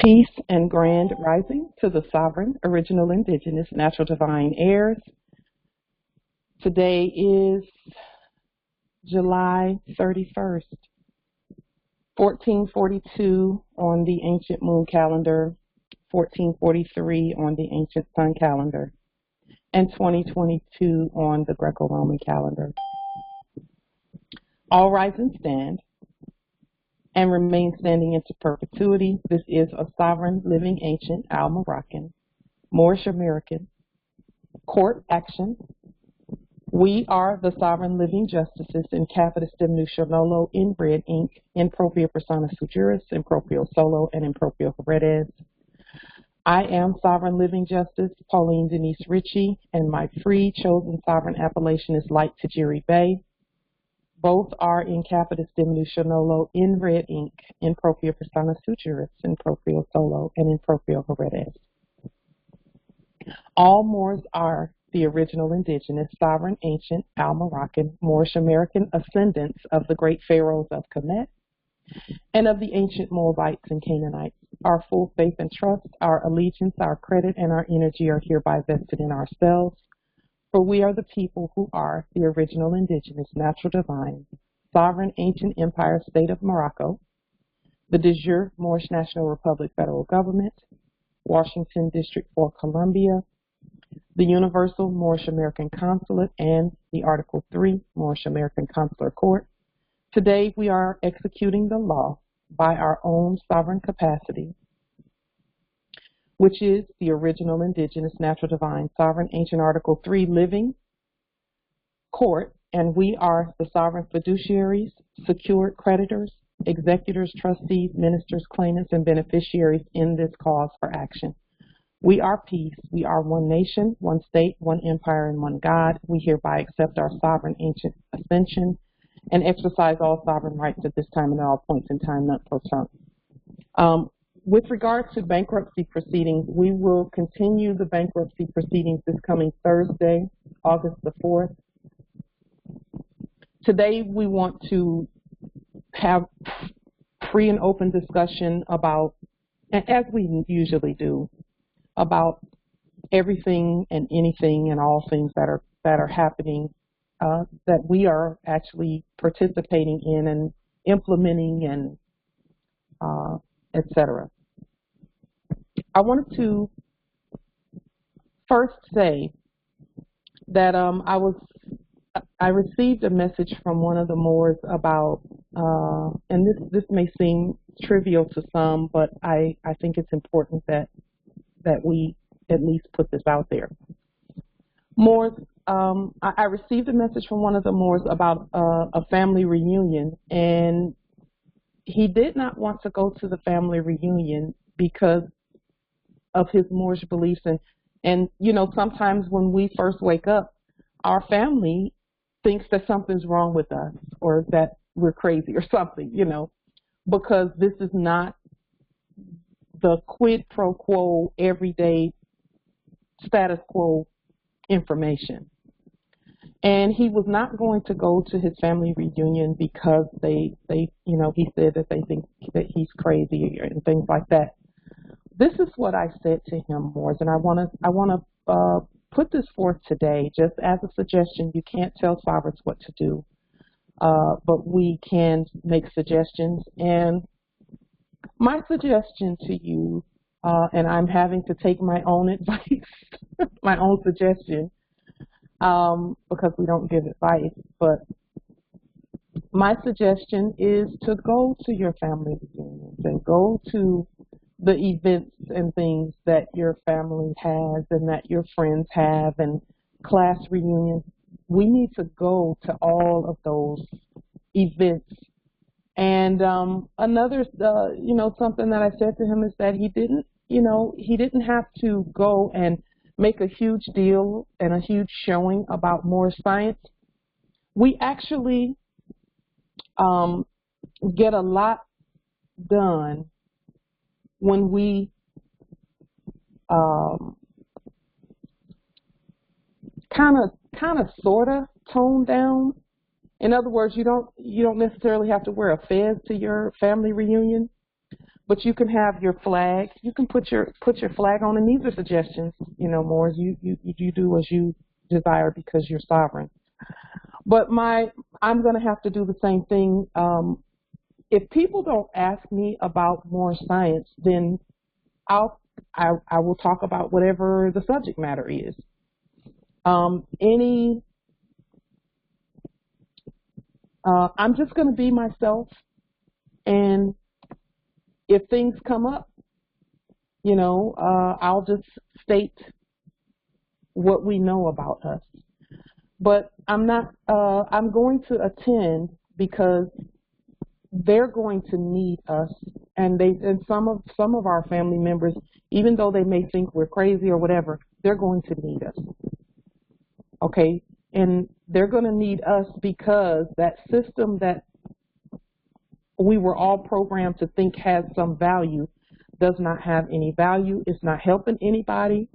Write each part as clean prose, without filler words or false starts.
Peace and grand rising to the sovereign, original, indigenous, natural, divine heirs. Today is July 31st, 1442 on the ancient moon calendar, 1443 on the ancient sun calendar, and 2022 on the Greco-Roman calendar. All rise and stand and remain standing into perpetuity. This is a sovereign, living, ancient, Al-Moroccan, Moorish American court action. We are the sovereign living justices in capitistem nationall in red ink, in propria persona sui juris, in proprio solo, and in proprio heredes. I am sovereign living justice Pauline Denise Ritchie, and my free chosen sovereign appellation is light to jure bay. Both are in capitistem nationall in red ink, in propria persona sui juris, in proprio solo, and in proprio heredes. All Moors are the original indigenous, sovereign, ancient, Al-Moroccan, Moorish American ascendants of the great pharaohs of Kemet and of the ancient Moabites and Canaanites. Our full faith and trust, our allegiance, our credit, and our energy are hereby vested in ourselves. For we are the people who are the original indigenous, natural divine, sovereign ancient empire state of Morocco, the de jure Moorish National Republic federal government, Washington District for Columbia, the Universal Moorish American Consulate, and the Article 3 Moorish American Consular Court. Today we are executing the law by our own sovereign capacity, which is the original indigenous, natural divine, sovereign ancient Article 3 living court, and we are the sovereign fiduciaries, secured creditors, executors, trustees, ministers, claimants, and beneficiaries in this cause for action. We are peace. We are one nation, one state, one empire, and one God. We hereby accept our sovereign ancient ascension and exercise all sovereign rights at this time and at all points in time, not pro tunc. With regard to bankruptcy proceedings, we will continue the bankruptcy proceedings this coming Thursday, August the 4th. Today, we want to have free and open discussion about, and as we usually do, about everything and anything and all things that are happening that we are actually participating in and implementing and etc. I wanted to first say that I received a message from one of the Moors about, and this may seem trivial to some, but I think it's important that we at least put this out there. Moors, I received a message from one of the Moors about a family reunion, and he did not want to go to the family reunion because of his Moorish beliefs. And you know, sometimes when we first wake up, our family thinks that something's wrong with us or that we're crazy or something, you know, because this is not the quid pro quo, everyday status quo information. And he was not going to go to his family reunion because they you know, he said that they think that he's crazy and things like that. This is what I said to him, Moors, and I want to put this forth today just as a suggestion. You can't tell sovereigns what to do, but we can make suggestions. And my suggestion to you, and I'm having to take my own advice, my own suggestion, because we don't give advice, but my suggestion is to go to your family reunions and go to the events and things that your family has and that your friends have, and class reunions. We need to go to all of those events. And another, you know, something that I said to him is that he didn't have to go and make a huge deal and a huge showing about Moorish science. We actually get a lot done when we kind of sorta tone down. In other words, you don't necessarily have to wear a fez to your family reunion, but you can have your flag. You can put your flag on, and these are suggestions. You know, Moors, you do as you desire because you're sovereign. But I'm going to have to do the same thing. If people don't ask me about more science, then I will talk about whatever the subject matter is. I'm just going to be myself, and if things come up, you know, I'll just state what we know about us. But I'm not. I'm going to attend because they're going to need us, and some of our family members, even though they may think we're crazy or whatever, they're going to need us. Okay, and they're going to need us because that system that we were all programmed to think has some value does not have any value. It's not helping anybody.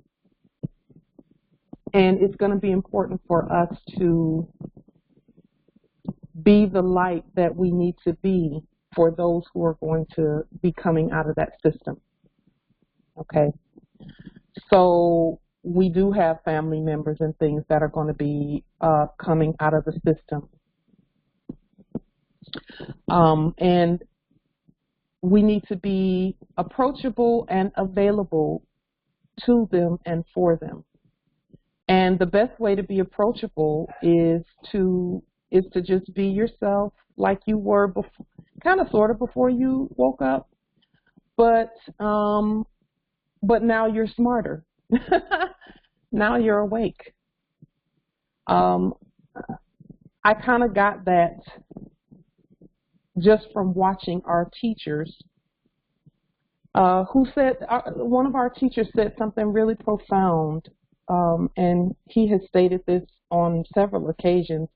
And it's going to be important for us to be the light that we need to be for those who are going to be coming out of that system. Okay? So we do have family members and things that are going to be coming out of the system. And we need to be approachable and available to them and for them. And the best way to be approachable is to just be yourself like you were before, kind of sort of before you woke up, but now you're smarter. Now you're awake. I kind of got that just from watching our teachers, who said, one of our teachers said something really profound, and he has stated this on several occasions,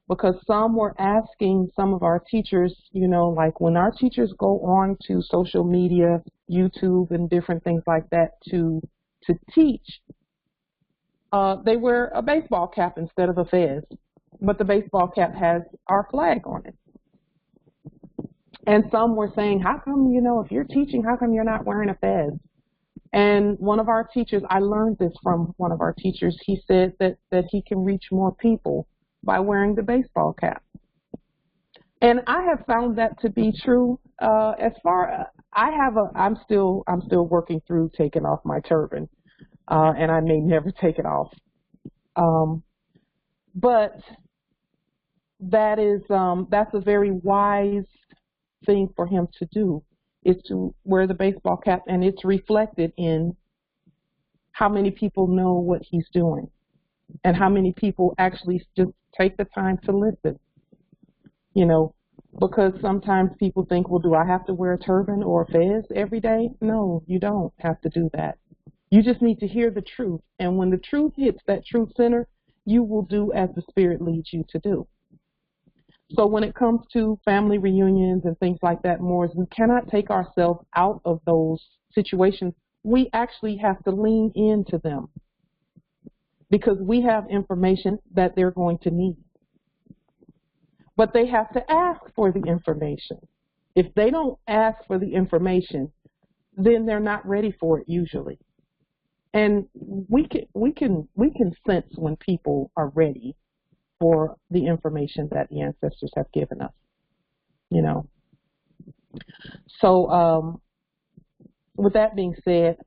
because some were asking some of our teachers, you know, like when our teachers go on to social media, YouTube and different things like that to teach, they wear a baseball cap instead of a fez, but the baseball cap has our flag on it. And some were saying, how come, you know, if you're teaching, how come you're not wearing a fez? And one of our teachers, I learned this from one of our teachers, he said that he can reach more people by wearing the baseball cap. And I have found that to be true. As far I'm still working through taking off my turban, and I may never take it off. But that's a very wise thing for him to do, is to wear the baseball cap, and it's reflected in how many people know what he's doing and how many people actually just take the time to listen, you know, because sometimes people think, well, do I have to wear a turban or a fez every day? No, you don't have to do that. You just need to hear the truth, and when the truth hits that truth center, you will do as the Spirit leads you to do. So when it comes to family reunions and things like that, Moors, we cannot take ourselves out of those situations. We actually have to lean into them because we have information that they're going to need. But they have to ask for the information. If they don't ask for the information, then they're not ready for it usually. And we can sense when people are ready for the information that the ancestors have given us, you know. So with that being said,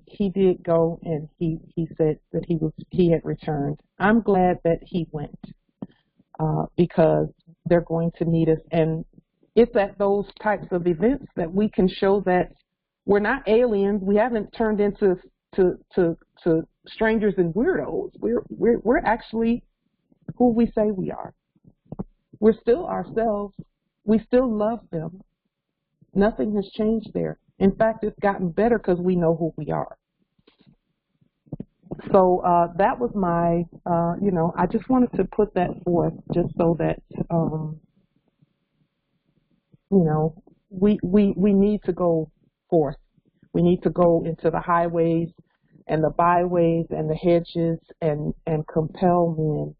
he did go, and he said that he had returned. I'm glad that he went, because they're going to need us, and it's at those types of events that we can show that we're not aliens. We haven't turned into strangers and weirdos. We're actually who we say we are. We're still ourselves. We still love them. Nothing has changed there. In fact, it's gotten better because we know who we are. So that was my, you know, I just wanted to put that forth just so that, you know, we need to go forth. We need to go into the highways and the byways and the hedges and compel men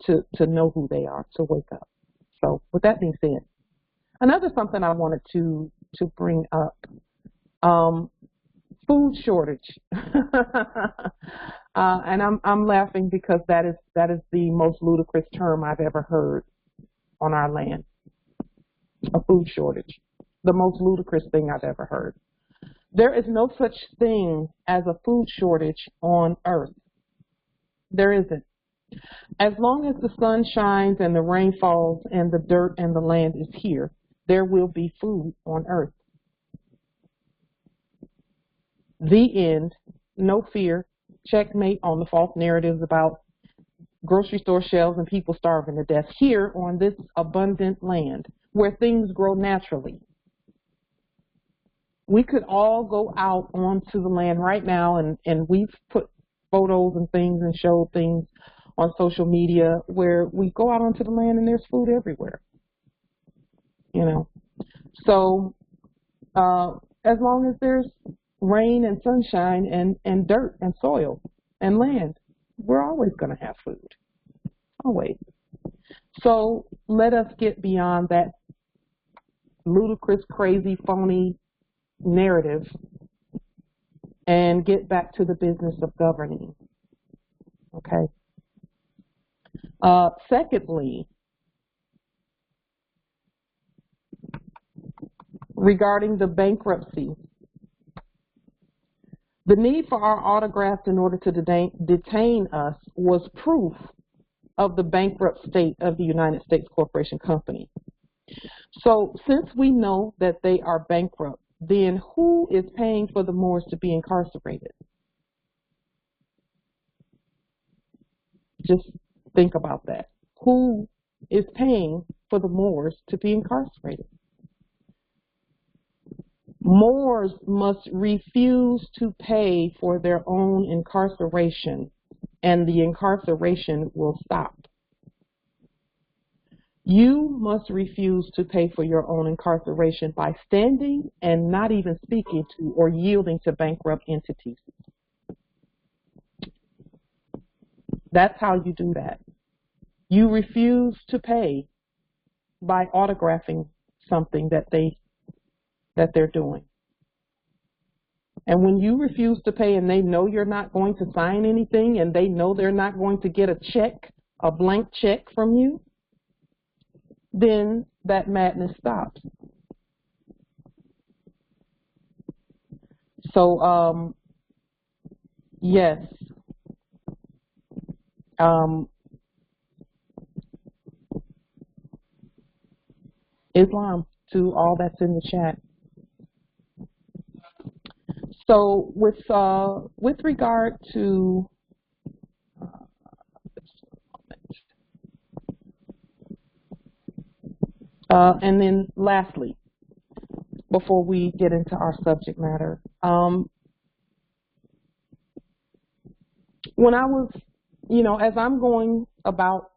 to know who they are, to wake up. So with that being said, another something I wanted to to bring up. Food shortage. And I'm laughing because that is the most ludicrous term I've ever heard on our land. A food shortage. The most ludicrous thing I've ever heard. There is no such thing as a food shortage on earth. There isn't. As long as the sun shines and the rain falls and the dirt and the land is here, there will be food on earth. The end. No fear. Checkmate on the false narratives about grocery store shelves and people starving to death here on this abundant land where things grow naturally. We could all go out onto the land right now, and we've put photos and things and showed things on social media where we go out onto the land and there's food everywhere. You know, so as long as there's rain and sunshine and dirt and soil and land, we're always going to have food. Always. So let us get beyond that ludicrous, crazy, phony narrative and get back to the business of governing. Okay. Secondly, regarding the bankruptcy, the need for our autographs in order to detain us was proof of the bankrupt state of the United States Corporation Company. So since we know that they are bankrupt, then who is paying for the Moors to be incarcerated? Just think about that. Who is paying for the Moors to be incarcerated? Moors must refuse to pay for their own incarceration, and the incarceration will stop. You must refuse to pay for your own incarceration by standing and not even speaking to or yielding to bankrupt entities. That's how you do that. You refuse to pay by autographing something that they're doing. And when you refuse to pay and they know you're not going to sign anything and they know they're not going to get a check, a blank check from you, then that madness stops. So, yes. Islam to all that's in the chat. So with regard to and then lastly, before we get into our subject matter, when I was, as I'm going about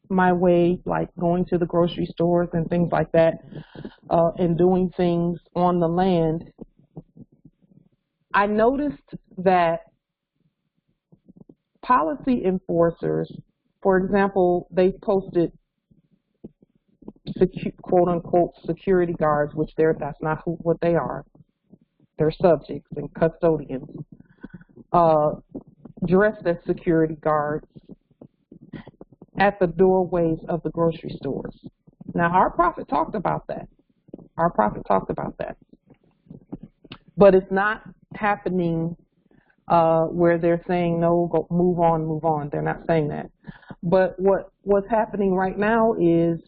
my way, like going to the grocery stores and things like that, and doing things on the land, I noticed that policy enforcers, for example, they posted quote unquote security guards, which that's not what they are. They're subjects and custodians, dressed as security guards at the doorways of the grocery stores. Now, our prophet talked about that. But it's not happening where they're saying, no, go, move on. They're not saying that. But what's happening right now is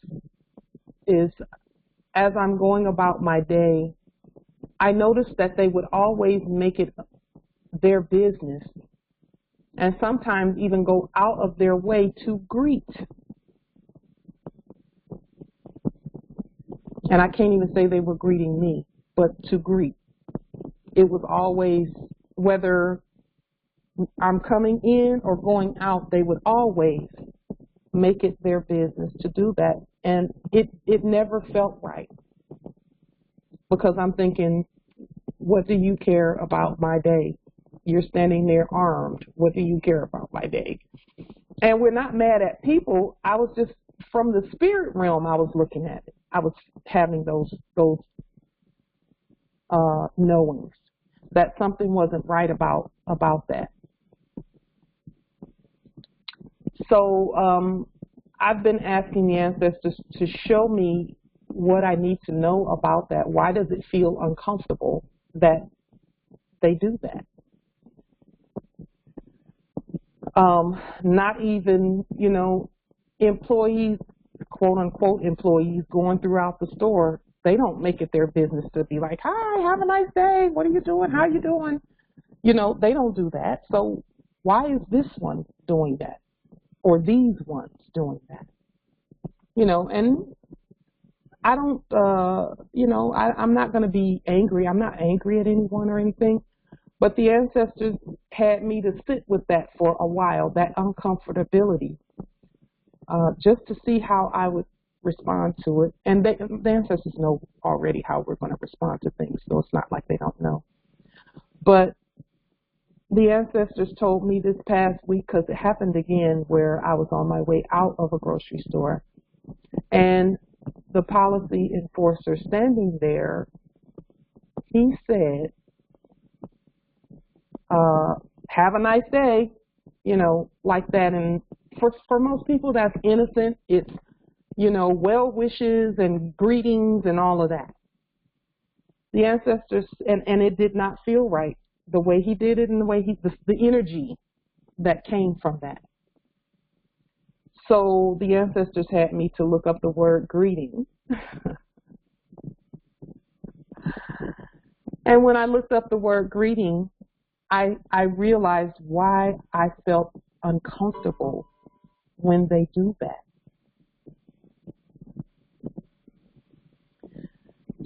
as I'm going about my day, I noticed that they would always make it their business and sometimes even go out of their way to greet. And I can't even say they were greeting me, but to greet. It was always, whether I'm coming in or going out, they would always make it their business to do that. And it never felt right, because I'm thinking, what do you care about my day? You're standing there armed. What do you care about my day? And we're not mad at people. I was just, from the spirit realm, I was looking at it. I was having those knowings, that something wasn't right about that. So I've been asking the ancestors to show me what I need to know about that. Why does it feel uncomfortable that they do that? Not even, you know, employees, quote unquote employees, going throughout the store, they don't make it their business to be like, hi, have a nice day, what are you doing, how are you doing? You know, they don't do that. So why is this one doing that? Or these ones doing that? You know, and I don't, you know, I'm not going to be angry. I'm not angry at anyone or anything. But the ancestors had me to sit with that for a while, that uncomfortability, just to see how I would respond to it. And the ancestors know already how we're going to respond to things, so it's not like they don't know. But the ancestors told me this past week, because it happened again, where I was on my way out of a grocery store, and the policy enforcer standing there, he said, have a nice day, you know, like that. And for most people, that's innocent. It's, you know, well wishes and greetings and all of that. The ancestors, and it did not feel right, the way he did it and the way the energy that came from that. So the ancestors had me to look up the word greeting. And when I looked up the word greeting, I realized why I felt uncomfortable when they do that.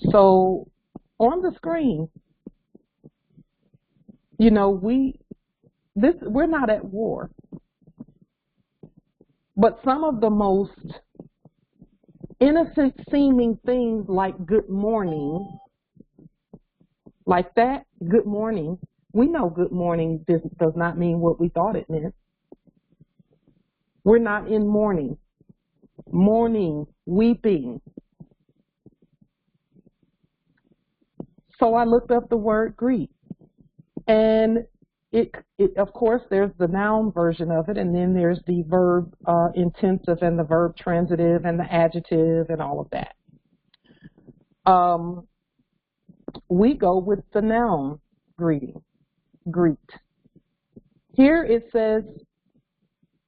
So on the screen, you know, we're not at war. But some of the most innocent seeming things like good morning, like that, good morning, we know good morning does not mean what we thought it meant. We're not in mourning. Mourning, weeping. So I looked up the word greet. And it of course, there's the noun version of it, and then there's the verb intensive and the verb transitive and the adjective and all of that. We go with the noun greeting, greet. Here it says,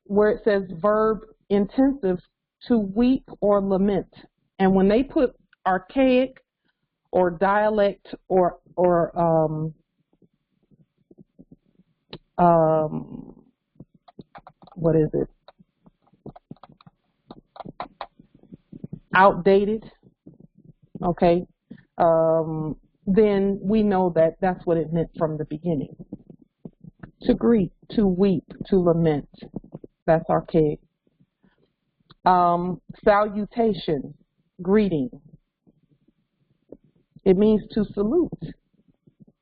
where it says verb intensive, to weep or lament. And when they put archaic or dialect or what is it? Outdated, okay, then we know that that's what it meant from the beginning. To greet, to weep, to lament, that's archaic. Salutation, greeting. It means to salute.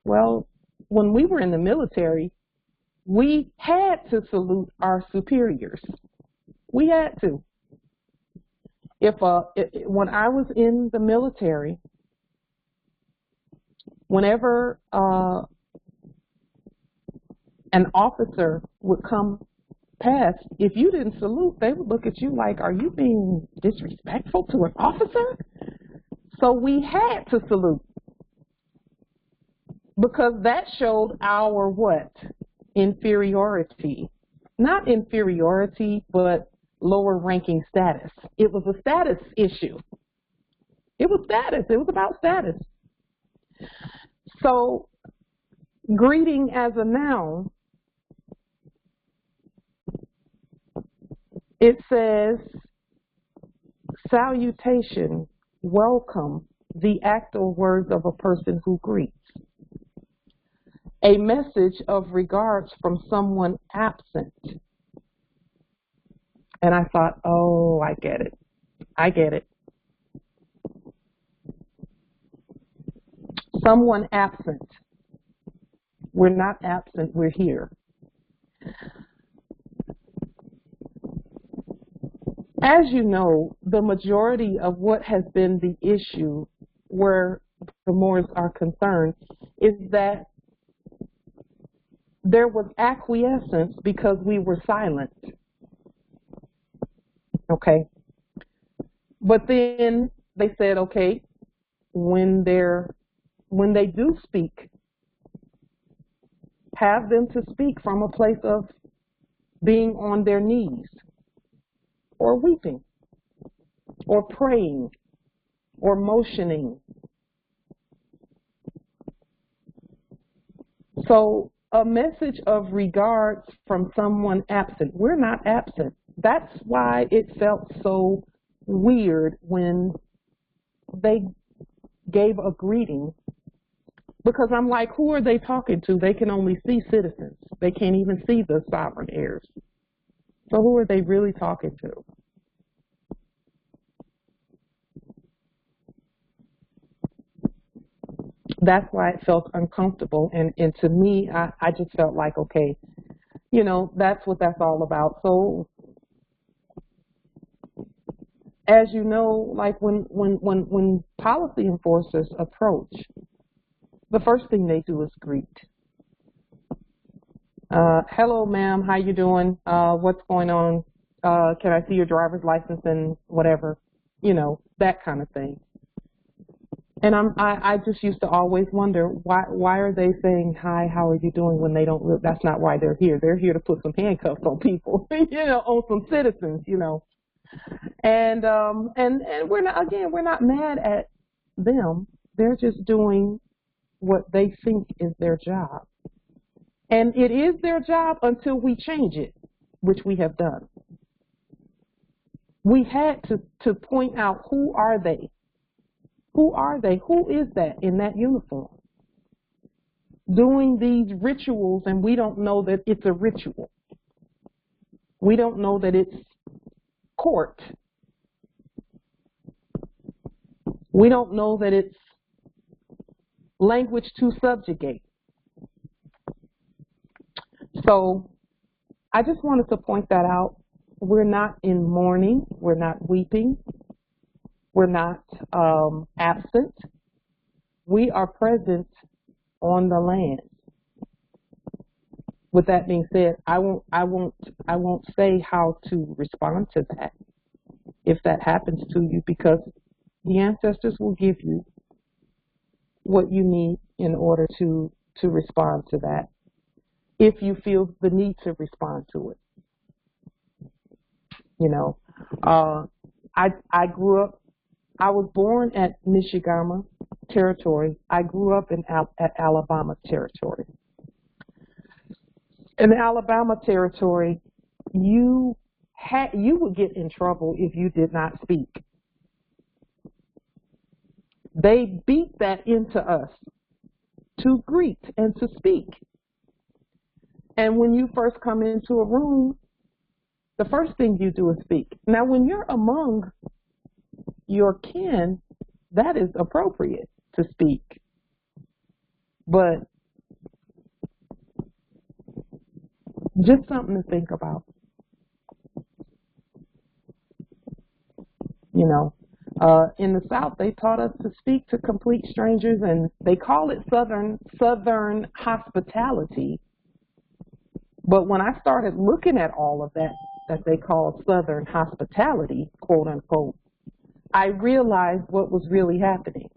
Well, when we were in the military, we had to salute our superiors. We had to. When I was in the military, whenever an officer would come past, if you didn't salute, they would look at you like, are you being disrespectful to an officer? So we had to salute, because that showed our what? Inferiority. Not inferiority, but lower ranking status. It was a status issue. It was status. It was about status. So greeting as a noun, it says salutation, welcome, the act or words of a person who greets. A message of regards from someone absent. And I thought, oh, I get it. I get it. Someone absent. We're not absent, we're here. As you know, the majority of what has been the issue were the Moors are concerned, is that there was acquiescence because we were silent. Okay. But then they said, okay, when they do speak, have them to speak from a place of being on their knees, or weeping, or praying, or motioning. So a message of regards from someone absent. We're not absent. That's why it felt so weird when they gave a greeting, because I'm like, who are they talking to? They can only see citizens. They can't even see the sovereign heirs. So who are they really talking to? That's why it felt uncomfortable. And to me, I just felt like, okay, you know, that's what that's all about. So as you know, like when policy enforcers approach, the first thing they do is greet. Hello, ma'am, how you doing? What's going on? Can I see your driver's license and whatever? You know, that kind of thing. And I just used to always wonder, why are they saying, hi, how are you doing, when they don't, that's not why they're here. They're here to put some handcuffs on people, you know, on some citizens, you know. And we're not mad at them. They're just doing what they think is their job. And it is their job until we change it, which we have done. We had to point out, who are they? Who are they? Who is that in that uniform doing these rituals, and we don't know that it's a ritual? We don't know that it's court. We don't know that it's language to subjugate. So I just wanted to point that out. We're not in mourning. We're not weeping. We're not absent. We are present on the land. With that being said, I won't say how to respond to that if that happens to you, because the ancestors will give you what you need in order to respond to that, if you feel the need to respond to it. You know, I grew up. I was born at Michigan territory. I grew up at Alabama territory. In the Alabama territory, you would get in trouble if you did not speak. They beat that into us, to greet and to speak. And when you first come into a room, the first thing you do is speak. Now, when you're among your kin, that is appropriate to speak. But just something to think about. You know, in the South, they taught us to speak to complete strangers, and they call it Southern hospitality. But when I started looking at all of that they call Southern hospitality, quote unquote, I realized what was really happening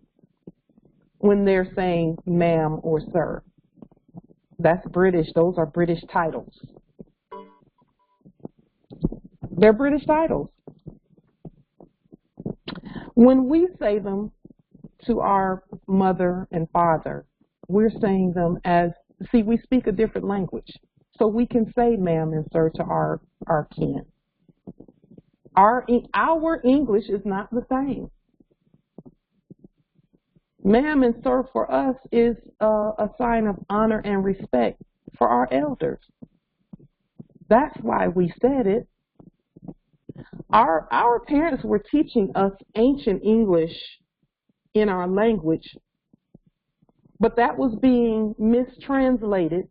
when they're saying ma'am or sir. That's British. Those are British titles. They're British titles. When we say them to our mother and father, we're saying them as, see, we speak a different language. So we can say ma'am and sir to our kin. Our English is not the same. Ma'am and sir for us is a sign of honor and respect for our elders. That's why we said it. Our parents were teaching us ancient English in our language, but that was being mistranslated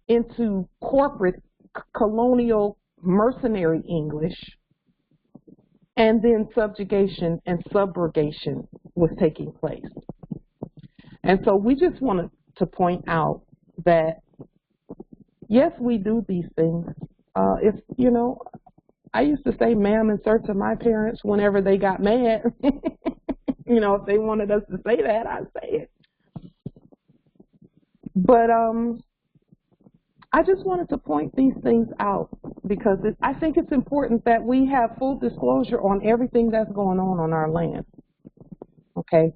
into corporate, colonial, mercenary English, and then subjugation and subrogation was taking place. And so we just wanted to point out that, yes, we do these things. If, you know, I used to say ma'am and sir to my parents whenever they got mad. You know, if they wanted us to say that, I'd say it. But I just wanted to point these things out because I think it's important that we have full disclosure on everything that's going on our land. Okay.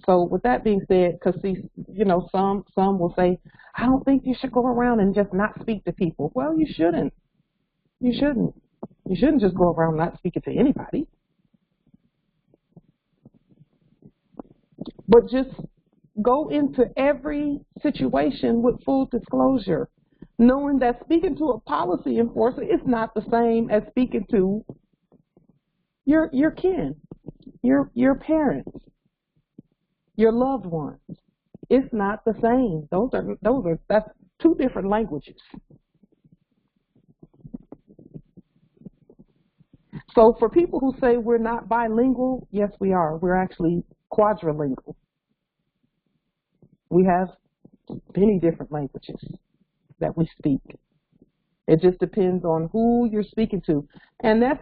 So with that being said, because you know, some will say, I don't think you should go around and just not speak to people. Well, you shouldn't. You shouldn't. You shouldn't just go around not speaking to anybody. But just go into every situation with full disclosure, knowing that speaking to a policy enforcer is not the same as speaking to your kin, your parents, your loved ones. It's not the same. That's two different languages. So for people who say we're not bilingual, yes, we are. We're actually quadrilingual. We have many different languages that we speak. It just depends on who you're speaking to. And that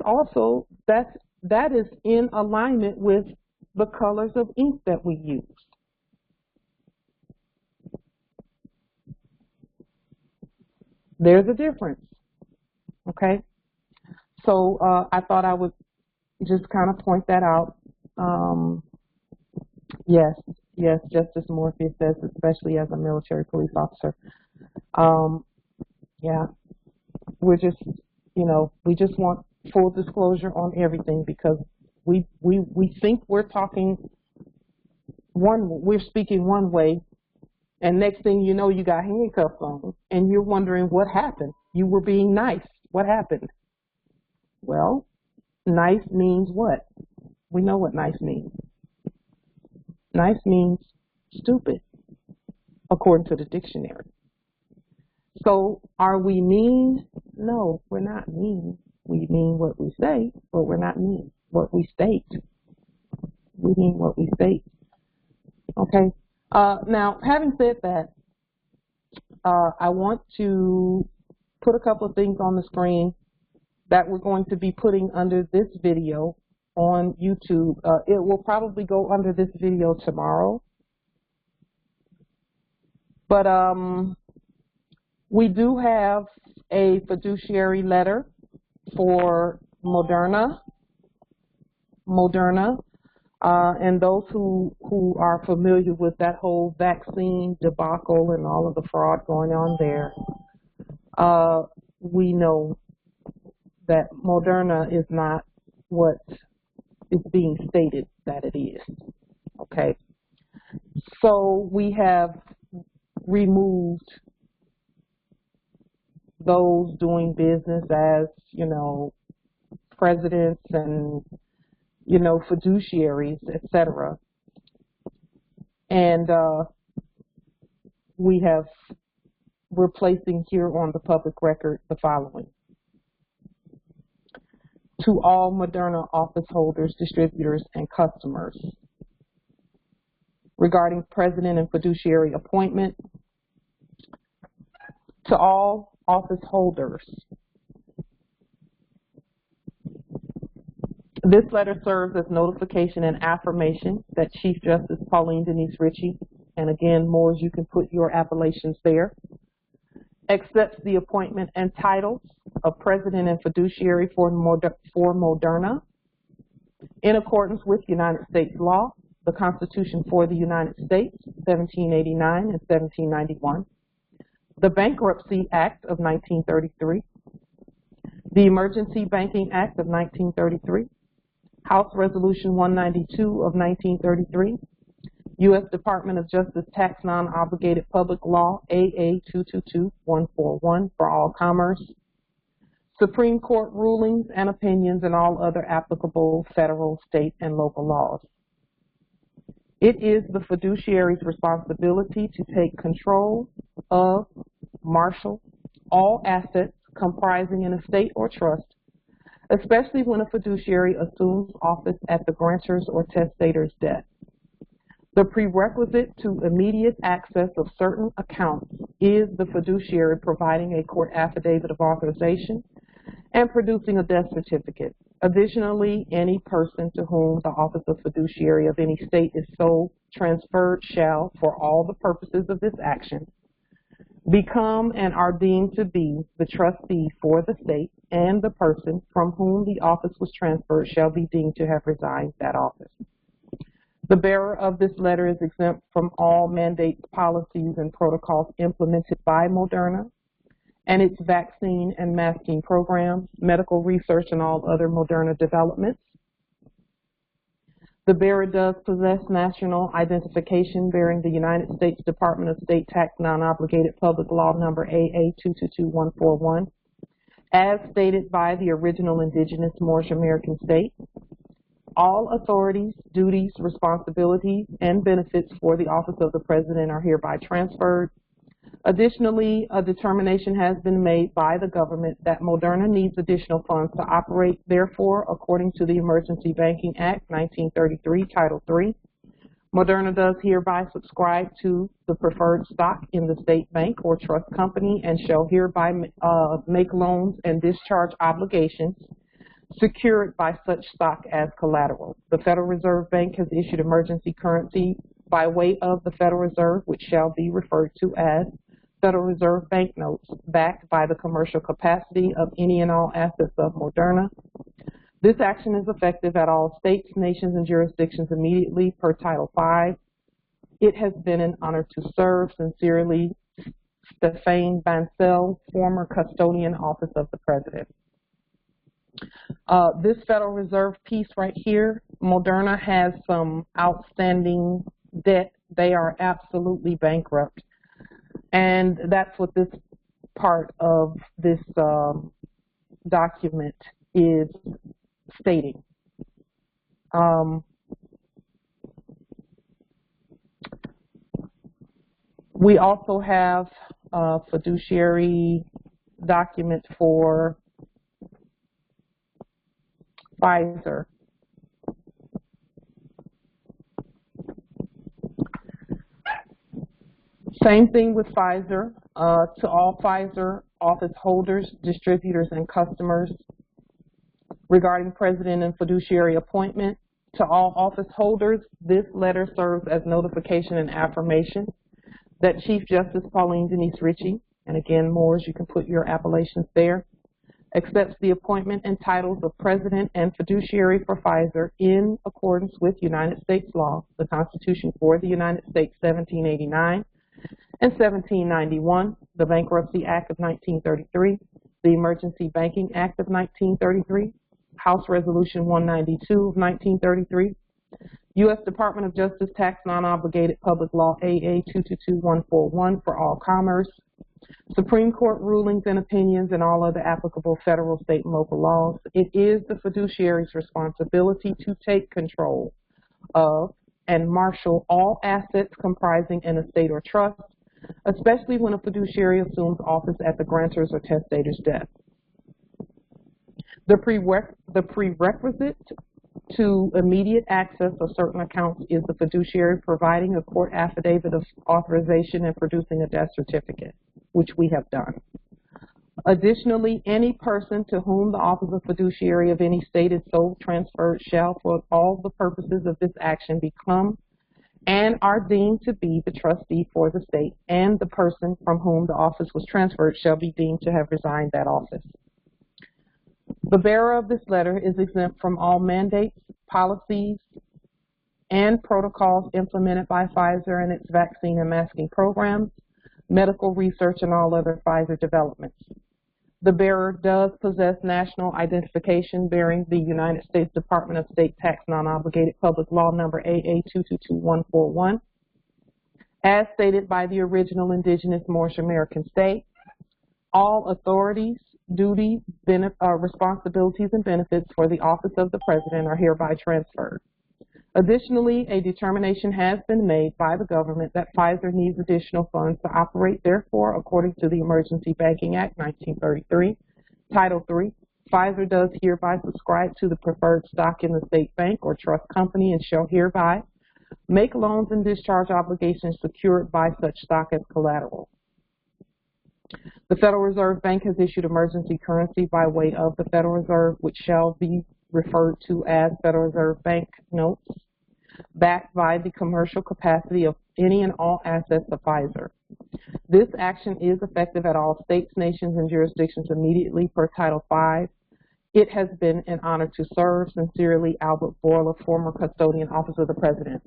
is in alignment with the colors of ink that we use. There's a difference, okay? So I thought I would just kind of point that out. Yes, Justice Morpheus says, especially as a military police officer. Yeah, we're just, you know, we just want full disclosure on everything because we think we're speaking one way, and next thing you know, you got handcuffs on, and you're wondering what happened. You were being nice. What happened? Well, nice means what? We know what nice means. Nice means stupid, according to the dictionary. So are we mean? No, we're not mean. We mean what we say, but we're not mean what we state. We mean what we state. Okay. Now, having said that, I want to put a couple of things on the screen that we're going to be putting under this video on YouTube. It will probably go under this video tomorrow. But we do have a fiduciary letter for Moderna. And those who are familiar with that whole vaccine debacle and all of the fraud going on there, we know that Moderna is not what is being stated that it is. Okay. So we have removed those doing business as, you know, presidents and, you know, fiduciaries, etc. And we're placing here on the public record the following. To all Moderna office holders, distributors, and customers, regarding president and fiduciary appointment, to all office holders, this letter serves as notification and affirmation that Chief Justice Pauline Denise Ritchie, and again, Moores, you can put your appellations there, accepts the appointment and titles of president and fiduciary for Moderna in accordance with United States law, the Constitution for the United States, 1789 and 1791, the Bankruptcy Act of 1933, the Emergency Banking Act of 1933, House Resolution 192 of 1933, U.S. Department of Justice Tax Non-Obligated Public Law, AA 222141 for all commerce, Supreme Court rulings and opinions, and all other applicable federal, state, and local laws. It is the fiduciary's responsibility to take control of, marshal, all assets comprising an estate or trust, especially when a fiduciary assumes office at the grantor's or testator's death. The prerequisite to immediate access of certain accounts is the fiduciary providing a court affidavit of authorization and producing a death certificate. Additionally, any person to whom the office of fiduciary of any state is so transferred shall, for all the purposes of this action, become and are deemed to be the trustee for the state, and the person from whom the office was transferred shall be deemed to have resigned that office. The bearer of this letter is exempt from all mandates, policies, and protocols implemented by Moderna and its vaccine and masking programs, medical research, and all other Moderna developments. The bearer does possess national identification bearing the United States Department of State Tax Non-Obligated Public Law number AA 222141, as stated by the original indigenous Moorish American state. All authorities, duties, responsibilities, and benefits for the office of the President are hereby transferred. Additionally, a determination has been made by the government that Moderna needs additional funds to operate. Therefore, according to the Emergency Banking Act 1933, Title III, Moderna does hereby subscribe to the preferred stock in the state bank or trust company and shall hereby make loans and discharge obligations secured by such stock as collateral. The Federal Reserve Bank has issued emergency currency by way of the Federal Reserve, which shall be referred to as Federal Reserve banknotes, backed by the commercial capacity of any and all assets of Moderna. This action is effective at all states, nations, and jurisdictions immediately per Title V. It has been an honor to serve. Sincerely, Stéphane Bancel, former custodian, Office of the President. This Federal Reserve piece right here, Moderna has some outstanding debt. They are absolutely bankrupt. And that's what this part of this document is stating. We also have a fiduciary document for Pfizer. Same thing with Pfizer. To all Pfizer office holders, distributors, and customers regarding president and fiduciary appointment. To all office holders, this letter serves as notification and affirmation that Chief Justice Pauline Denise Ritchie, and again, Moores, you can put your appellations there, accepts the appointment and titles of President and Fiduciary for Pfizer in accordance with United States law, the Constitution for the United States 1789 and 1791, the Bankruptcy Act of 1933, the Emergency Banking Act of 1933, House Resolution 192 of 1933, U.S. Department of Justice Tax Non-Obligated Public Law AA 222141 for all commerce, Supreme Court rulings and opinions, and all other applicable federal, state, and local laws. It is the fiduciary's responsibility to take control of and marshal all assets comprising an estate or trust, especially when a fiduciary assumes office at the grantor's or testator's death. The prerequisite to immediate access of certain accounts is the fiduciary providing a court affidavit of authorization and producing a death certificate, which we have done. Additionally, any person to whom the office of fiduciary of any state is so transferred shall, for all the purposes of this action, become and are deemed to be the trustee for the state, and the person from whom the office was transferred shall be deemed to have resigned that office. The bearer of this letter is exempt from all mandates, policies, and protocols implemented by Pfizer and its vaccine and masking programs, medical research, and all other Pfizer developments. The bearer does possess national identification bearing the United States Department of State Tax Non-Obligated Public Law number AA 222141, as stated by the original indigenous Moorish American state. All authorities, duties, responsibilities, and benefits for the office of the President are hereby transferred. Additionally, a determination has been made by the government that Pfizer needs additional funds to operate. Therefore, according to the Emergency Banking Act 1933, Title III, Pfizer does hereby subscribe to the preferred stock in the state bank or trust company and shall hereby Make loans and discharge obligations secured by such stock as collateral. The Federal Reserve Bank has issued emergency currency by way of the Federal Reserve, which shall be referred to as Federal Reserve Bank notes, backed by the commercial capacity of any and all assets of Pfizer. This action is effective at all states, nations, and jurisdictions immediately per Title V. It has been an honor to serve. Sincerely, Albert Boiler, former custodian, Office of the President.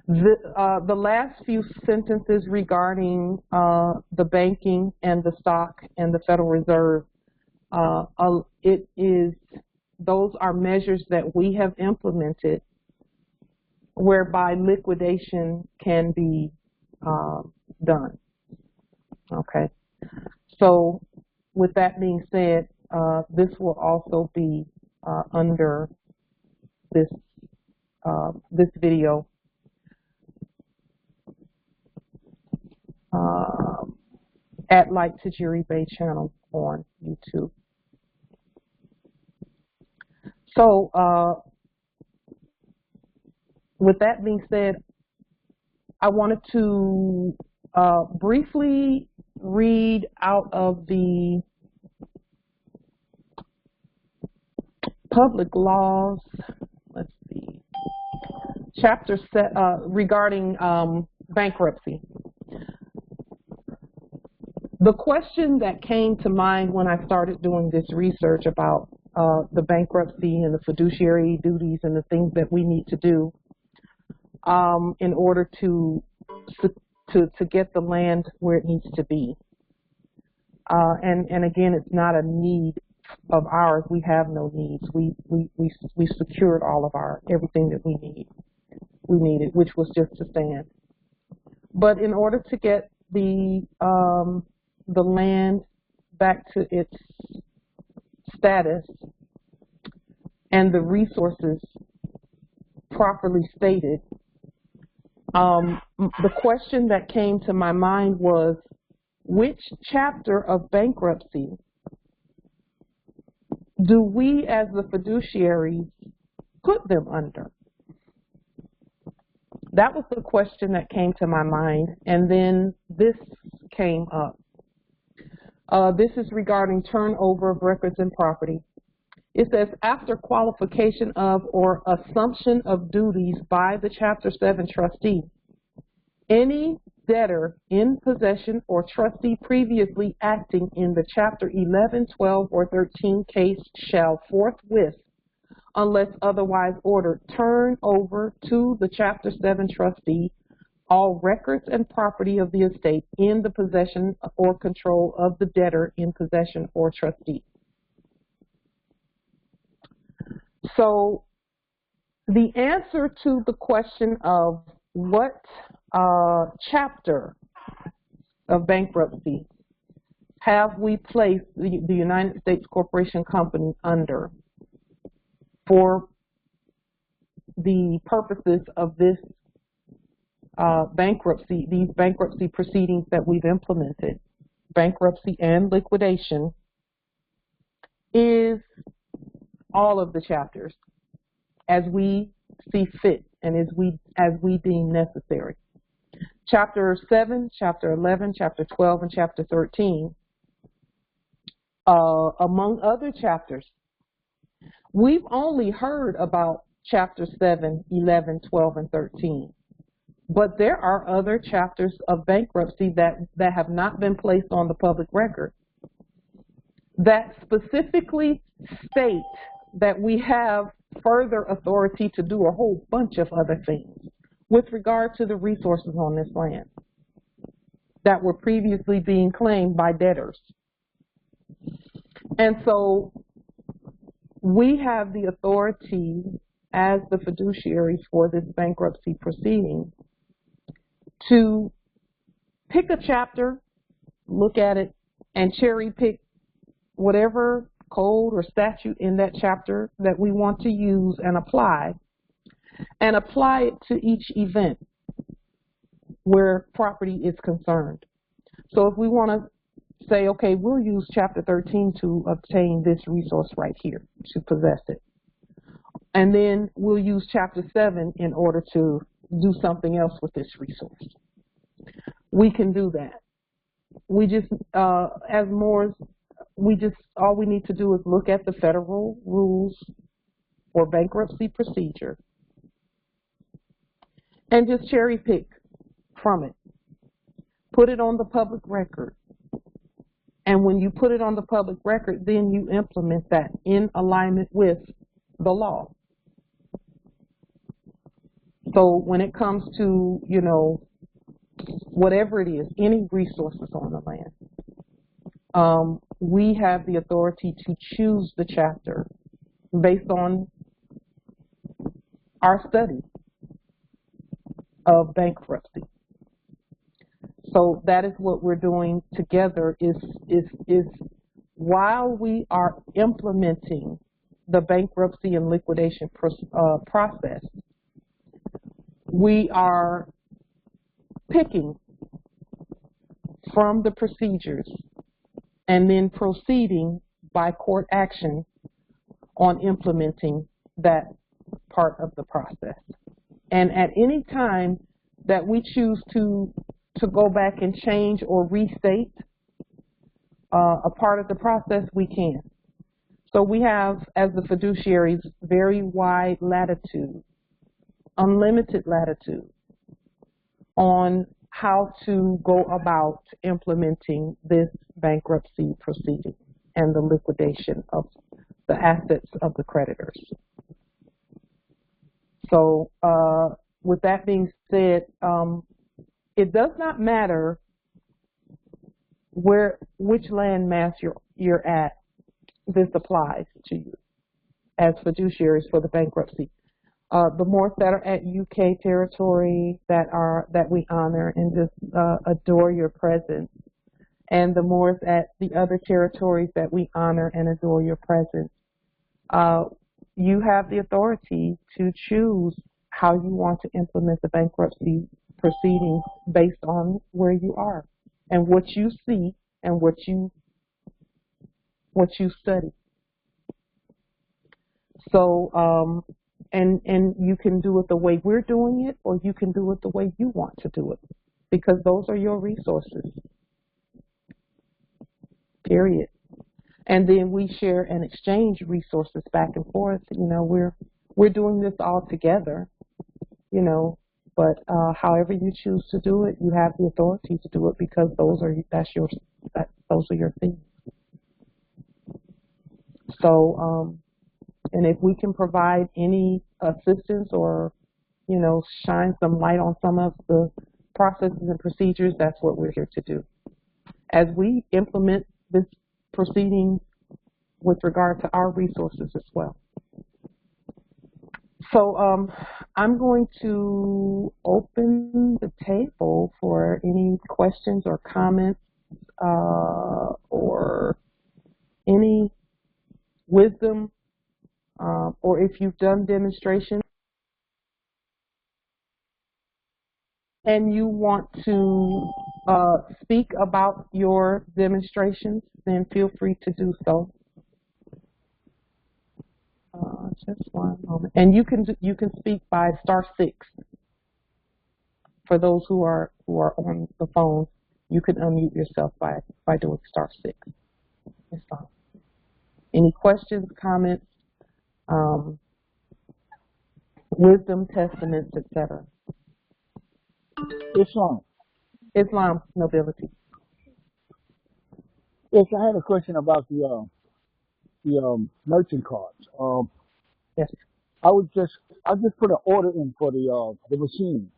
The last few sentences regarding the banking and the stock and the Federal Reserve, those are measures that we have implemented whereby liquidation can be done. Okay, so with that being said, this will also be under this this video. At Like to Jure Bay channel on YouTube. So with that being said, I wanted to briefly read out of the public laws, let's see, chapter regarding bankruptcy. The question that came to mind when I started doing this research about the bankruptcy and the fiduciary duties and the things that we need to do in order to get the land where it needs to be. And again, it's not a need of ours. We have no needs. We secured all of everything that we needed, which was just to stand. But in order to get the land back to its status and the resources properly stated, the question that came to my mind was, which chapter of bankruptcy do we as the fiduciaries put them under? That was the question that came to my mind, and then this came up. This is regarding turnover of records and property. It says, after qualification of or assumption of duties by the Chapter 7 trustee, any debtor in possession or trustee previously acting in the Chapter 11, 12, or 13 case shall forthwith, unless otherwise ordered, turn over to the Chapter 7 trustee all records and property of the estate in the possession or control of the debtor in possession or trustee. So the answer to the question of what chapter of bankruptcy have we placed the United States Corporation Company under for the purposes of this bankruptcy, these bankruptcy proceedings that we've implemented, bankruptcy and liquidation, is all of the chapters as we see fit and as we deem necessary. Chapter 7, Chapter 11, Chapter 12, and Chapter 13, among other chapters. We've only heard about Chapter 7, 11, 12, and 13. But there are other chapters of bankruptcy that have not been placed on the public record that specifically state that we have further authority to do a whole bunch of other things with regard to the resources on this land that were previously being claimed by debtors. And so we have the authority as the fiduciaries for this bankruptcy proceeding to pick a chapter, look at it, and cherry pick whatever code or statute in that chapter that we want to use and apply it to each event where property is concerned. So if we want to say, okay, we'll use Chapter 13 to obtain this resource right here, to possess it. And then we'll use Chapter 7 in order to do something else with this resource. We can do that. We just, as Moors, all we need to do is look at the federal rules for bankruptcy procedure and just cherry pick from it. Put it on the public record. And when you put it on the public record, then you implement that in alignment with the law. So when it comes to, you know, whatever it is, any resources on the land, we have the authority to choose the chapter based on our study of bankruptcy. So that is what we're doing together is while we are implementing the bankruptcy and liquidation process, we are picking from the procedures and then proceeding by court action on implementing that part of the process. And at any time that we choose to go back and change or restate a part of the process, we can. So we have, as the fiduciaries, very wide latitude, unlimited latitude on how to go about implementing this bankruptcy proceeding and the liquidation of the assets of the creditors. So with that being said, it does not matter which land mass you're at. This applies to you as fiduciaries for the bankruptcy. The Moors that are at UK territory that we honor and just adore your presence, and the Moors at the other territories that we honor and adore your presence, you have the authority to choose how you want to implement the bankruptcy proceedings based on where you are and what you see and what you study. So, and you can do it the way we're doing it, or you can do it the way you want to do it, because those are your resources, period. And then we share and exchange resources back and forth. You know, we're doing this all together, you know, but however you choose to do it, you have the authority to do it, because those are your things. So, and if we can provide any assistance or, you know, shine some light on some of the processes and procedures, that's what we're here to do. As we implement this proceeding with regard to our resources as well. So I'm going to open the table for any questions or comments or any wisdom, or if you've done demonstrations and you want to speak about your demonstrations, then feel free to do so. Just one moment, and you can speak by *6. For those who are on the phone, you can unmute yourself by doing *6. It's fine. Any questions, comments, wisdom, testaments, etc. Islam, nobility. Yes, I had a question about the merchant cards. Yes. I just put an order in for the machine,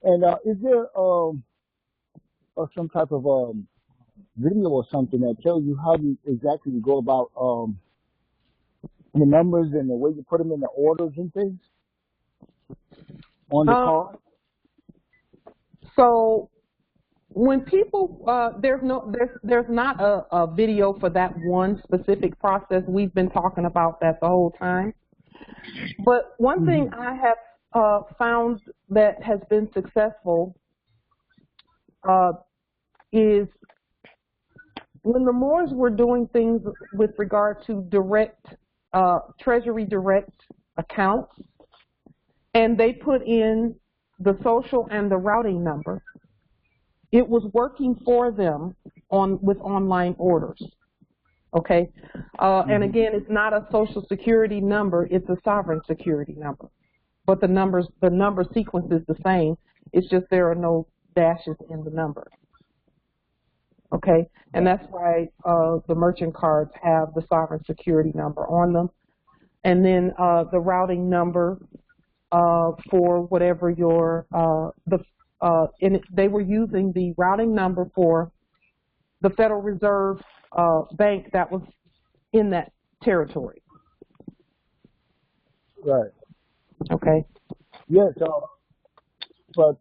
and is there some type of video or something that tells you how you exactly go about the numbers and the way you put them in the orders and things on the card? So when people there's not a video for that one specific process. We've been talking about that the whole time. But one thing I have found that has been successful is when the Moors were doing things with regard to direct Treasury direct accounts, and they put in the social and the routing number, it was working for them with online orders. Okay, and again, it's not a social security number; it's a sovereign security number. But the number sequence is the same. It's just there are no dashes in the number. Okay, and that's why the merchant cards have the sovereign security number on them, and then the routing number for whatever your they were using the routing number for the Federal Reserve bank that was in that territory. Right. Okay. Yes. But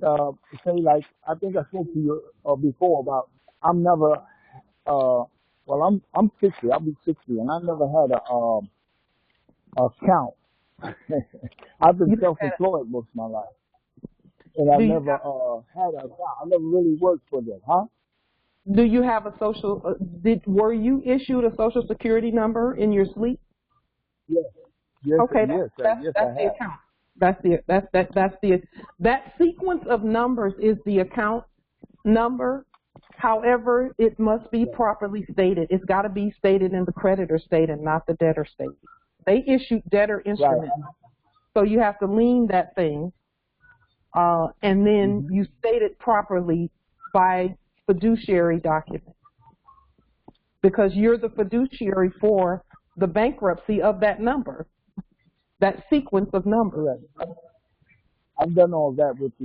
say, like, I think I spoke to you before about I'm never. Well, I'm 60. I'll be 60, and I never had a account. I've been self-employed most of my life, and I never had an account. I never really worked for them, huh? Do you have a social? Were you issued a social security number in your sleep? Yes. Yes. Okay. Yes. That's yes, the I have. account. That sequence of numbers is the account number. However, it must be properly stated. It's got to be stated in the creditor state and not the debtor state. They issued debtor instruments, so you have to lien that thing, and then you state it properly by fiduciary document, because you're the fiduciary for the bankruptcy of that number, that sequence of numbers. Correct. I've done all that with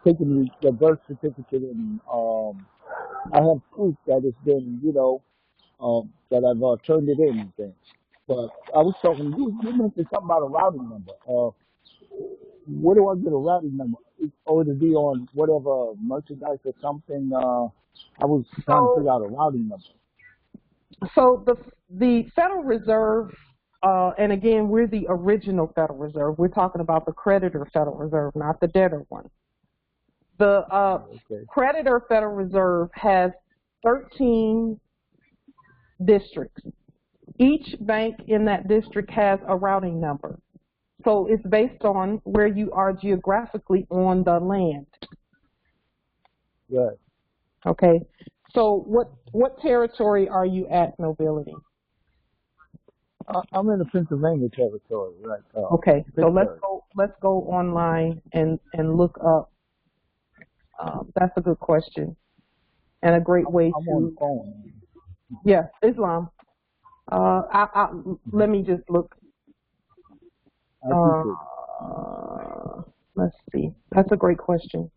taking the birth certificate, and I have proof that it's been, that I've turned it in and things. But I was talking, you mentioned something about a routing number. Where do I get a routing number? Or to be on whatever merchandise or something? I was trying to figure out a routing number. So the Federal Reserve, and again, we're the original Federal Reserve. We're talking about the creditor Federal Reserve, not the debtor one. The creditor Federal Reserve has 13 districts. Each bank in that district has a routing number. So it's based on where you are geographically on the land. Right. Okay. So what territory are you at, Nobility? I'm in the Pennsylvania territory, right? Okay. So let's go online and look up. That's a good question, and a great way I'm on the phone. Yeah, Islam. Let me just look. Let's see. That's a great question.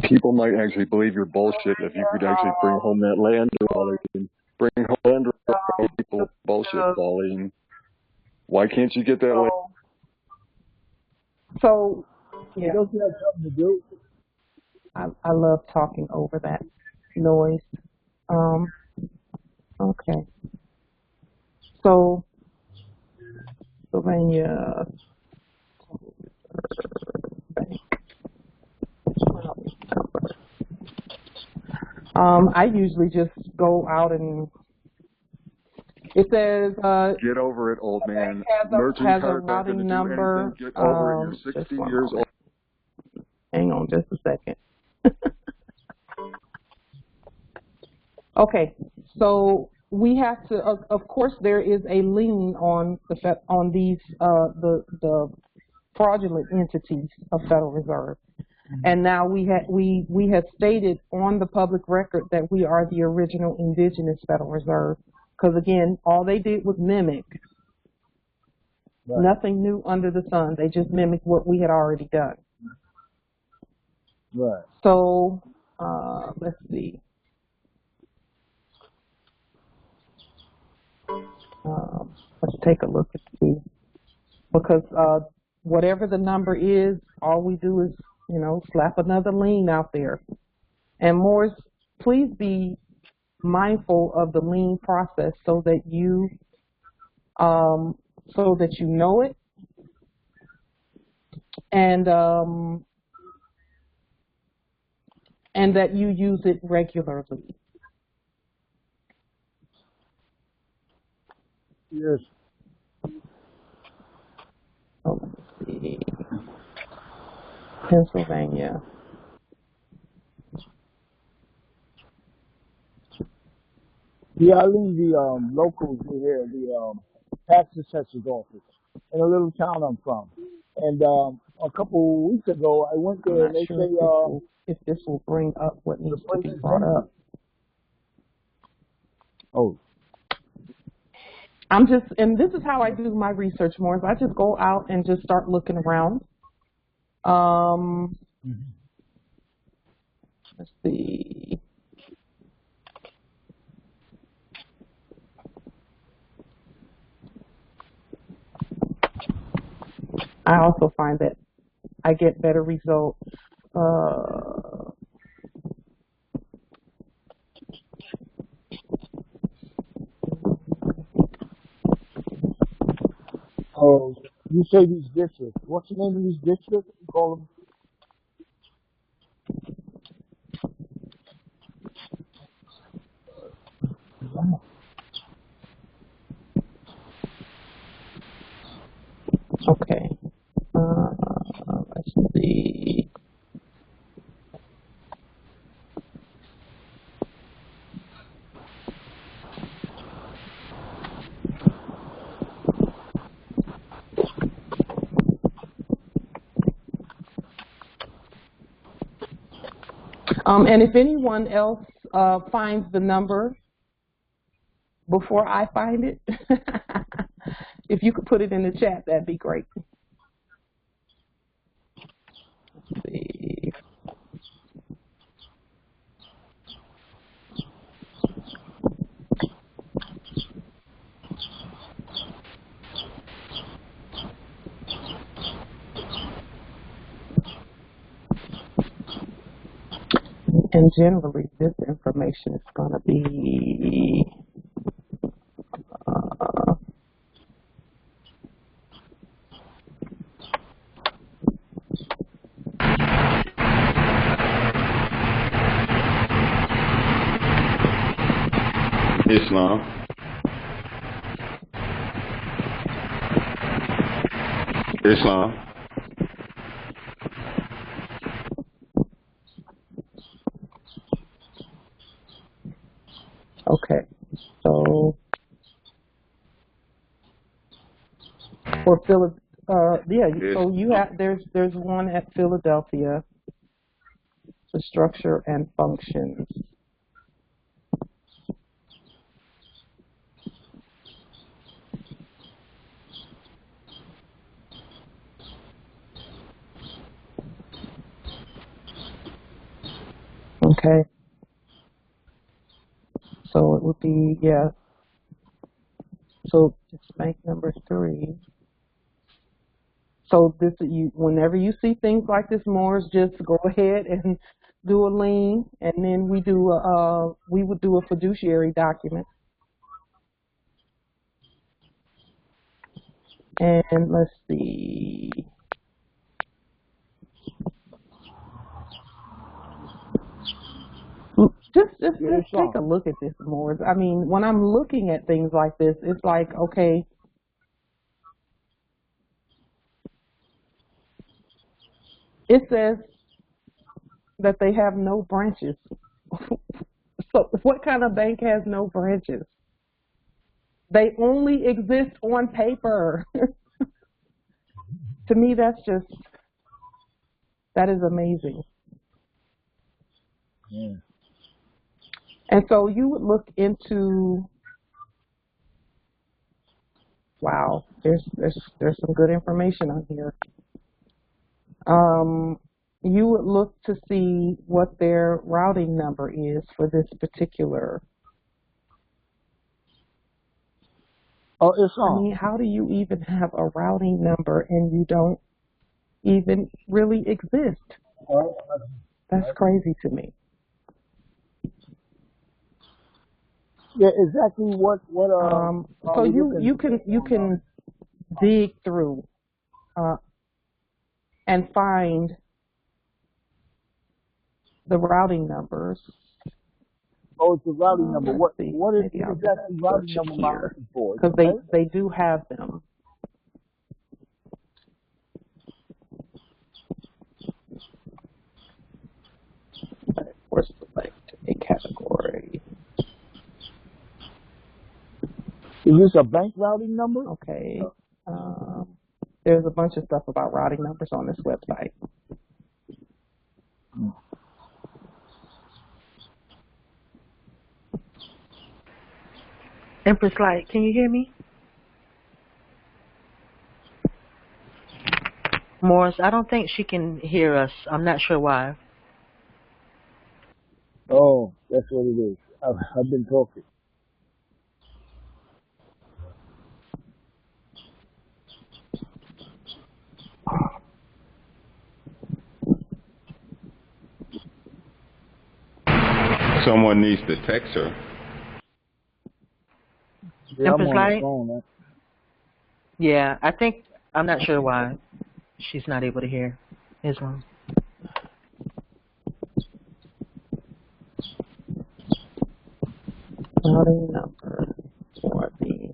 People might actually believe your bullshit if you could actually bring home that land, Pauline. Bring home land, people bullshit, Pauline. Why can't you get that land? So, yeah. Don't you have something to do? I love talking over that noise. Okay. So, Pennsylvania Bank. I usually just go out and it says get over it, old man. Has a routing number. Get over it. You're 60 years old. Hang on just a second. Okay, so we have to. Of course, there is a lien on these the fraudulent entities of Federal Reserve. And now we have stated on the public record that we are the original indigenous Federal Reserve, because again, all they did was mimic. Right. Nothing new under the sun. They just mimicked what we had already done. Right. So let's see. Let's take a look and see, because whatever the number is, all we do is, slap another lien out there. And Moors, please be mindful of the lien process so that you know it, and and that you use it regularly. Yes. Oh, let's see. Pennsylvania. Yeah, I leave the locals here, the tax assessor's office in a little town I'm from. And a couple weeks ago, I went I'm there not and they sure say if this will bring up what the needs to place be is brought empty. up. Oh. And this is how I do my research more. I just go out and just start looking around. Let's see. I also find that I get better results. Oh, you say these districts. What's the name of these districts? You call them? Okay. Let's see. And if anyone else finds the number before I find it, if you could put it in the chat, that'd be great. Let's see. And generally, this information is going to be Islam. Islam. okay. So for Philadelphia, so you have there's one at Philadelphia, the structure and functions. Okay. So it would be, yeah. So it's bank number 3. So this, whenever you see things like this, Morris, just go ahead and do a lien, and then we would do a fiduciary document. And let's see. Just take a look at this, Morris. I mean, when I'm looking at things like this, it's like, okay, it says that they have no branches. So what kind of bank has no branches? They only exist on paper. To me, that is amazing. Yeah. And so you would look into, wow, there's some good information on here. You would look to see what their routing number is for this particular. Oh, it's I mean, how do you even have a routing number and you don't even really exist? That's crazy to me. Yeah, exactly what so you can dig through and find the routing numbers. Oh, it's the routing number. Let's see. What is Maybe I'll exactly routing search it number am I here looking for? because they do have them. Or select a category. Is this a bank routing number? Okay. There's a bunch of stuff about routing numbers on this website. Empress Light, can you hear me? Morris, I don't think she can hear us. I'm not sure why. Oh, that's what it is. I've been talking. Someone needs to text her. Yeah, I'm Empress on Light? the phone, man. Yeah, I'm not sure why she's not able to hear Islam. Routing number for the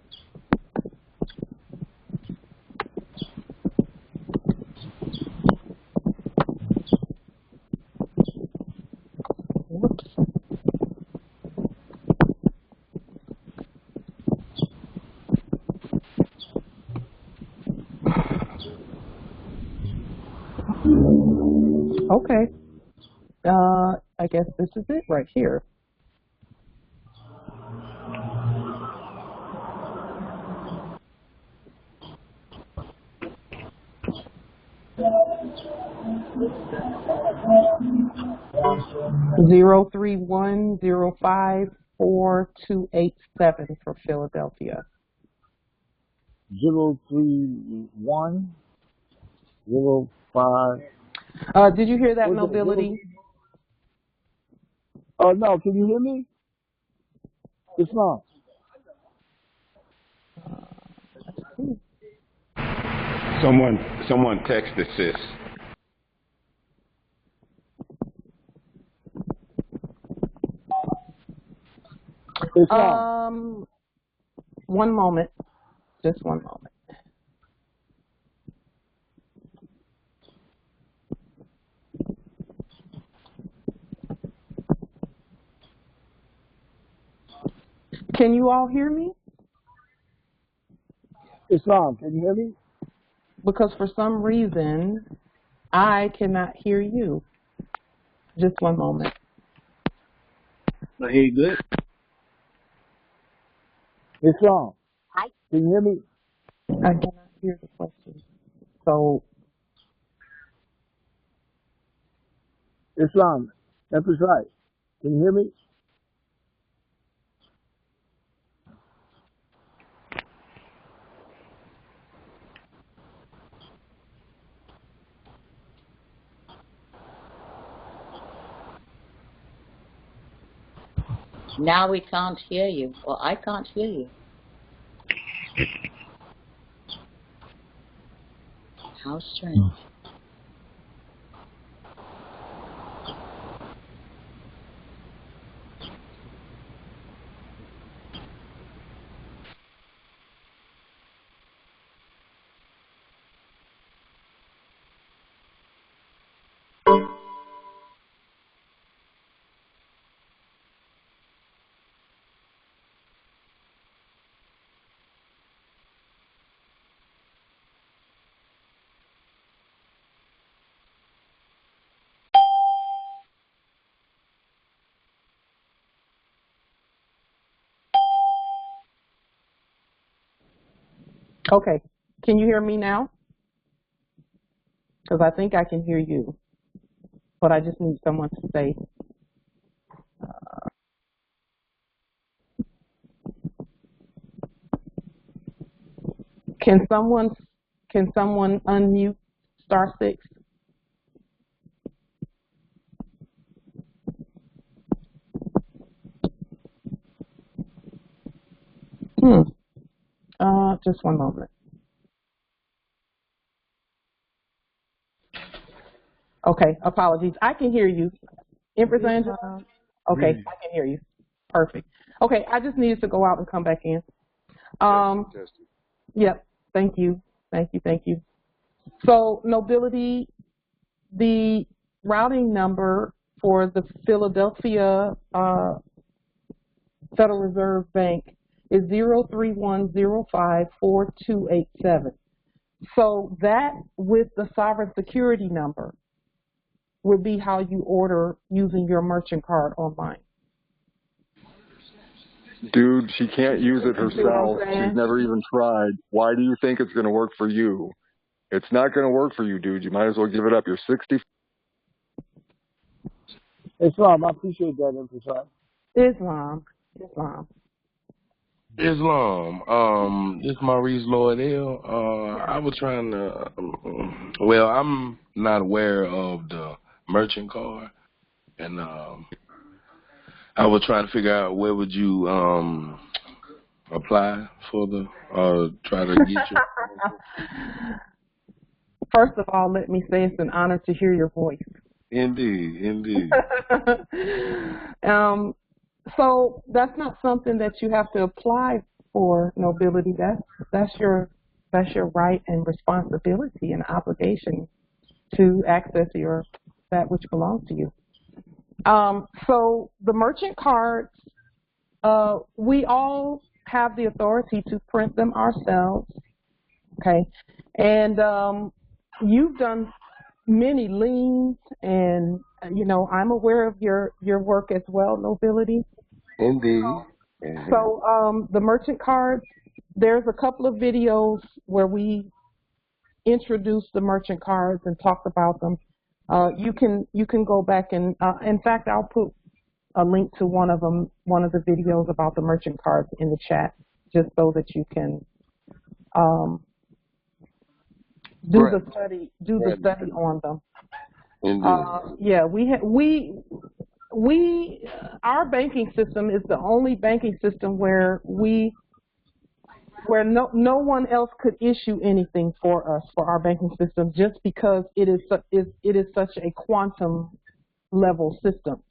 whoops. Okay. I guess this is it right here. Zero 3105428 for Philadelphia. 03105. Did you hear that, Nobility? Oh, no, can you hear me? Islam. Someone text the sis. Islam. One moment. Just one moment. Can you all hear me? Islam, can you hear me? Because for some reason, I cannot hear you. Just one moment. I hear you good. Islam. Hi. Can you hear me? I cannot hear the question. So, Islam. Empress Light. Can you hear me? Now we can't hear you. Well, I can't hear you. How strange. okay. Can you hear me now? Because I think I can hear you. But I just need someone to say. Can someone unmute *6? Just one moment. Okay, apologies. I can hear you. Empress Angela? Okay, I can hear you. Perfect. Okay, I just needed to go out and come back in. Yep, thank you. So, nobility, the routing number for the Philadelphia Federal Reserve Bank is 031054287. So that with the sovereign security number would be how you order using your merchant card online. Dude, she can't use it herself. She's never even tried. Why do you think it's going to work for you? It's not going to work for you, dude. You might as well give it up. You're 60. Islam, I appreciate that, Empress. Islam. This is Maurice Lloydell. I was trying to, well, I'm not aware of the merchant card, and I was trying to figure out where would you apply for the, try to get your. First of all, let me say it's an honor to hear your voice. Indeed. So that's not something that you have to apply for, nobility. That's your right and responsibility and obligation to access that which belongs to you. So the merchant cards, we all have the authority to print them ourselves. Okay, and you've done many liens, and I'm aware of your work as well, nobility. Indeed. So the merchant cards, there's a couple of videos where we introduced the merchant cards and talked about them. You can go back and in fact, I'll put a link to one of the videos about the merchant cards in the chat, just so that you can do the study on them. Yeah, our banking system is the only banking system where no one else could issue anything for us for our banking system, just because it is such a quantum level system.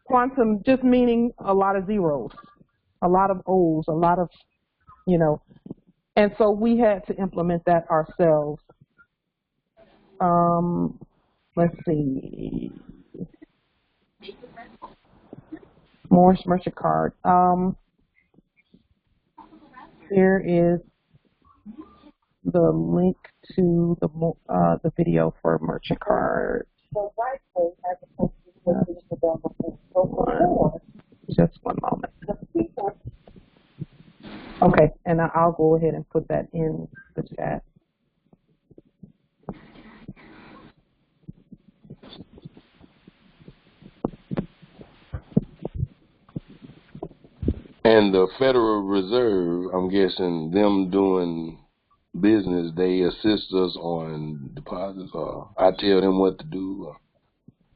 Quantum just meaning a lot of zeros, a lot of O's, a lot of, and so we had to implement that ourselves. Let's see. Moorishe merchant card. Here is the link to the video for merchant card. Just one moment. Okay, and I'll go ahead and put that in the chat. And the Federal Reserve, I'm guessing them doing business, they assist us on deposits, or I tell them what to do.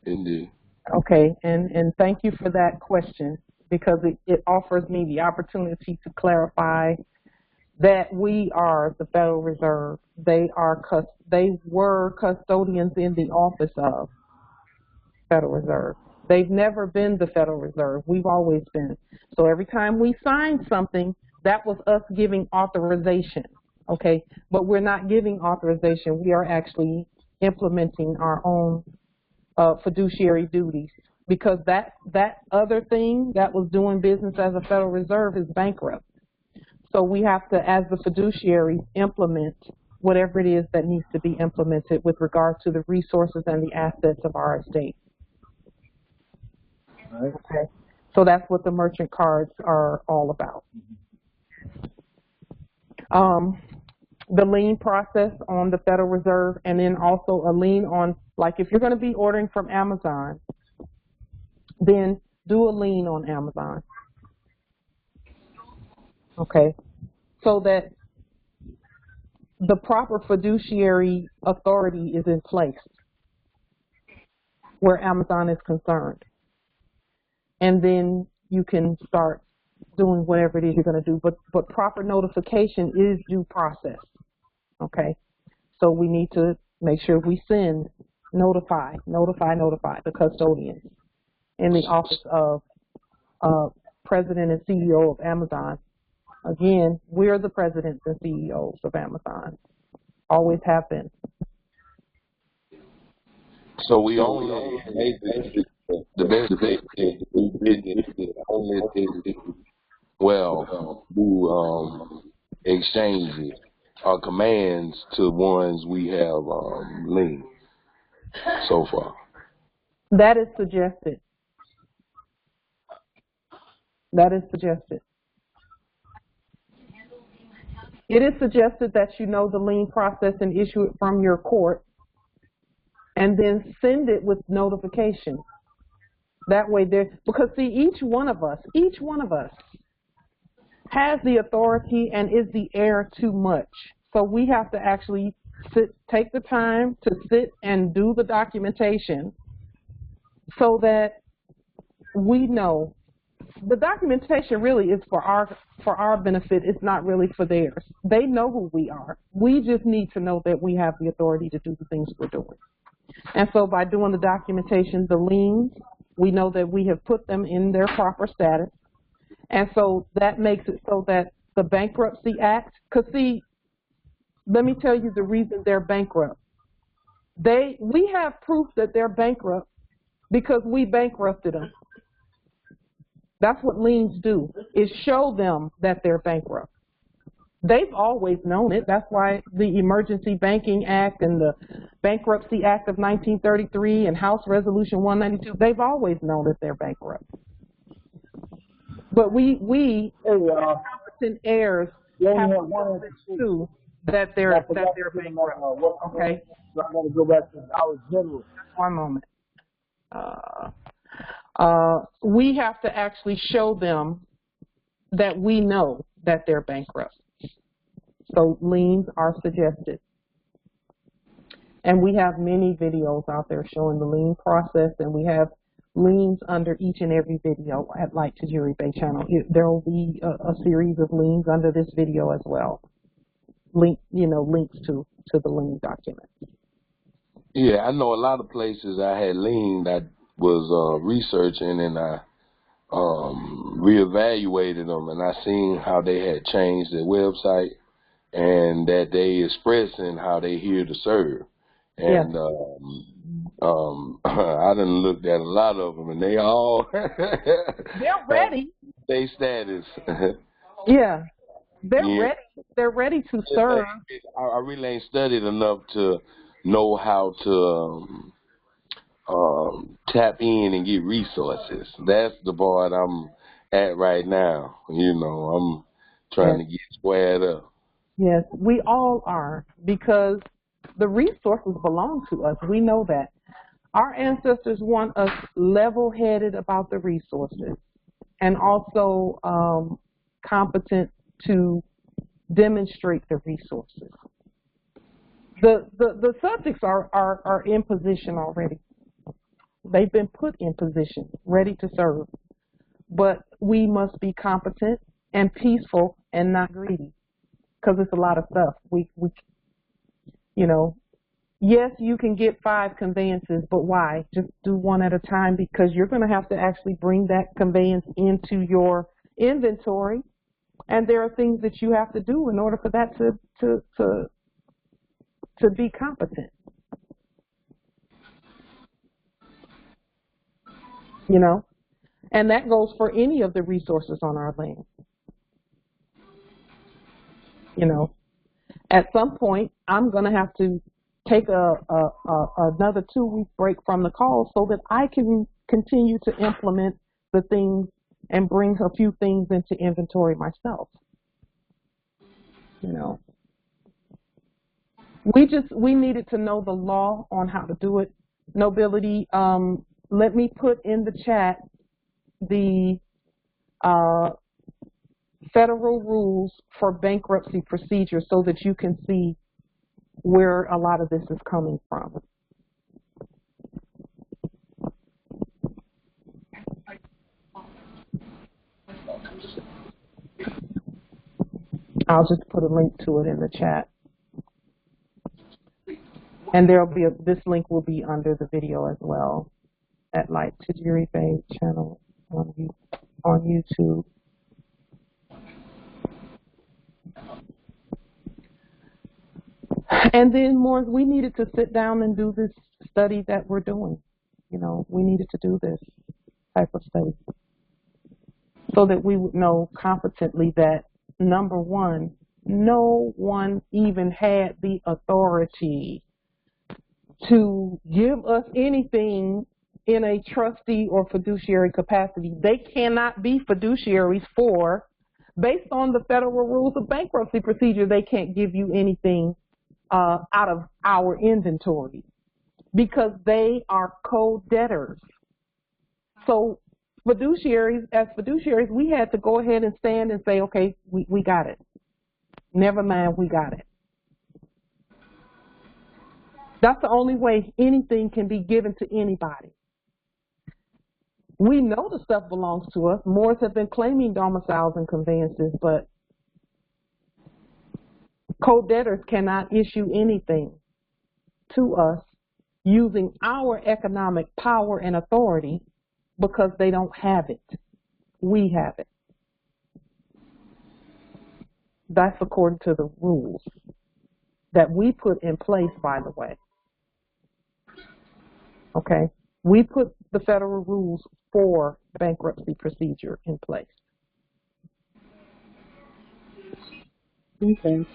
Indeed. Okay, and thank you for that question, because it offers me the opportunity to clarify that we are the Federal Reserve. They were custodians in the office of Federal Reserve. They've never been the Federal Reserve. We've always been. So every time we signed something, that was us giving authorization, okay? But we're not giving authorization. We are actually implementing our own fiduciary duties, because that other thing that was doing business as a Federal Reserve is bankrupt. So we have to, as the fiduciary, implement whatever it is that needs to be implemented with regard to the resources and the assets of our estate. Right. Okay, so that's what the merchant cards are all about. The lien process on the Federal Reserve, and then also a lien on, like if you're going to be ordering from Amazon, then do a lien on Amazon. Okay, so that the proper fiduciary authority is in place where Amazon is concerned. And then you can start doing whatever it is you're going to do. But proper notification is due process. Okay? So we need to make sure we send, notify the custodians in the office of President and CEO of Amazon. Again, we're the presidents and CEOs of Amazon. Always have been. So we only the best thing to do business is only do exchanges or commands to ones we have linked so far. That is suggested. That is suggested. It is suggested that you know the lien process and issue it from your court, and then send it with notification. That way because see, each one of us has the authority and is the heir to much. So we have to actually take the time to sit and do the documentation so that we know. The documentation really is for our benefit. It's not really for theirs. They know who we are. We just need to know that we have the authority to do the things we're doing. And so by doing the documentation, the liens, we know that we have put them in their proper status. And so that makes it so that the Bankruptcy Act, because see, let me tell you the reason they're bankrupt. We have proof that they're bankrupt because we bankrupted them. That's what liens do, is show them that they're bankrupt. They've always known it. That's why the Emergency Banking Act and the Bankruptcy Act of 1933 and House Resolution 192, they've always known that they're bankrupt. But we competent heirs have to know too that they're bankrupt. Okay. So I got to go back to our general. One moment. We have to actually show them that we know that they're bankrupt. So liens are suggested. And we have many videos out there showing the lien process, and we have liens under each and every video at Like to Jure Bay channel. There will be a series of liens under this video as well. Links to the lien document. Yeah, I know a lot of places I had lien that was researching, and I reevaluated them, and I seen how they had changed their website and that they expressing how they here to serve. And I done looked at a lot of them, and they all they're ready. They status. Yeah, they're ready. They're ready to serve. I really ain't studied enough to know how to tap in and get resources. That's the part I'm at right now. I'm trying to get squared up. Yes, we all are, because the resources belong to us. We know that. Our ancestors want us level-headed about the resources and also competent to demonstrate the resources. The subjects are in position already. They've been put in position, ready to serve. But we must be competent and peaceful and not greedy, because it's a lot of stuff. Yes, you can get 5 conveyances, but why? Just do one at a time, because you're going to have to actually bring that conveyance into your inventory, and there are things that you have to do in order for that to be competent. And that goes for any of the resources on our land. At some point, I'm going to have to take another 2-week break from the call so that I can continue to implement the things and bring a few things into inventory myself. We needed to know the law on how to do it. Nobility, let me put in the chat the federal rules for bankruptcy procedure so that you can see where a lot of this is coming from. I'll just put a link to it in the chat. And there'll be this link will be under the video as well. at Light to Jure Bay channel on YouTube. And then more, we needed to sit down and do this study that we're doing. You know, we needed to do this type of study so that we would know competently that, number one, no one even had the authority to give us anything in a trustee or fiduciary capacity. They cannot be fiduciaries for, based on the federal rules of bankruptcy procedure, they can't give you anything out of our inventory because they are co-debtors. So fiduciaries, as fiduciaries, we had to go ahead and stand and say, okay, we got it. Never mind, we got it. That's the only way anything can be given to anybody. We know the stuff belongs to us. Moors have been claiming domiciles and conveyances, but co-debtors cannot issue anything to us using our economic power and authority because they don't have it. We have it. That's according to the rules that we put in place, by the way. Okay? We put the federal rules for bankruptcy procedure in place. Okay.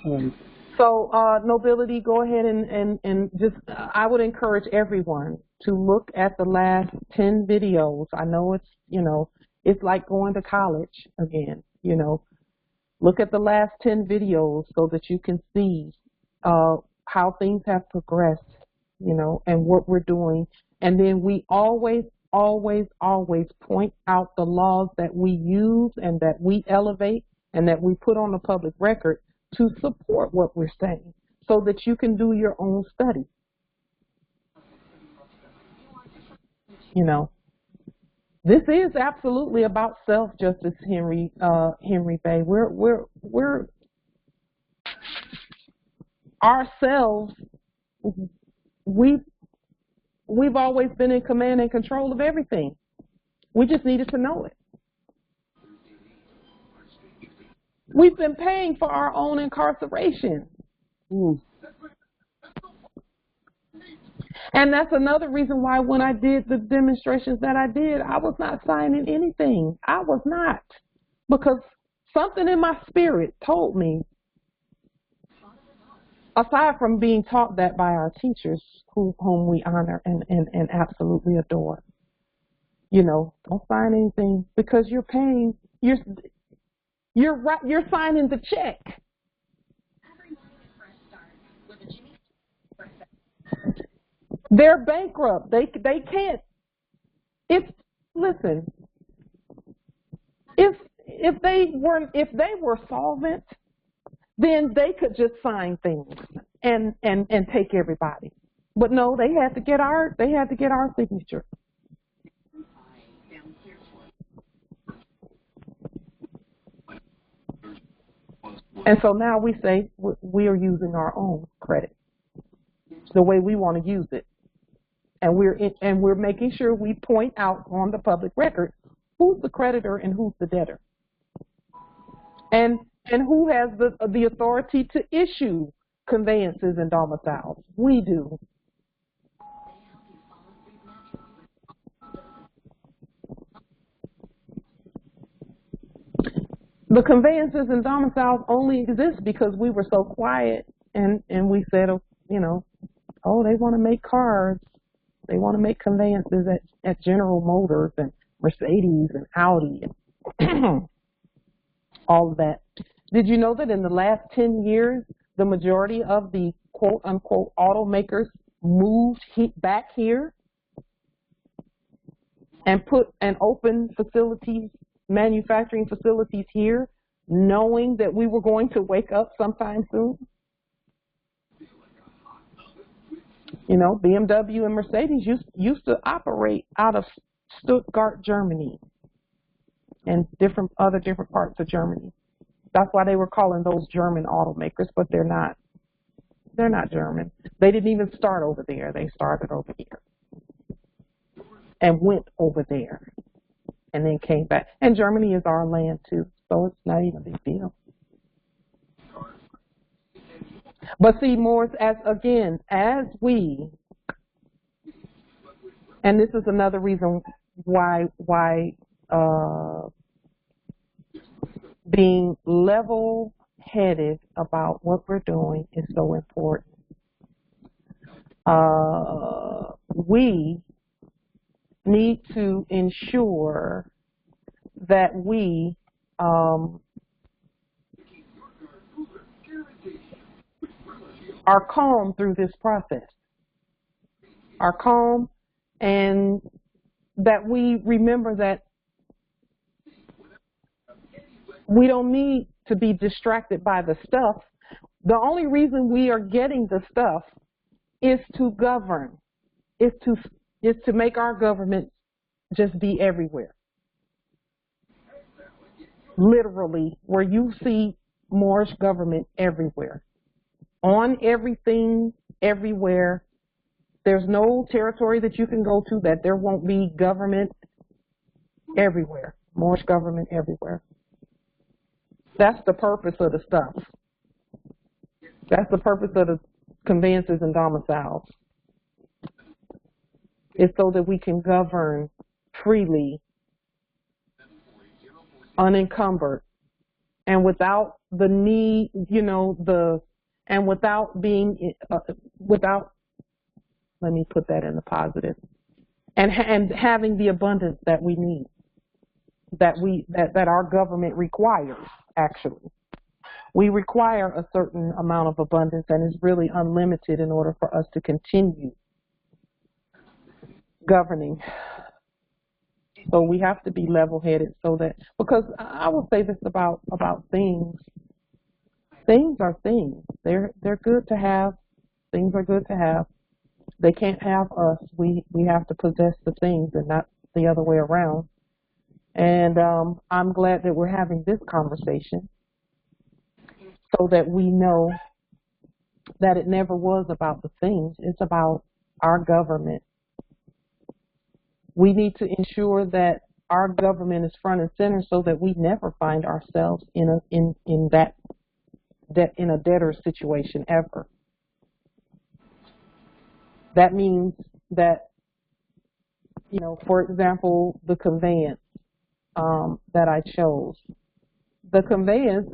So, Nobility, go ahead and just, I would encourage everyone to look at the last 10 videos. I know it's, you know, it's like going to college again, you know. Look at the last 10 videos so that you can see how things have progressed, you know, and what we're doing. And then we always point out the laws that we use and that we elevate and that we put on the public record to support what we're saying so that you can do your own study. You know, this is absolutely about self-justice, Henry Bay. We're ourselves, we've always been in command and control of everything. We just needed to know it. We've been paying for our own incarceration. And that's another reason why when I did the demonstrations that I did, I was not signing anything. I was not. Because something in my spirit told me, aside from being taught that by our teachers, whom we honor and absolutely adore, you know, don't sign anything because you're paying, you're signing the check. They're bankrupt. They can't. Listen. If they were solvent, then they could just sign things and take everybody. But no, they had to get our signature. And so now we say we are using our own credit the way we want to use it. And we're making sure we point out on the public record who's the creditor and who's the debtor. And who has the authority to issue conveyances and domiciles? We do. The conveyances and domiciles only exist because we were so quiet and we said, you know, oh, they want to make cars. They want to make conveyances at General Motors and Mercedes and Audi and all of that. Did you know that in the last 10 years, the majority of the quote-unquote automakers moved back here and opened facilities, manufacturing facilities here, knowing that we were going to wake up sometime soon? You know, BMW and Mercedes used to operate out of Stuttgart, Germany, and other different parts of Germany. That's why they were calling those German automakers, but they're not. They're not German. They didn't even start over there. They started over here. and went over there and then came back. And Germany is our land too, so it's not even a big deal. But see, Moors, as we, and this is another reason why being level-headed about what we're doing is so important. We need to ensure that we are calm through this process, are calm, and that we remember that we don't need to be distracted by the stuff. The only reason we are getting the stuff is to govern, is to make our government just be everywhere. Literally, where you see Moorish government everywhere. On everything, everywhere. There's no territory that you can go to that there won't be government everywhere. Moorish government everywhere. That's the purpose of the stuff. That's the purpose of the conveyances and domiciles. It's so that we can govern freely, unencumbered, and without the need, and without being, let me put that in the positive, and having the abundance that we need, that our government requires, actually. We require a certain amount of abundance, and it's really unlimited in order for us to continue governing. So we have to be level-headed so that, because I will say this about things. Things are things. They're good to have. Things are good to have. They can't have us. We have to possess the things and not the other way around. And I'm glad that we're having this conversation so that we know that it never was about the things. It's about our government. We need to ensure that our government is front and center so that we never find ourselves in a debtor's situation ever. That means that, for example, the conveyance that I chose. The conveyance,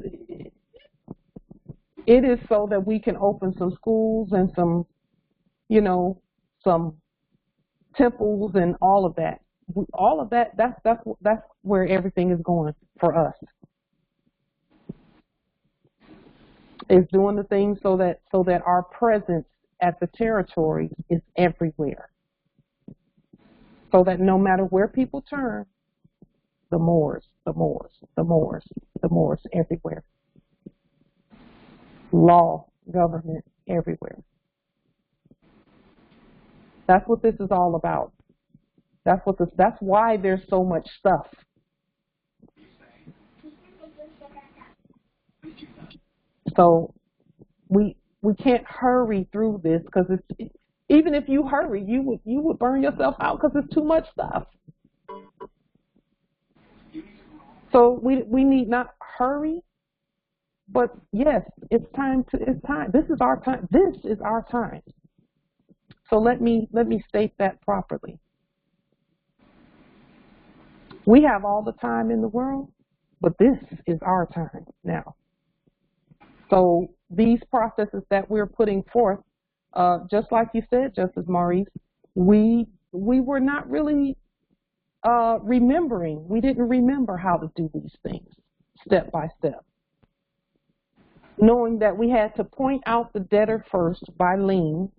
it is so that we can open some schools and some temples and all of that. All of that, that's where everything is going for us. Is doing the things so that our presence at the territory is everywhere. So that no matter where people turn, the Moors everywhere. Law, government, everywhere. That's what this is all about. That's why there's so much stuff. So we can't hurry through this, because even if you hurry, you would burn yourself out because it's too much stuff. So we need not hurry, but yes, it's time. This is our time. This is our time. So let me state that properly. We have all the time in the world, but this is our time now. So these processes that we're putting forth, just like you said, Justice Maurice, we were not really remembering. We didn't remember how to do these things step by step. Knowing that we had to point out the debtor first by lien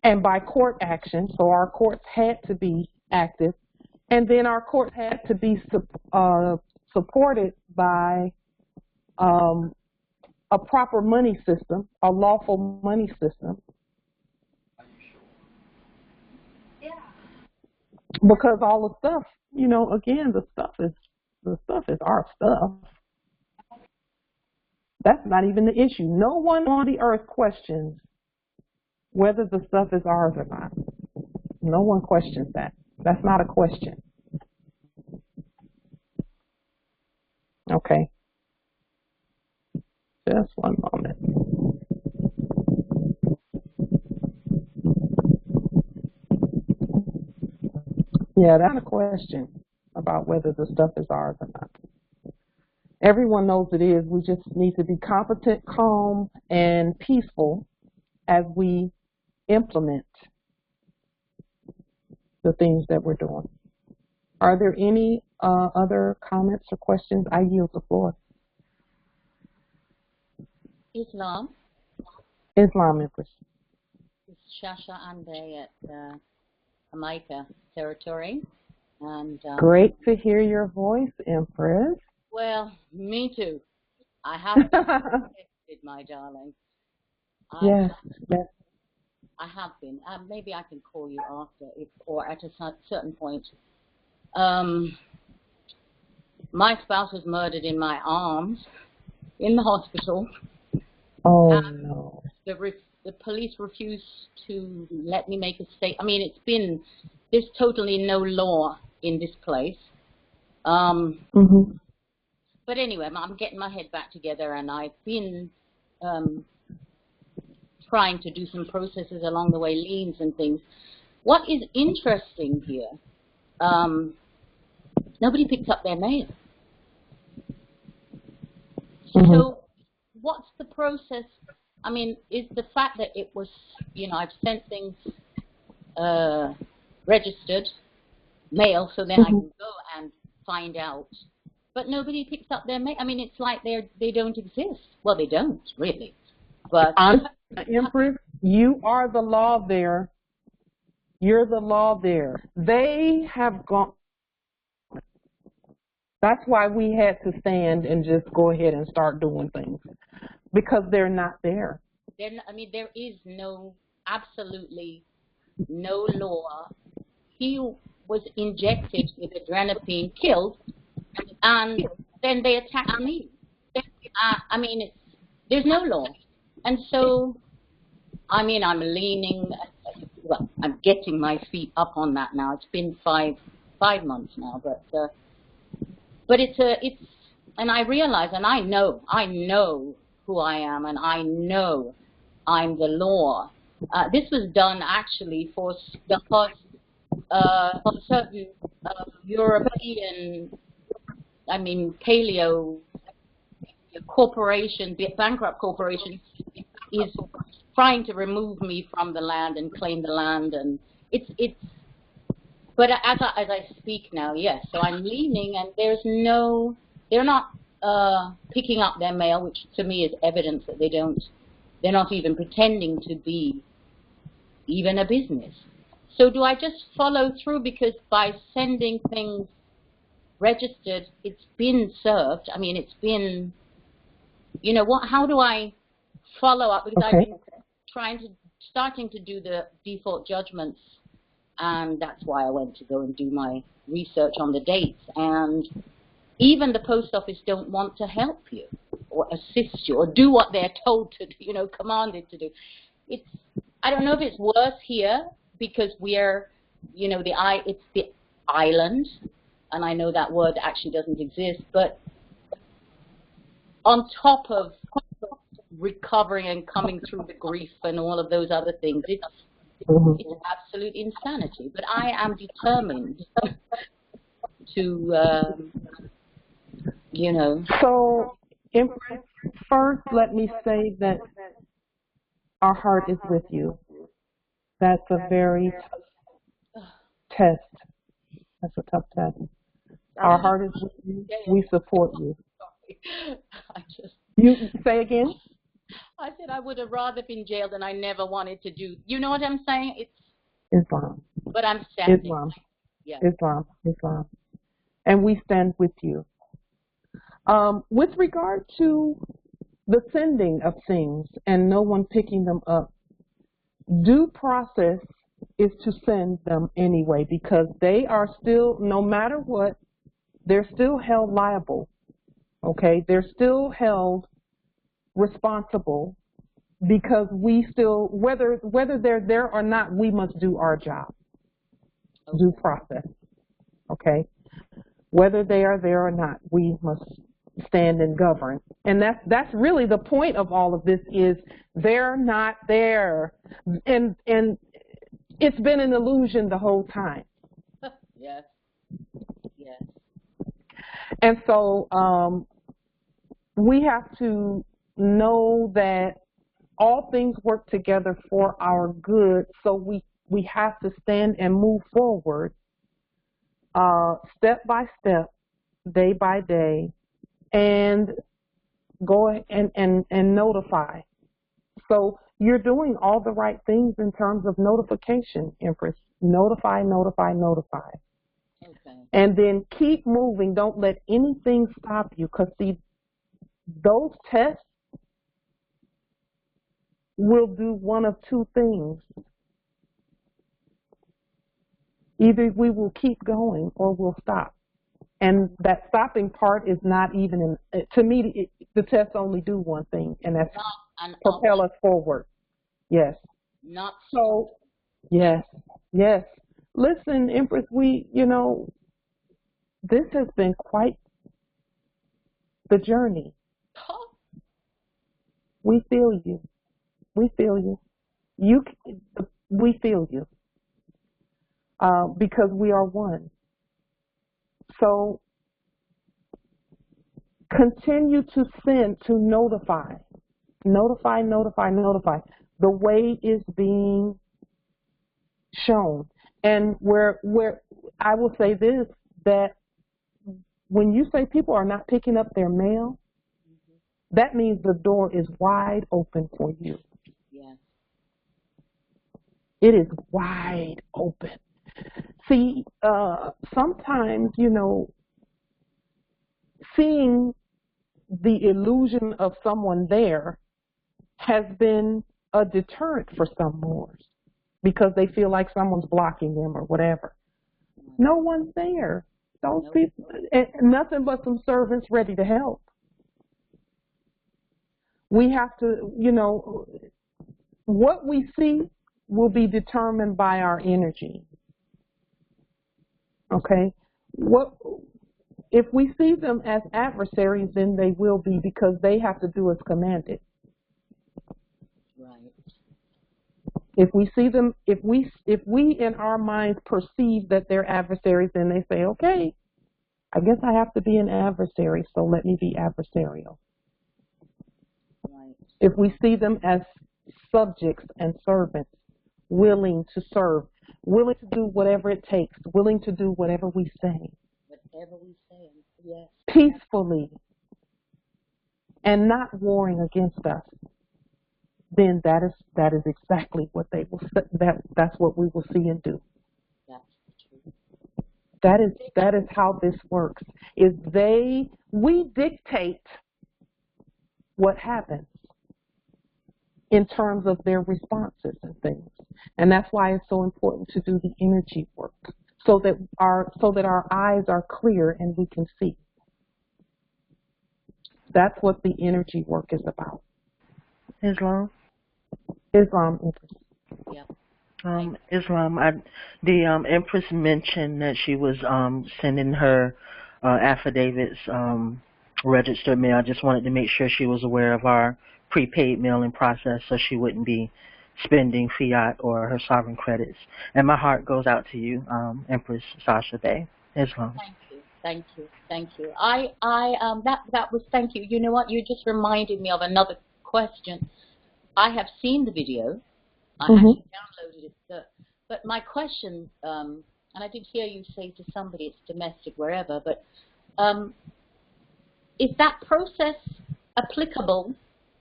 and by court action, so our courts had to be active, and then our courts had to be supported by a proper money system, a lawful money system. Because all the stuff, again, the stuff is our stuff. That's not even the issue. No one on the earth questions whether the stuff is ours or not. No one questions that. That's not a question. Okay. Just one moment. Yeah, that's a question about whether the stuff is ours or not. Everyone knows it is. We just need to be competent, calm, and peaceful as we implement the things that we're doing. Are there any other comments or questions? I yield the floor. Islam. Empress. It's Shasha Ande at Jamaica territory. And great to hear your voice, Empress. Well, me too. I have been tested, my darling. Yes. I have been. Maybe I can call you after, or at a certain point. My spouse was murdered in my arms in the hospital. Oh, no. The police refused to let me make a statement. I mean, there's totally no law in this place. But anyway, I'm getting my head back together, and I've been trying to do some processes along the way, liens and things. What is interesting here, nobody picks up their mail. So what's the process? I mean, is the fact that it was, I've sent things registered mail, so then I can go and find out. But nobody picks up their mail. I mean, it's like they don't exist. Well, they don't, really. But Empress, you are the law there. You're the law there. They have gone. That's why we had to stand and just go ahead and start doing things, because they're not there. There is absolutely no law. He was injected with adrenaline, killed, and then they attacked me. There's no law. And so, I'm leaning, well, I'm getting my feet up on that now. It's been five months now, but it's, and I realize, and I know who I am, and I know I'm the law. This was done actually because certain European, paleo corporation, bankrupt corporation, is trying to remove me from the land and claim the land, and it's. But as I speak now, yes. So I'm leaning, and they're not picking up their mail, which to me is evidence that they're not even pretending to be even a business. So do I just follow through, because by sending things registered, it's been served? It's been, how do I follow up? Because I've been starting to do the default judgments, and that's why I went to go and do my research on the dates. And even the post office don't want to help you or assist you or do what they're told to do, commanded to do. I don't know if it's worse here because we're, it's the island, and I know that word actually doesn't exist, but on top of recovering and coming through the grief and all of those other things, it's absolute insanity. But I am determined to, So, first, let me say that our heart is with you. That's a very tough test. That's a tough test. Our heart is with you. We support you. You say again? I said I would have rather been jailed, and I never wanted to do. You know what I'm saying? It's Islam. But I'm standing. Islam. Yeah. Islam. And we stand with you. With regard to the sending of things and no one picking them up, due process is to send them anyway, because they are still, no matter what, they're still held liable. Okay? They're still held responsible, because we still, whether they're there or not, we must do our job. due process. Okay? Whether they are there or not, we must stand and govern. And that's really the point of all of this, is they're not there. And it's been an illusion the whole time. Yes. Yes. And so we have to know that all things work together for our good, so we have to stand and move forward step by step, day by day, and go and notify. So you're doing all the right things in terms of notification, Empress. Notify, notify, notify. Okay. And then keep moving. Don't let anything stop you, because see, those tests will do one of two things. Either we will keep going or we'll stop. And that stopping part is not even, to me, the tests only do one thing, and that's propel us forward. Yes. Not so. Yes. Yes. Listen, Empress, this has been quite the journey. We feel you. We feel you. We feel you. Because we are one. So continue to send, to notify. Notify, notify, notify. The way is being shown. And where I will say this, that when you say people are not picking up their mail, that means the door is wide open for you. Yes. It is wide open. See, sometimes, seeing the illusion of someone there has been a deterrent for some Moors, because they feel like someone's blocking them or whatever. No one's there. Those people, and nothing but some servants ready to help. We have to, what we see will be determined by our energy. Okay? If we see them as adversaries, then they will be, because they have to do as commanded. Right. If we see them, if we in our minds perceive that they're adversaries, then they say, okay, I guess I have to be an adversary, so let me be adversarial. Right. If we see them as subjects and servants, willing to serve, willing to do whatever it takes, willing to do whatever we say. Whatever we say, yes. Peacefully, and not warring against us, then that is exactly what they will. That's what we will see and do. That's true. That is how this works. We dictate what happens in terms of their responses and things, and that's why it's so important to do the energy work, so that our eyes are clear and we can see. That's what the energy work is about. Islam. Empress. Yeah. Islam. The Empress mentioned that she was sending her affidavits registered mail. I just wanted to make sure she was aware of our prepaid mailing process, so she wouldn't be spending fiat or her sovereign credits. And my heart goes out to you, Empress Sasha Bay. Islam. Thank you. That was, thank you. You know what? You just reminded me of another question. I have seen the video. I actually downloaded it. But my question, and I did hear you say to somebody it's domestic, wherever, but is that process applicable?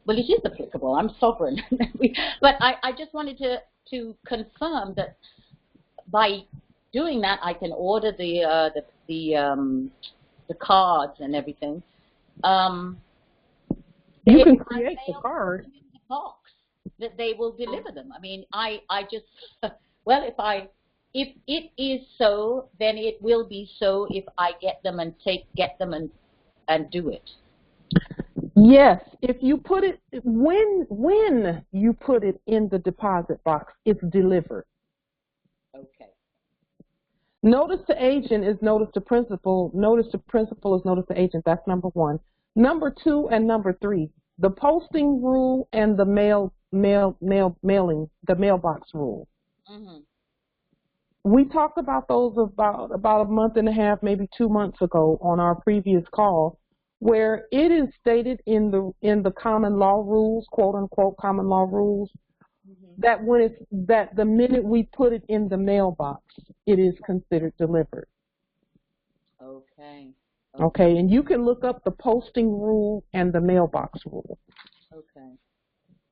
Well, it is applicable. I'm sovereign. But I just wanted to confirm that by doing that, I can order the cards and everything. You can create the card. The box, that they will deliver them. I mean, I just well, if it is so, then it will be so if I get them and do it. Yes, if you put it when you put it in the deposit box, it's delivered. Okay. Notice to agent is notice to principal. Notice to principal is notice to agent. That's number 1. Number 2 and number 3, the posting rule and the mailing, the mailbox rule. Mm-hmm. We talked about those about a month and a half, maybe 2 months ago on our previous call, where it is stated in the common law rules, quote unquote common law rules, that the minute we put it in the mailbox, it is considered delivered. Okay. Okay, and you can look up the posting rule and the mailbox rule. Okay.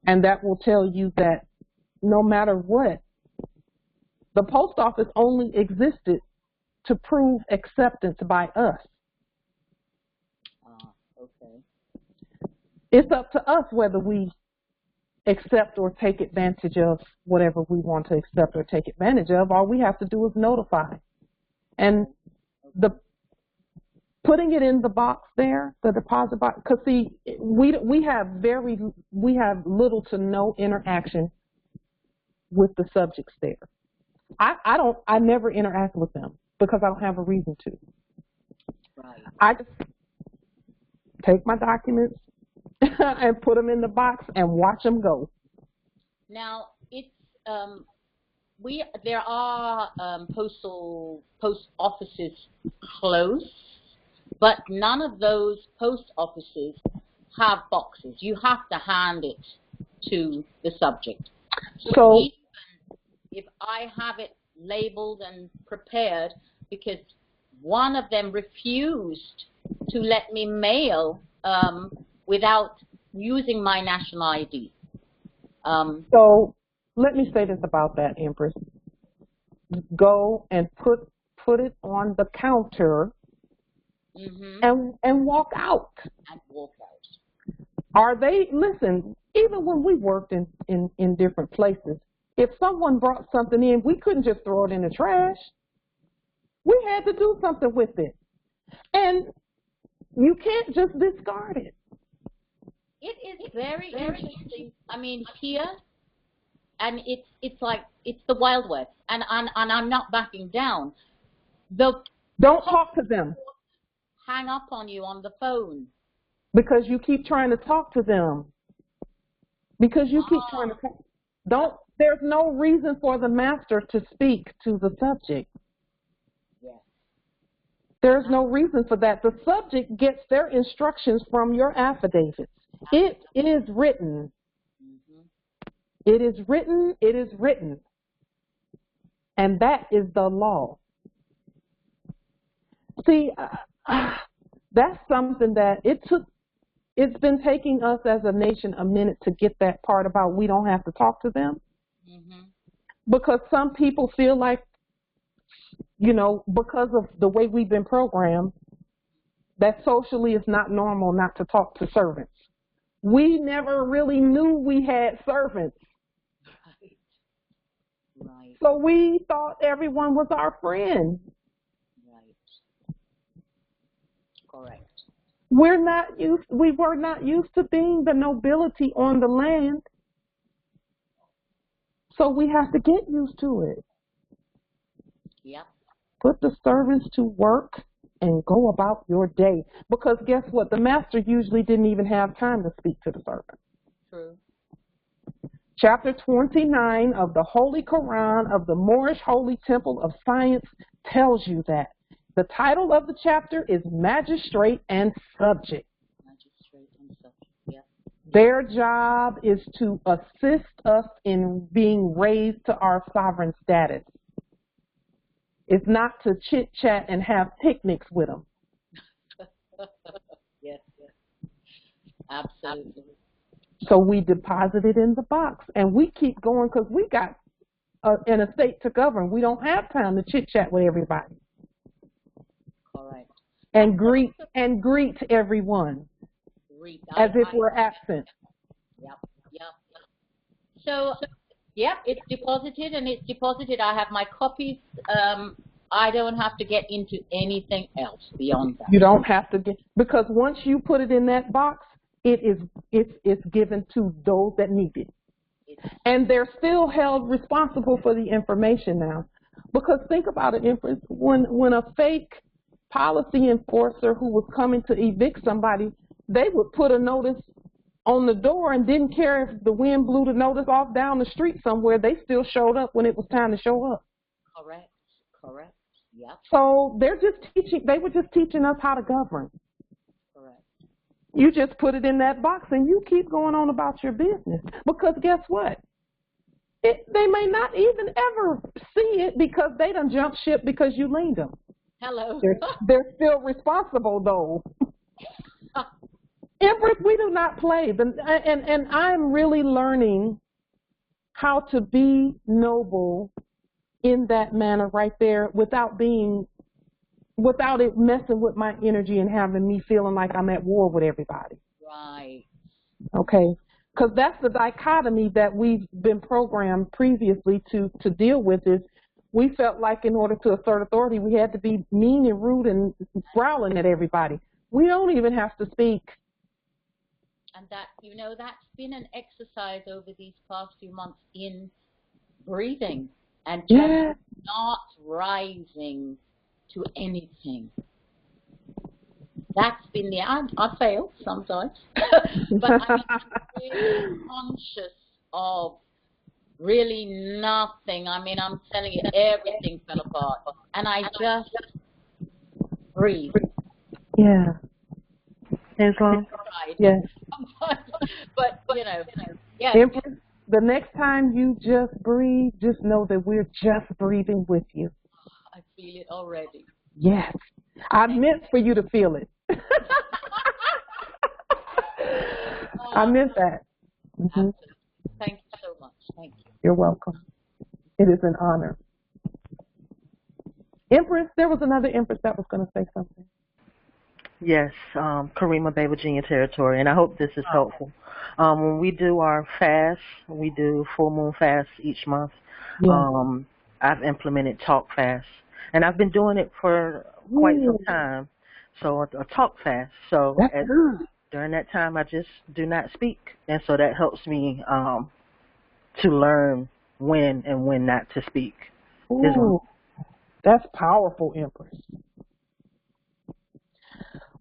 And that will tell you that no matter what, the post office only existed to prove acceptance by us. Okay. It's up to us whether we accept or take advantage of whatever we want to accept or take advantage of. All we have to do is notify. And the putting it in the box there, the deposit box, because see, we have little to no interaction with the subjects there. I never interact with them because I don't have a reason to. Right. I just take my documents and put them in the box and watch them go. Now, it's there are post offices close, but none of those post offices have boxes. You have to hand it to the subject. So even if I have it labeled and prepared, because one of them refused to let me mail without using my national ID. So let me say this about that, Empress. Go and put it on the counter and walk out. And walk out. Are they, listen, even when we worked in different places, if someone brought something in, we couldn't just throw it in the trash. We had to do something with it. And you can't just discard it. It is very interesting. I mean, here, and it's like, it's the Wild West, and I'm not backing down. Don't talk to them. Hang up on you on the phone. Because you keep trying to talk to them. Because you keep trying to talk. There's no reason for the master to speak to the subject. Yes. There's no reason for that. The subject gets their instructions from your affidavits. It is written. It is written. It is written. And that is the law. See, that's something that it's been taking us as a nation a minute to get that part about we don't have to talk to them. Because some people feel like, you know, because of the way we've been programmed, that socially it's not normal not to talk to servants. We never really knew we had servants. Right. So we thought everyone was our friend. Right. Correct. We were not used to being the nobility on the land. So we have to get used to it. Yep. Put the servants to work and go about your day. Because guess what? The master usually didn't even have time to speak to the servant. True. Chapter 29 of the Holy Quran of the Moorish Holy Temple of Science tells you that. The title of the chapter is Magistrate and Subject. Magistrate and Subject, yeah. Their job is to assist us in being raised to our sovereign status. It's not to chit-chat and have picnics with them. Yes, yes. Absolutely. So we deposit it in the box, and we keep going because we got an estate to govern. We don't have time to chit-chat with everybody. Correct. And greet everyone as if we're absent. Yep, yep. So, yep, it's deposited, and it's deposited. I have my copies. I don't have to get into anything else beyond that. You don't have to because once you put it in that box, it's given to those that need it. And they're still held responsible for the information now. Because think about it, Empress, when a fake policy enforcer who was coming to evict somebody, they would put a notice on the door and didn't care if the wind blew the notice off down the street somewhere. They still showed up when it was time to show up. Correct. Correct. Yep. So they were just teaching us how to govern. Correct. You just put it in that box and you keep going on about your business. Because guess what? They may not even ever see it because they done jumped ship because you leaned them. Hello. They're still responsible, though. Empress, we do not play. And I'm really learning how to be noble in that manner right there without it messing with my energy and having me feeling like I'm at war with everybody. Right. Okay. Because that's the dichotomy that we've been programmed previously to deal with is we felt like in order to assert authority, we had to be mean and rude and growling at everybody. We don't even have to speak. And that, that's been an exercise over these past few months in breathing and just not rising to anything. That's been I fail sometimes, but I'm really conscious of really nothing. I mean, I'm telling you, everything fell apart, and I just breathe. Yeah. Islam? Yes. But yes. Empress, the next time you just breathe, just know that we're just breathing with you. I feel it already. Yes. I meant for you to feel it. I meant that. Mm-hmm. Thank you so much. Thank you. You're welcome. It is an honor. Empress, there was another Empress that was going to say something. Yes, Karima Bay, Virginia Territory, and I hope this is helpful. When we do our fast, we do full moon fast each month. Yeah. I've implemented talk fast, and I've been doing it for quite some time. So a talk fast. So during that time, I just do not speak, and so that helps me to learn when and when not to speak. Ooh, that's powerful, Empress.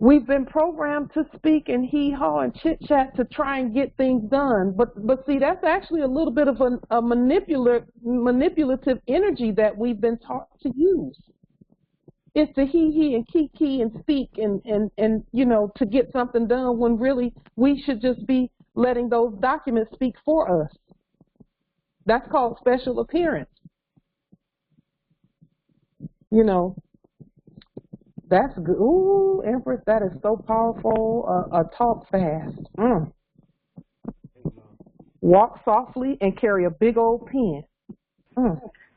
We've been programmed to speak and hee-haw and chit-chat to try and get things done. But see, that's actually a little bit of a manipulative energy that we've been taught to use. It's to hee-hee and kiki and speak and to get something done when really we should just be letting those documents speak for us. That's called special appearance. That's good. Ooh, Empress, that is so powerful. A talk fast. Walk softly and carry a big old pen.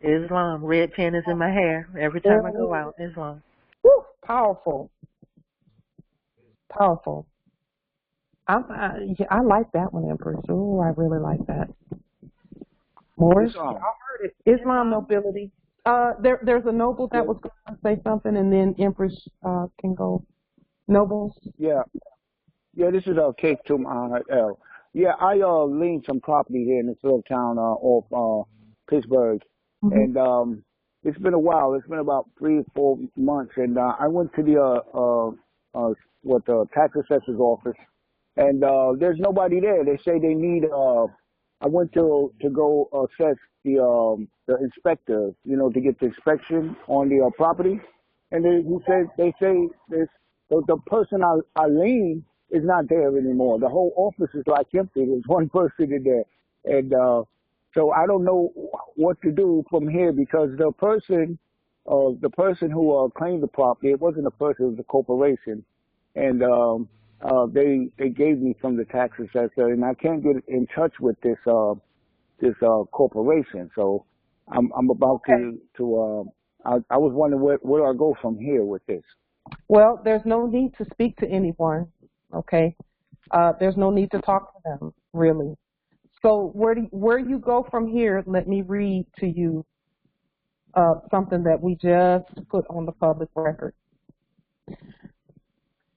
Islam. Red pen is in my hair every time I go out. Islam. Woo, powerful. Powerful. I like that one, Empress. Ooh, I really like that. Moorishe, I heard it. Islam nobility. There's a noble that was going to say something, and then Empress can go. Nobles? Yeah, this is Case Tum L. Yeah, I leaned some property here in this little town off Pittsburgh, and it's been a while. It's been about 3 or 4 months, and I went to the tax assessor's office, and there's nobody there. They say they need. I went to go assess the inspector, to get the inspection on the property, and they say the person I leaned is not there anymore. The whole office is like empty. There's one person in there, and so I don't know what to do from here because the person who claimed the property, it wasn't a person, it was a corporation, and they gave me from the tax assessor, and I can't get in touch with this corporation. So I'm about to I was wondering where do I go from here with this? Well, there's no need to speak to anyone. Okay, there's no need to talk to them really. So where you go from here? Let me read to you something that we just put on the public record.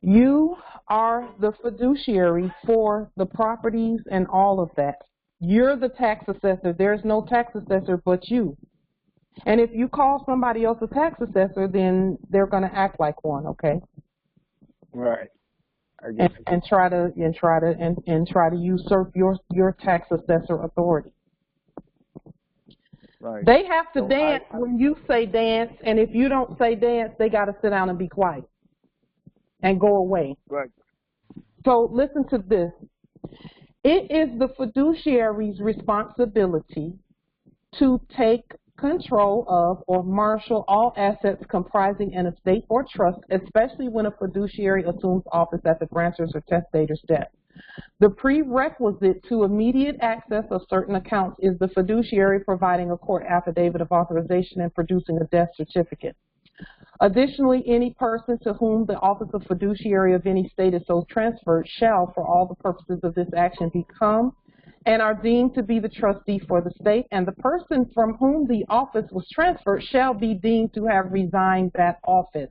You are the fiduciary for the properties and all of that. You're the tax assessor. There's no tax assessor but you. And if you call somebody else a tax assessor, then they're going to act like one, okay? Right. And try to usurp your tax assessor authority. Right. They have to dance when you say dance, and if you don't say dance, they got to sit down and be quiet and go away. Right. So listen to this. It is the fiduciary's responsibility to take control of or marshal all assets comprising an estate or trust, especially when a fiduciary assumes office at the grantor's or testator's death. The prerequisite to immediate access of certain accounts is the fiduciary providing a court affidavit of authorization and producing a death certificate. Additionally, any person to whom the office of fiduciary of any state is so transferred shall, for all the purposes of this action, become and are deemed to be the trustee for the state, and the person from whom the office was transferred shall be deemed to have resigned that office.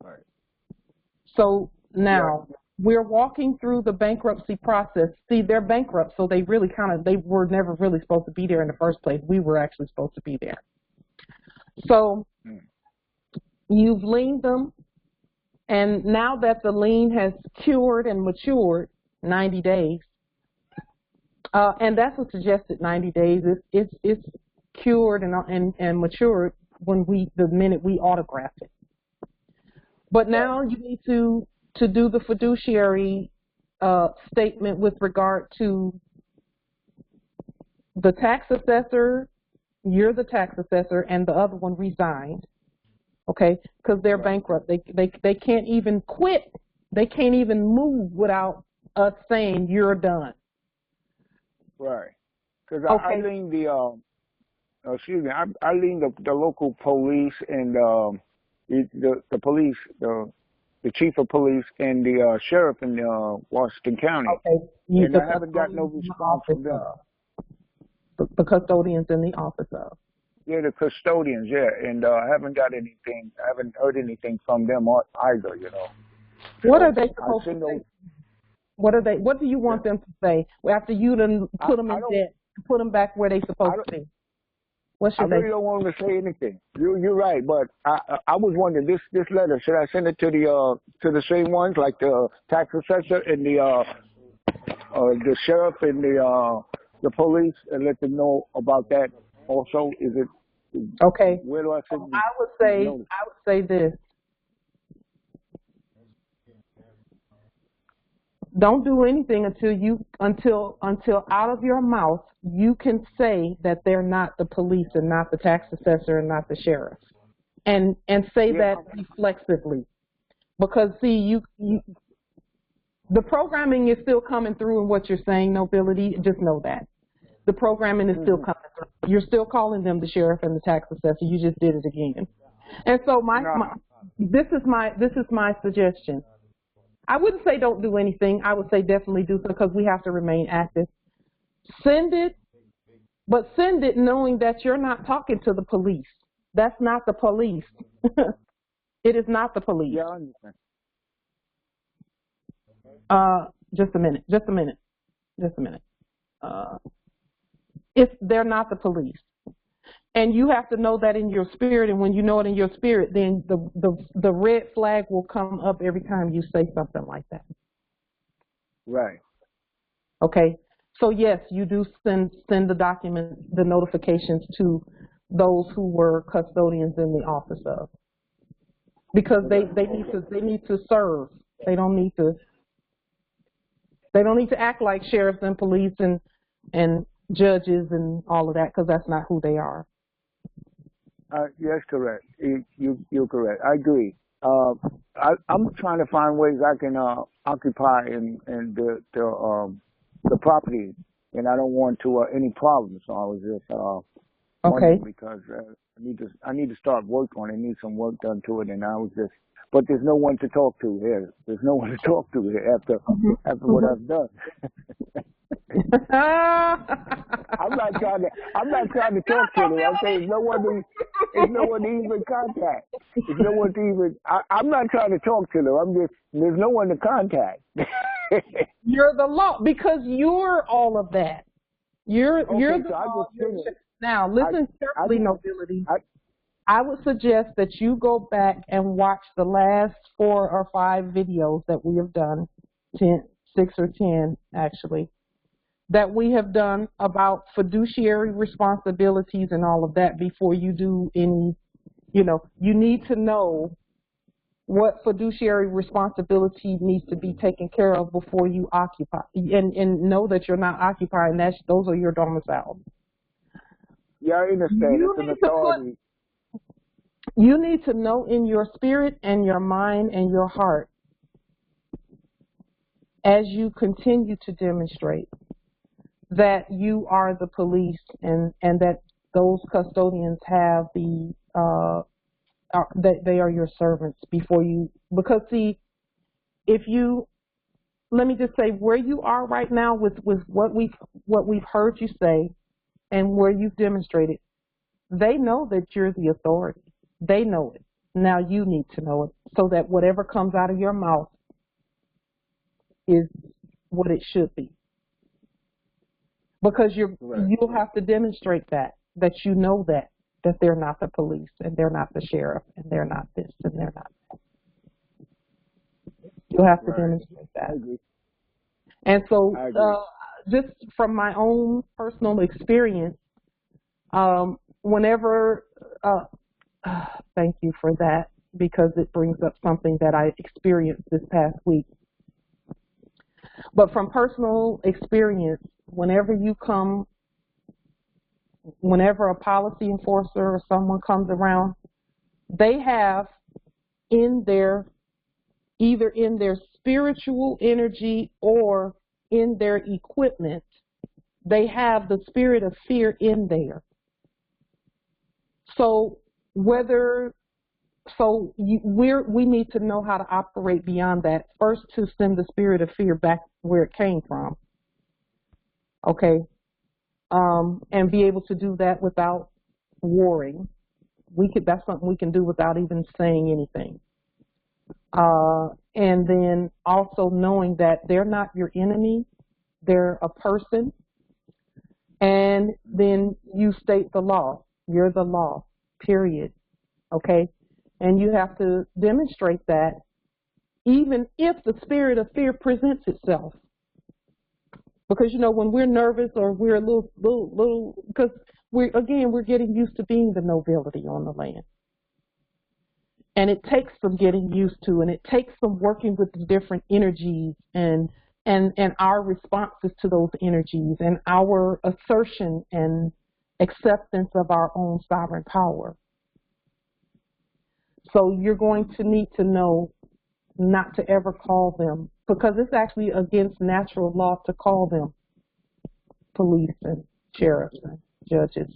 Right. So now we're walking through the bankruptcy process. See, they're bankrupt, so they were never really supposed to be there in the first place. We were actually supposed to be there. So you've liened them, and now that the lien has cured and matured, 90 days, and that's a suggested 90 days. It's cured and matured the minute we autograph it. But now you need to do the fiduciary statement with regard to the tax assessor. You're the tax assessor, and the other one resigned. Okay, because they're bankrupt. They can't even quit. They can't even move without us saying you're done. Right. Because I lean I lean the local police and the police, the chief of police and the sheriff in Washington County. Okay. And I haven't got no response from them. The custodians in the office of. Yeah, the custodians, yeah. And I haven't got anything. I haven't heard anything from them either, you know. What are they supposed to say? What do you want them to say after you done put them in debt, put them back where they supposed to be? I really don't want them to say anything. You're right, but I was wondering this letter, should I send it to the same ones like the tax assessor and the sheriff and the police and let them know about that also? Is it okay? Where do I send? I would say this. Don't do anything until out of your mouth you can say that they're not the police and not the tax assessor and not the sheriff, and say that reflexively, because see the programming is still coming through in what you're saying, Nobility. Just know that the programming is still coming through. You're still calling them the sheriff and the tax assessor. You just did it again, and so this is my suggestion. I wouldn't say don't do anything. I would say definitely do so because we have to remain active. Send it, but send it knowing that you're not talking to the police. That's not the police. It is not the police. Yeah, I understand. Just a minute. They're not the police. And you have to know that in your spirit, and when you know it in your spirit, then the red flag will come up every time you say something like that. Right. Okay. So yes, you do send the documents, the notifications to those who were custodians in the office of, because they need to serve. They don't need to act like sheriffs and police and judges and all of that, because that's not who they are. Yes, correct. You're correct. I agree. I'm trying to find ways I can occupy in the property, and I don't want to any problems. So I was just wondering because I need to start work on it. I need some work done to it, and I was just. But there's no one to talk to here. There's no one to talk to here after what I've done. I'm not trying to talk to them. I'm saying there's no one to even contact. There's no one to even. I'm not trying to talk to them. There's no one to contact. You're the law because you're all of that. You're Okay, the so I law. just finished. Now, listen carefully, nobility. I would suggest that you go back and watch the last 4 or 5 videos that we have done, 6 or 10 actually, that we have done about fiduciary responsibilities and all of that before you do any, you need to know what fiduciary responsibility needs to be taken care of before you occupy, and know that you're not occupying. Those are your domiciles. Yeah, I understand. It's an authority. You need to know in your spirit and your mind and your heart, as you continue to demonstrate, that you are the police and that those custodians have that they are your servants before you. Because see, let me just say, where you are right now with what we've heard you say and where you've demonstrated, they know that you're the authority. They know it. Now you need to know it so that whatever comes out of your mouth is what it should be. Because you'll have to demonstrate that you know that they're not the police and they're not the sheriff and they're not this and they're not that. You'll have to demonstrate that. I agree. And so just from my own personal experience, whenever, thank you for that, because it brings up something that I experienced this past week. But from personal experience, whenever a policy enforcer or someone comes around, they have either in their spiritual energy or in their equipment, they have the spirit of fear in there. So we need to know how to operate beyond that. First, to send the spirit of fear back where it came from. Okay, and be able to do that without warring. That's something we can do without even saying anything. And then also knowing that they're not your enemy, they're a person. And then you state the law. You're the law, period. Okay? And you have to demonstrate that even if the spirit of fear presents itself. Because, when we're nervous or we're a little, because we're getting used to being the nobility on the land. And it takes some getting used to, and it takes some working with the different energies and our responses to those energies and our assertion and acceptance of our own sovereign power. So you're going to need to know not to ever call them, because it's actually against natural law to call them police and sheriffs and judges.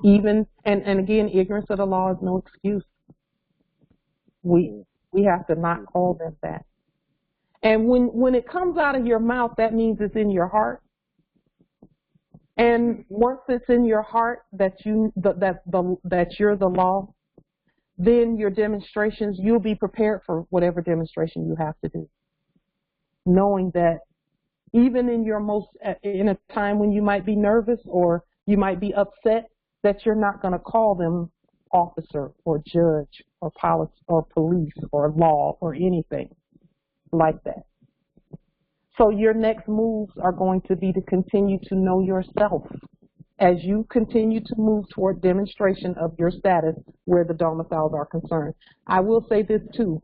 Even, and again, ignorance of the law is no excuse. We have to not call them that. And when it comes out of your mouth, that means it's in your heart. And once it's in your heart that you're the law, then your demonstrations, you'll be prepared for whatever demonstration you have to do. Knowing that even in in a time when you might be nervous or you might be upset, that you're not going to call them officer or judge or police or law or anything like that. So your next moves are going to be to continue to know yourself as you continue to move toward demonstration of your status where the domiciles are concerned. I will say this too.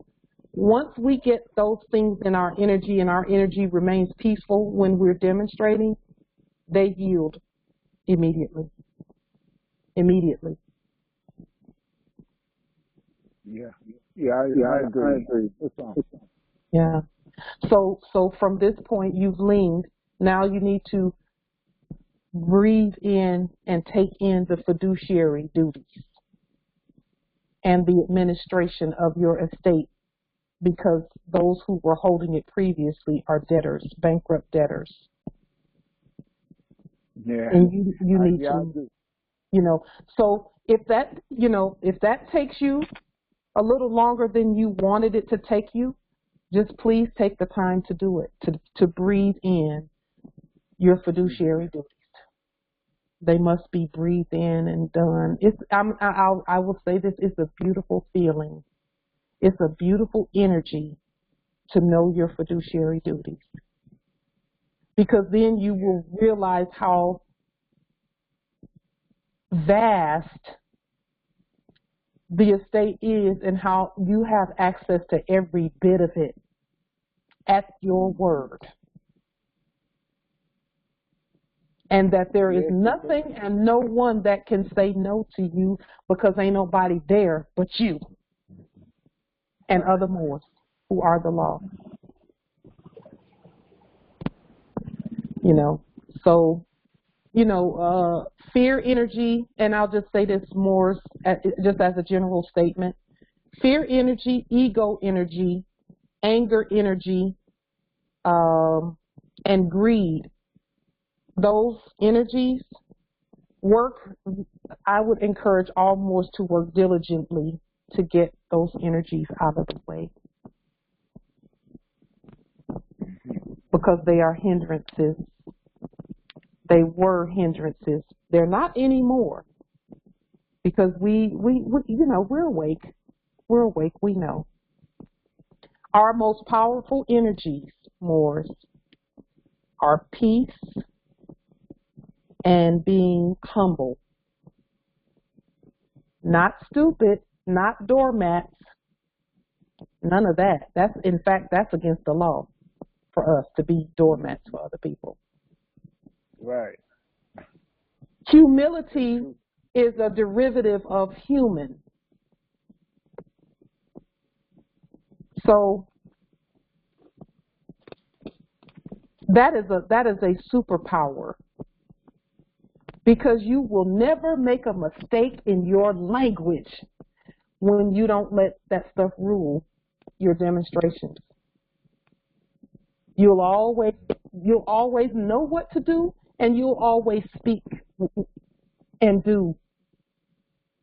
Once we get those things in our energy and our energy remains peaceful when we're demonstrating, they yield immediately. Immediately. I agree. Yeah. So from this point, you've leaned. Now you need to breathe in and take in the fiduciary duties and the administration of your estate, because those who were holding it previously are debtors, bankrupt debtors. Yeah. And you need to, so if that takes you a little longer than you wanted it to take you, just please take the time to do it, to breathe in your fiduciary duties. They must be breathed in and done. I will say this, it's a beautiful feeling. It's a beautiful energy to know your fiduciary duties. Because then you will realize how vast the estate is and how you have access to every bit of it at your word. And that there is nothing and no one that can say no to you because ain't nobody there but you and other Moors who are the law. You know, so, you know, fear energy, and I'll just say this more just as a general statement. Fear energy, ego energy, anger energy, and greed. Those energies work. I would encourage all Moors to work diligently to get those energies out of the way, because they are hindrances. They were hindrances. They're not anymore, because we you know, we're awake. We're awake. We know. Our most powerful energies, Moors, are peace and being humble. Not stupid, not doormats, none of that. In fact, that's against the law for us to be doormats for other people. Right. Humility is a derivative of human. So that is a superpower, because you will never make a mistake in your language when you don't let that stuff rule your demonstrations. You'll always know what to do, and you'll always speak and do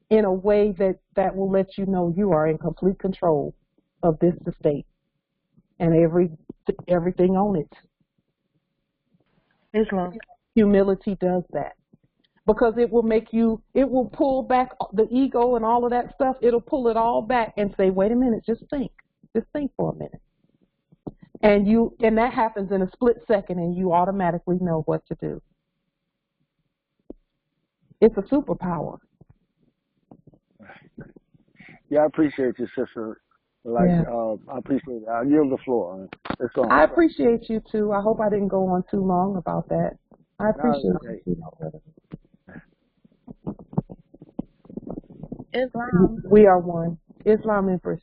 in a way that will let you know you are in complete control of this estate and everything on it. Islam. Humility does that, because it will pull back the ego and all of that stuff. It'll pull it all back and say, wait a minute, just think for a minute. And that happens in a split second, and you automatically know what to do. It's a superpower. Yeah, I appreciate you, sister. I appreciate it. I'll yield the floor. It's on. I appreciate you too. I hope I didn't go on too long about that. I appreciate you. Islam. We are one. Islam Empress.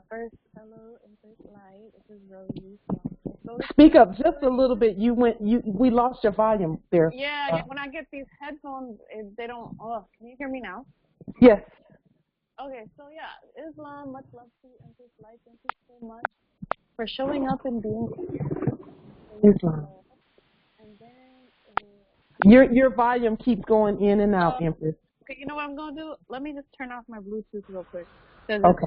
First, hello, Empress Light. This is Rose. Speak up just a little bit. We lost your volume there. Yeah, when I get these headphones, they don't. Oh, can you hear me now? Yes. Okay, so yeah, Islam. Much love to you, Empress Light. Thank you so much for showing up and being Islam. And then your volume keeps going in and out, Empress. Okay, you know what I'm gonna do? Let me just turn off my Bluetooth real quick, because okay.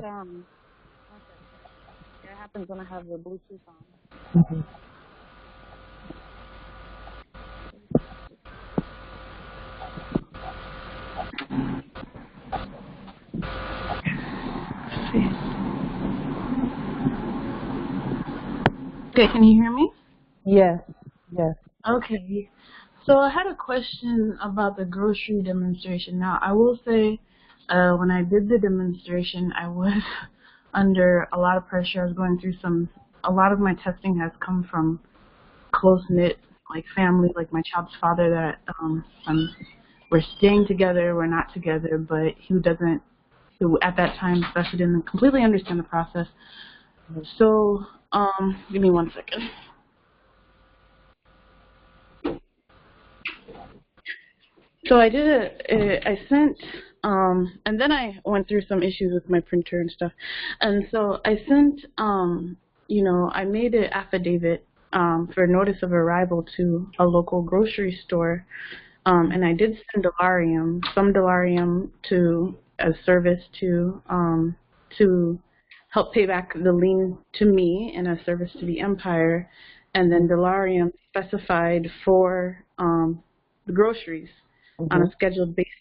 It happens when I have the Bluetooth on. Mm-hmm. Okay, can you hear me? Yes, yes. Okay, so I had a question about the grocery demonstration. Now, I will say, when I did the demonstration, I was under a lot of pressure. I was going through a lot of my testing has come from close-knit, like family, like my child's father that we're staying together, we're not together, but who at that time especially didn't completely understand the process. So, give me 1 second. So I I sent, and then I went through some issues with my printer and stuff. And so I sent, I made an affidavit for notice of arrival to a local grocery store. And I did send some Delarium to a service to help pay back the lien to me in a service to the empire, and then Delarium specified for the groceries on a scheduled basis.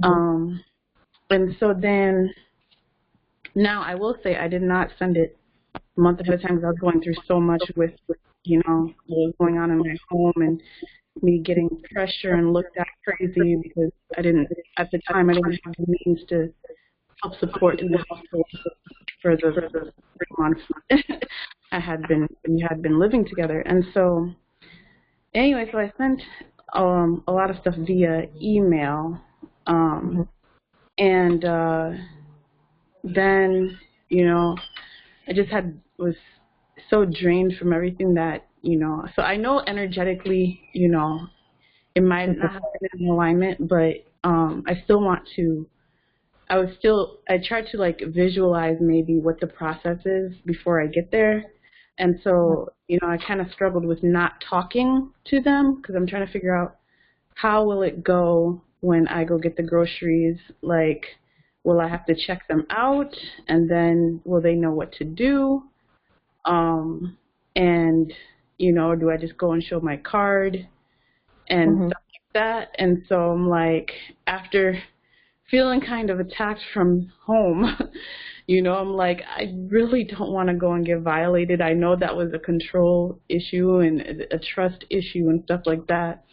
And so then, now I will say I did not send it a month ahead of time because I was going through so much with what was going on in my home and me getting pressure and looked at crazy because at the time I didn't have the means to help support in the household for the 3 months we had been living together. And so anyway, so I sent a lot of stuff via email, and then I just was so drained from everything that so I know energetically it might not have been in alignment, but I still want to. I tried to like visualize maybe what the process is before I get there. And so, I kind of struggled with not talking to them because I'm trying to figure out how will it go when I go get the groceries. Like, will I have to check them out? And then will they know what to do? And, do I just go and show my card and stuff like that? And so I'm like, after feeling kind of attacked from home, I'm like, I really don't want to go and get violated. I know that was a control issue and a trust issue and stuff like that.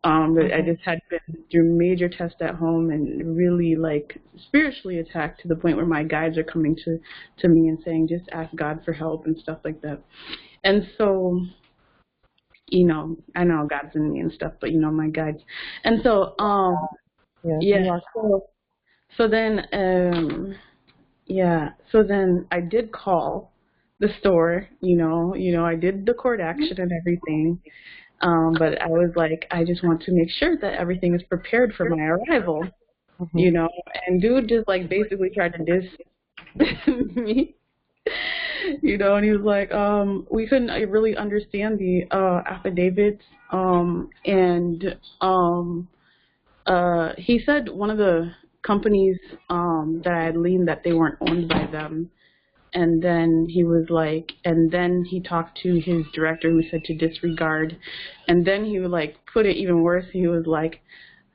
But I just had been through major tests at home and really like spiritually attacked to the point where my guides are coming to me and saying, just ask God for help and stuff like that. And so, I know God's in me and stuff, but my guides. And so, So then I did call the store, I did the court action and everything. But I was like, I just want to make sure that everything is prepared for my arrival, and dude just like basically tried to diss me, and he was like, we couldn't really understand the affidavits, and he said one of the companies that I had liened that they weren't owned by them. And then he was like, and then he talked to his director who said to disregard. And then he would like put it even worse. He was like,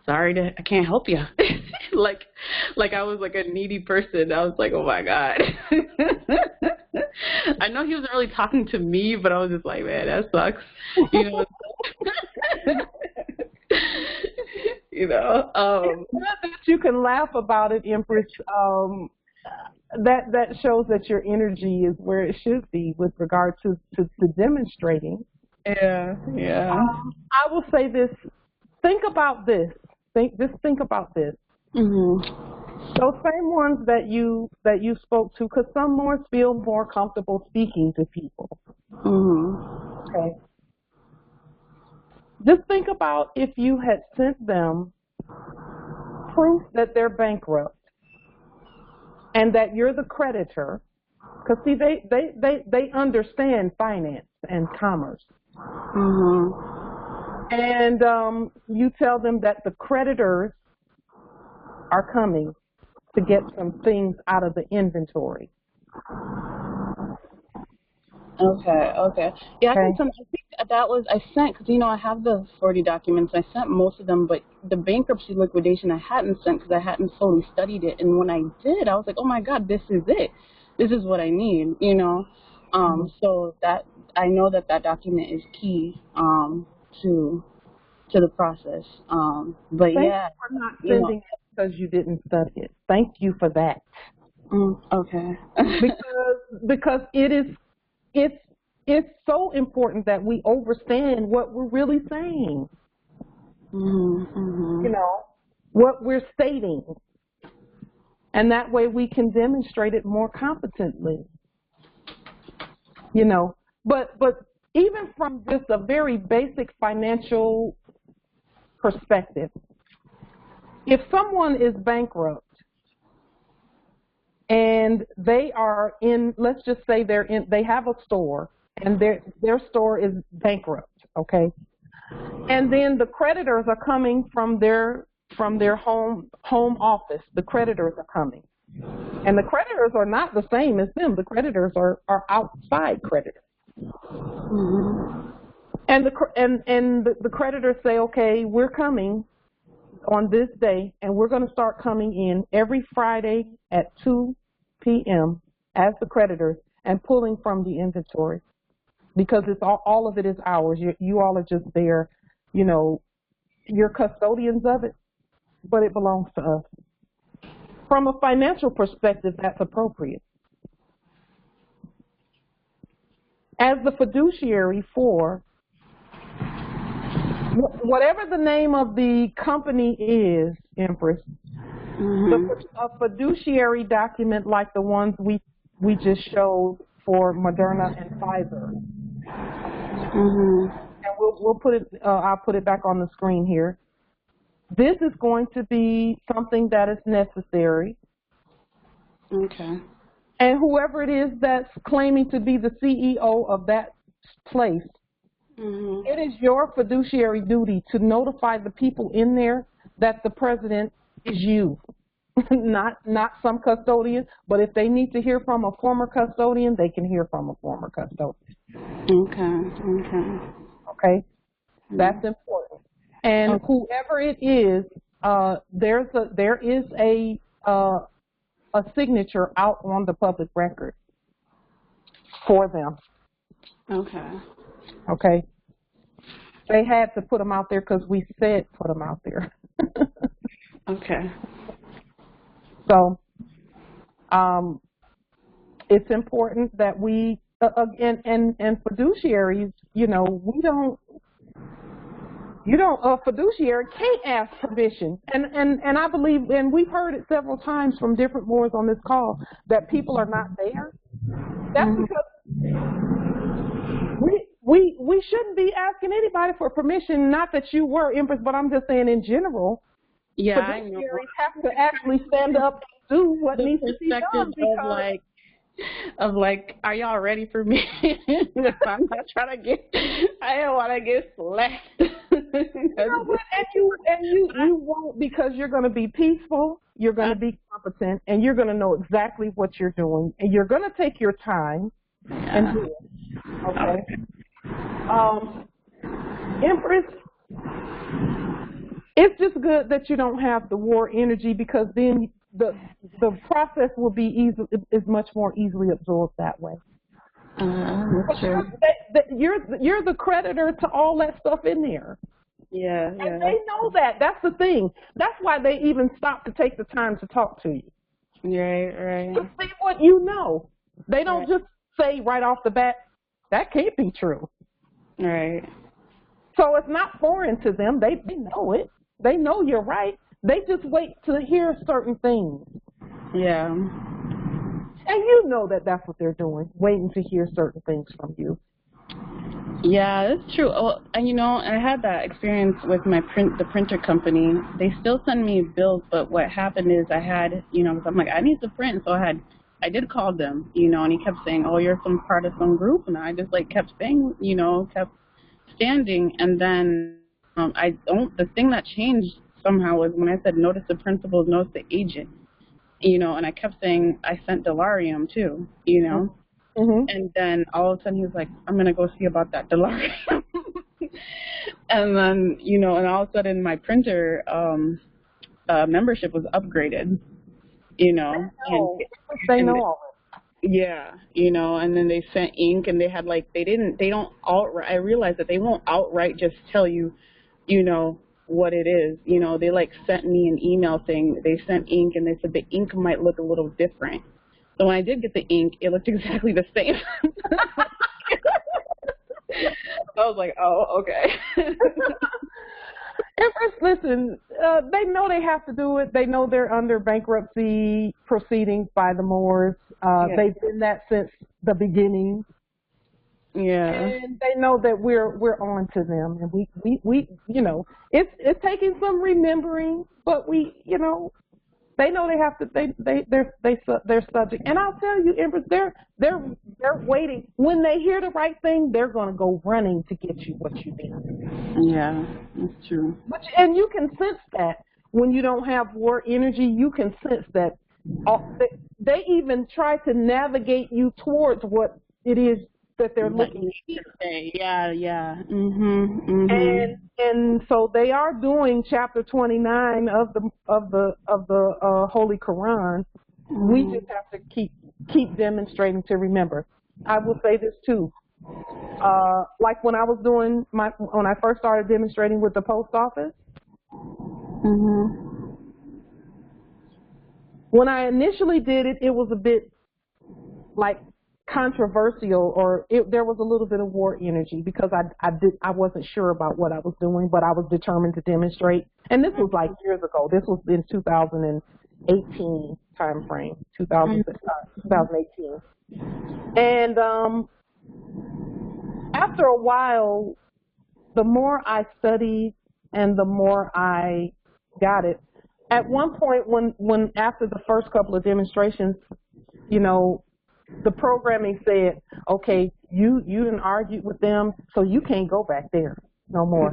sorry, I can't help you. like I was like a needy person. I was like, oh my God. I know he wasn't really talking to me, but I was just like, man, that sucks. That you can laugh about it, Empress. That shows that your energy is where it should be with regard to demonstrating. Yeah. I will say this. Think about this. Think about this. Those same ones that you spoke to, because some more feel more comfortable speaking to people. Okay. Just think about if you had sent them proof that they're bankrupt and that you're the creditor, because see, they understand finance and commerce. And you tell them that the creditors are coming to get some things out of the inventory. Okay. Yeah, I think that was, I sent, because, I have the 40 documents. I sent most of them, but the bankruptcy liquidation I hadn't sent because I hadn't fully studied it. And when I did, I was like, oh, my God, this is it. This is what I need, So that I know that document is key to the process. But Thank yeah. you for not sending it because you didn't study it. Thank you for that. Okay. because it's so important that we understand what we're really saying. What we're stating, and that way we can demonstrate it more competently. But even from just a very basic financial perspective, if someone is bankrupt and they are in, let's just say they have a store and their store is bankrupt, okay? And then the creditors are coming from their home office. The creditors are coming. And the creditors are not the same as them. The creditors are outside creditors. Mm-hmm. And the creditors say, okay, we're coming on this day, and we're going to start coming in every Friday at 2 p.m. as the creditors and pulling from the inventory, because it's all of it is ours. You all are just there, you know, you're custodians of it, but it belongs to us. From a financial perspective, that's appropriate. As the fiduciary for whatever the name of the company is, Empress, a fiduciary document like the ones we just showed for Moderna and Pfizer, and we'll put it. I'll put it back on the screen here. This is going to be something that is necessary. Okay. And whoever it is that's claiming to be the CEO of that place, it is your fiduciary duty to notify the people in there that the president is you, not some custodian. But if they need to hear from a former custodian, they can hear from a former custodian. Okay. That's important. And whoever it is, there is a signature out on the public record for them. Okay. They had to put them out there because we said put them out there. So, it's important that we and fiduciaries, you know, a fiduciary can't ask permission, and I believe, and we've heard it several times from different boards on this call, that people are not there. That's because we shouldn't be asking anybody for permission. Not that you were, Empress, but I'm just saying in general. Yeah, fiduciaries have to actually stand up and do what needs to be done. Of like, are y'all ready for me? I'm not trying to I don't want to get slapped. You won't, because you're going to be peaceful, you're going to be competent, and you're going to know exactly what you're doing, and you're going to take your time and do it. Okay. Empress, it's just good that you don't have the war energy, because then the process will be is much more easily absorbed that way. That's true. You're the creditor to all that stuff in there. Yeah. And they know that. That's the thing. That's why they even stop to take the time to talk to you. Right. To see what you know. They don't just say right off the bat, that can't be true. Right. So it's not foreign to them. They know it. They know you're right. They just wait to hear certain things. Yeah. And you know that that's what they're doing, waiting to hear certain things from you. Yeah, that's true. Oh, and you know, I had that experience with the printer company. They still send me bills, but what happened is I had, you know, 'cause I'm like, I need to print, so I did call them, you know, and he kept saying, oh, you're some part of some group, and I just like kept saying, you know, kept standing, and then the thing that changed somehow was when I said notice the principal, notice the agent, you know, and I kept saying I sent delarium too, you know. And then all of a sudden he was like, I'm going to go see about that delarium. And then, you know, and all of a sudden my printer membership was upgraded, you know. They know all that. Yeah, you know, and then they sent ink, and they had like, I realized that they won't outright just tell you, you know, what it is. You know, they like sent me an email saying they sent ink, and they said the ink might look a little different. So when I did get the ink, it looked exactly the same. I was like, oh, okay. Empress, listen, they know they have to do it. They know they're under bankruptcy proceedings by the Moors. They've been that since the beginning. Yeah. And they know that we're on to them, and we you know, it's taking some remembering, but we, you know, they know they have to. They're subject. And I'll tell you, Empress, they're waiting. When they hear the right thing, they're going to go running to get you what you need. Yeah, that's true. And you can sense that when you don't have war energy. You can sense that They even try to navigate you towards what it is that they're looking at. Yeah. And so they are doing chapter 29 of the Holy Quran. We just have to keep demonstrating to remember. I will say this too. Like when I was doing when I first started demonstrating with the post office. When I initially did it, it was a bit like controversial, or there was a little bit of war energy because I wasn't sure about what I was doing, but I was determined to demonstrate. And this was like years ago. This was in 2018 time frame, 2018. And after a while, the more I studied and the more I got it. At one point, when after the first couple of demonstrations, you know, the programming said, okay, you didn't argue with them, so you can't go back there no more.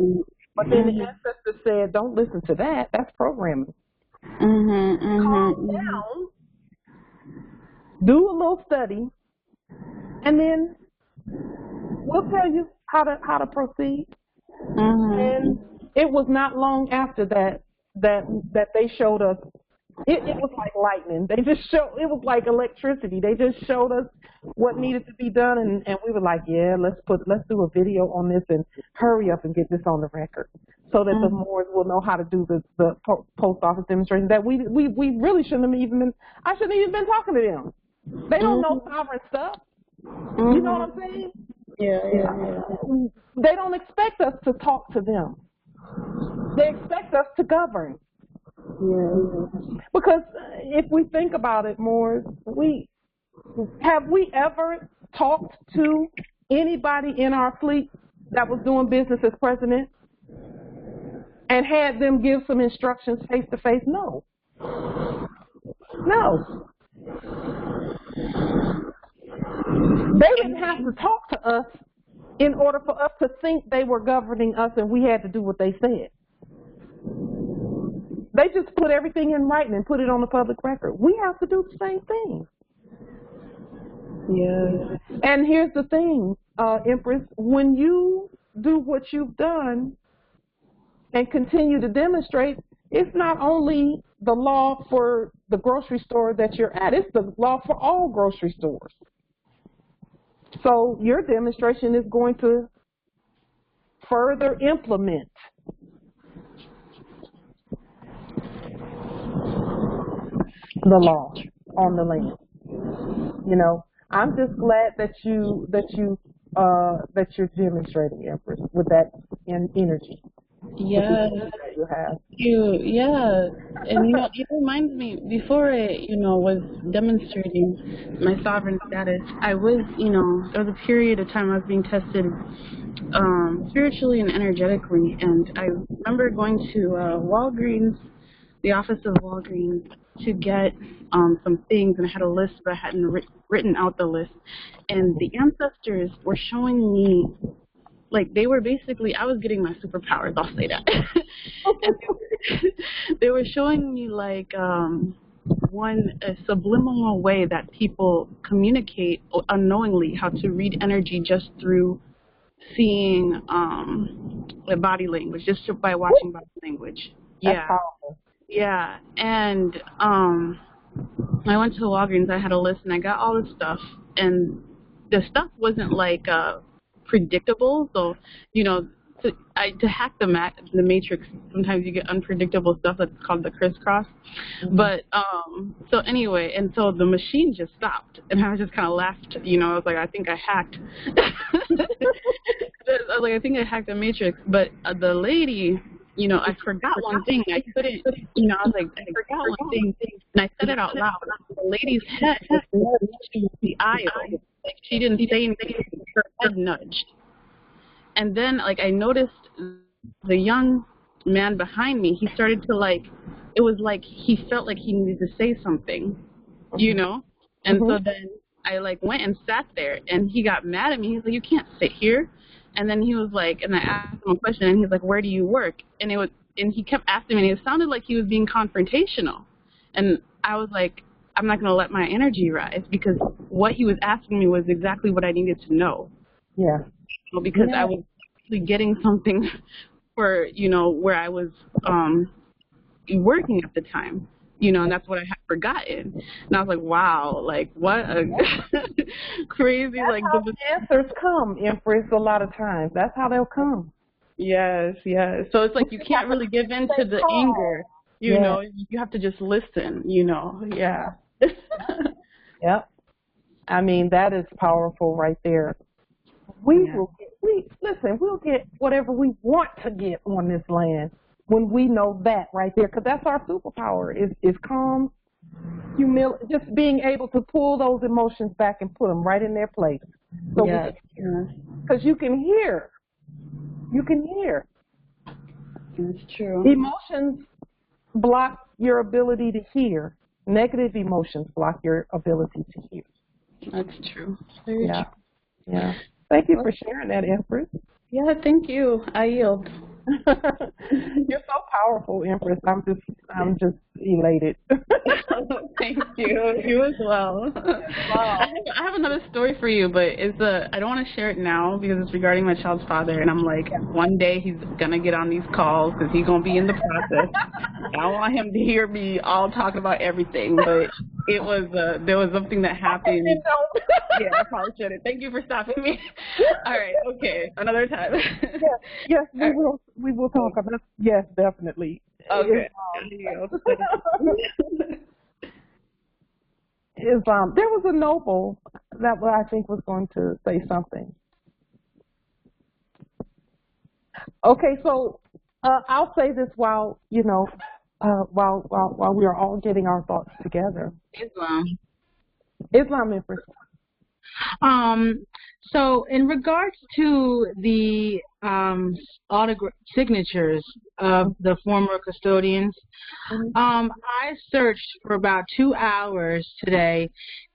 But then the ancestors said, don't listen to that. That's programming. Calm down, do a little study, and then we'll tell you how to proceed. And it was not long after that they showed us. It was like lightning. They just showed. It was like electricity. They just showed us what needed to be done, and we were like, yeah, let's do a video on this and hurry up and get this on the record, so that the Moors will know how to do the post office demonstration. That we really shouldn't have even been. I shouldn't have even been talking to them. They don't know sovereign stuff. You know what I'm saying? Yeah. They don't expect us to talk to them. They expect us to govern. Because if we think about it more, have we ever talked to anybody in our fleet that was doing business as president and had them give some instructions face to face? No. They didn't have to talk to us in order for us to think they were governing us and we had to do what they said. They just put everything in writing and put it on the public record. We have to do the same thing. Yeah. And here's the thing, Empress, when you do what you've done and continue to demonstrate, it's not only the law for the grocery store that you're at, it's the law for all grocery stores. So your demonstration is going to further implement the law on the land. You know, I'm just glad that you're demonstrating, Empress, with that energy. Yeah. That you have. And you know, it reminds me, before I, was demonstrating my sovereign status, I was, there was a period of time I was being tested spiritually and energetically, and I remember going to Walgreens, the office of Walgreens, to get some things, and I had a list, but I hadn't written out the list, and the ancestors were showing me, like, they were basically, I was getting my superpowers, I'll say that. And they were showing me, like, a subliminal way that people communicate unknowingly, how to read energy just through seeing the body language, just by watching body language. That's powerful. Yeah, and I went to Walgreens, I had a list, and I got all this stuff, and the stuff wasn't, like, predictable, so, to hack the matrix, sometimes you get unpredictable stuff that's called the crisscross. But so anyway, and so the machine just stopped, and I just kind of laughed. I was like, I think I hacked. I was like, I think I hacked the matrix. But the lady, I forgot one thing. I couldn't. I was like, I forgot one thing, and I said it out loud. The lady's head was nudging the aisle. Like, she didn't say anything. Her head nudged. And then, like, I noticed the young man behind me, he started to, like, it was like he felt like he needed to say something, And so then I, like, went and sat there, and he got mad at me. He's like, you can't sit here. And then he was like, and I asked him a question, and he's like, where do you work? And he kept asking me, and it sounded like he was being confrontational. And I was like, I'm not going to let my energy rise, because what he was asking me was exactly what I needed to know. Yeah. So because I was actually getting something for, where I was working at the time, and that's what I had forgotten. And I was like, wow, like what a crazy, that's like how the answers come, Empress, a lot of times. That's how they'll come. Yes, yes. So it's like you can't really give in to the anger, you know. You have to just listen, Yeah. Yep. I mean, that is powerful right there. We'll get whatever we want to get on this land when we know that right there, because that's our superpower, is calm, humility, just being able to pull those emotions back and put them right in their place. So because you can hear. That's true. Emotions block your ability to hear. Negative emotions block your ability to hear. That's true. Very true. Yeah. Thank you for sharing that, Empress. Yeah, thank you. I yield. You're so powerful, Empress. I'm just elated. Thank you. You as well. Wow. I have another story for you, but I don't want to share it now because it's regarding my child's father, and I'm like, one day he's gonna get on these calls because he's gonna be in the process. I don't want him to hear me all talk about everything, but there was something that happened. Yeah, I probably shouldn't. Thank you for stopping me. All right, okay, another time. Yes, we will talk about it. Yes, definitely. Okay. There was a noble that I think was going to say something. Okay, so I'll say this while while we are all getting our thoughts together. Islam, Empress. So in regards to the signatures of the former custodians, I searched for about 2 hours today,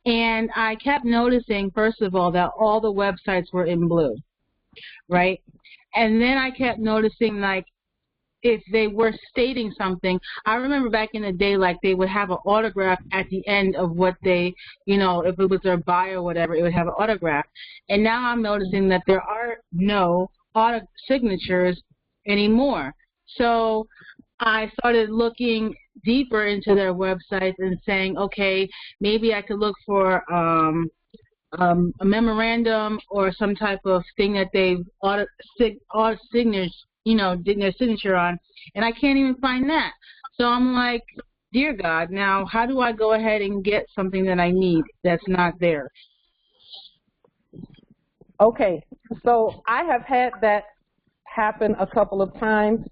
and I kept noticing, first of all, that all the websites were in blue, right? And then I kept noticing, like, if they were stating something, I remember back in the day, like, they would have an autograph at the end of what they, if it was their bio or whatever, it would have an autograph. And now I'm noticing that there are no signatures anymore. So I started looking deeper into their websites and saying, okay, maybe I could look for a memorandum or some type of thing that they've did their signature on, and I can't even find that. So I'm like, dear God, now how do I go ahead and get something that I need that's not there? Okay, so I have had that happen a couple of times,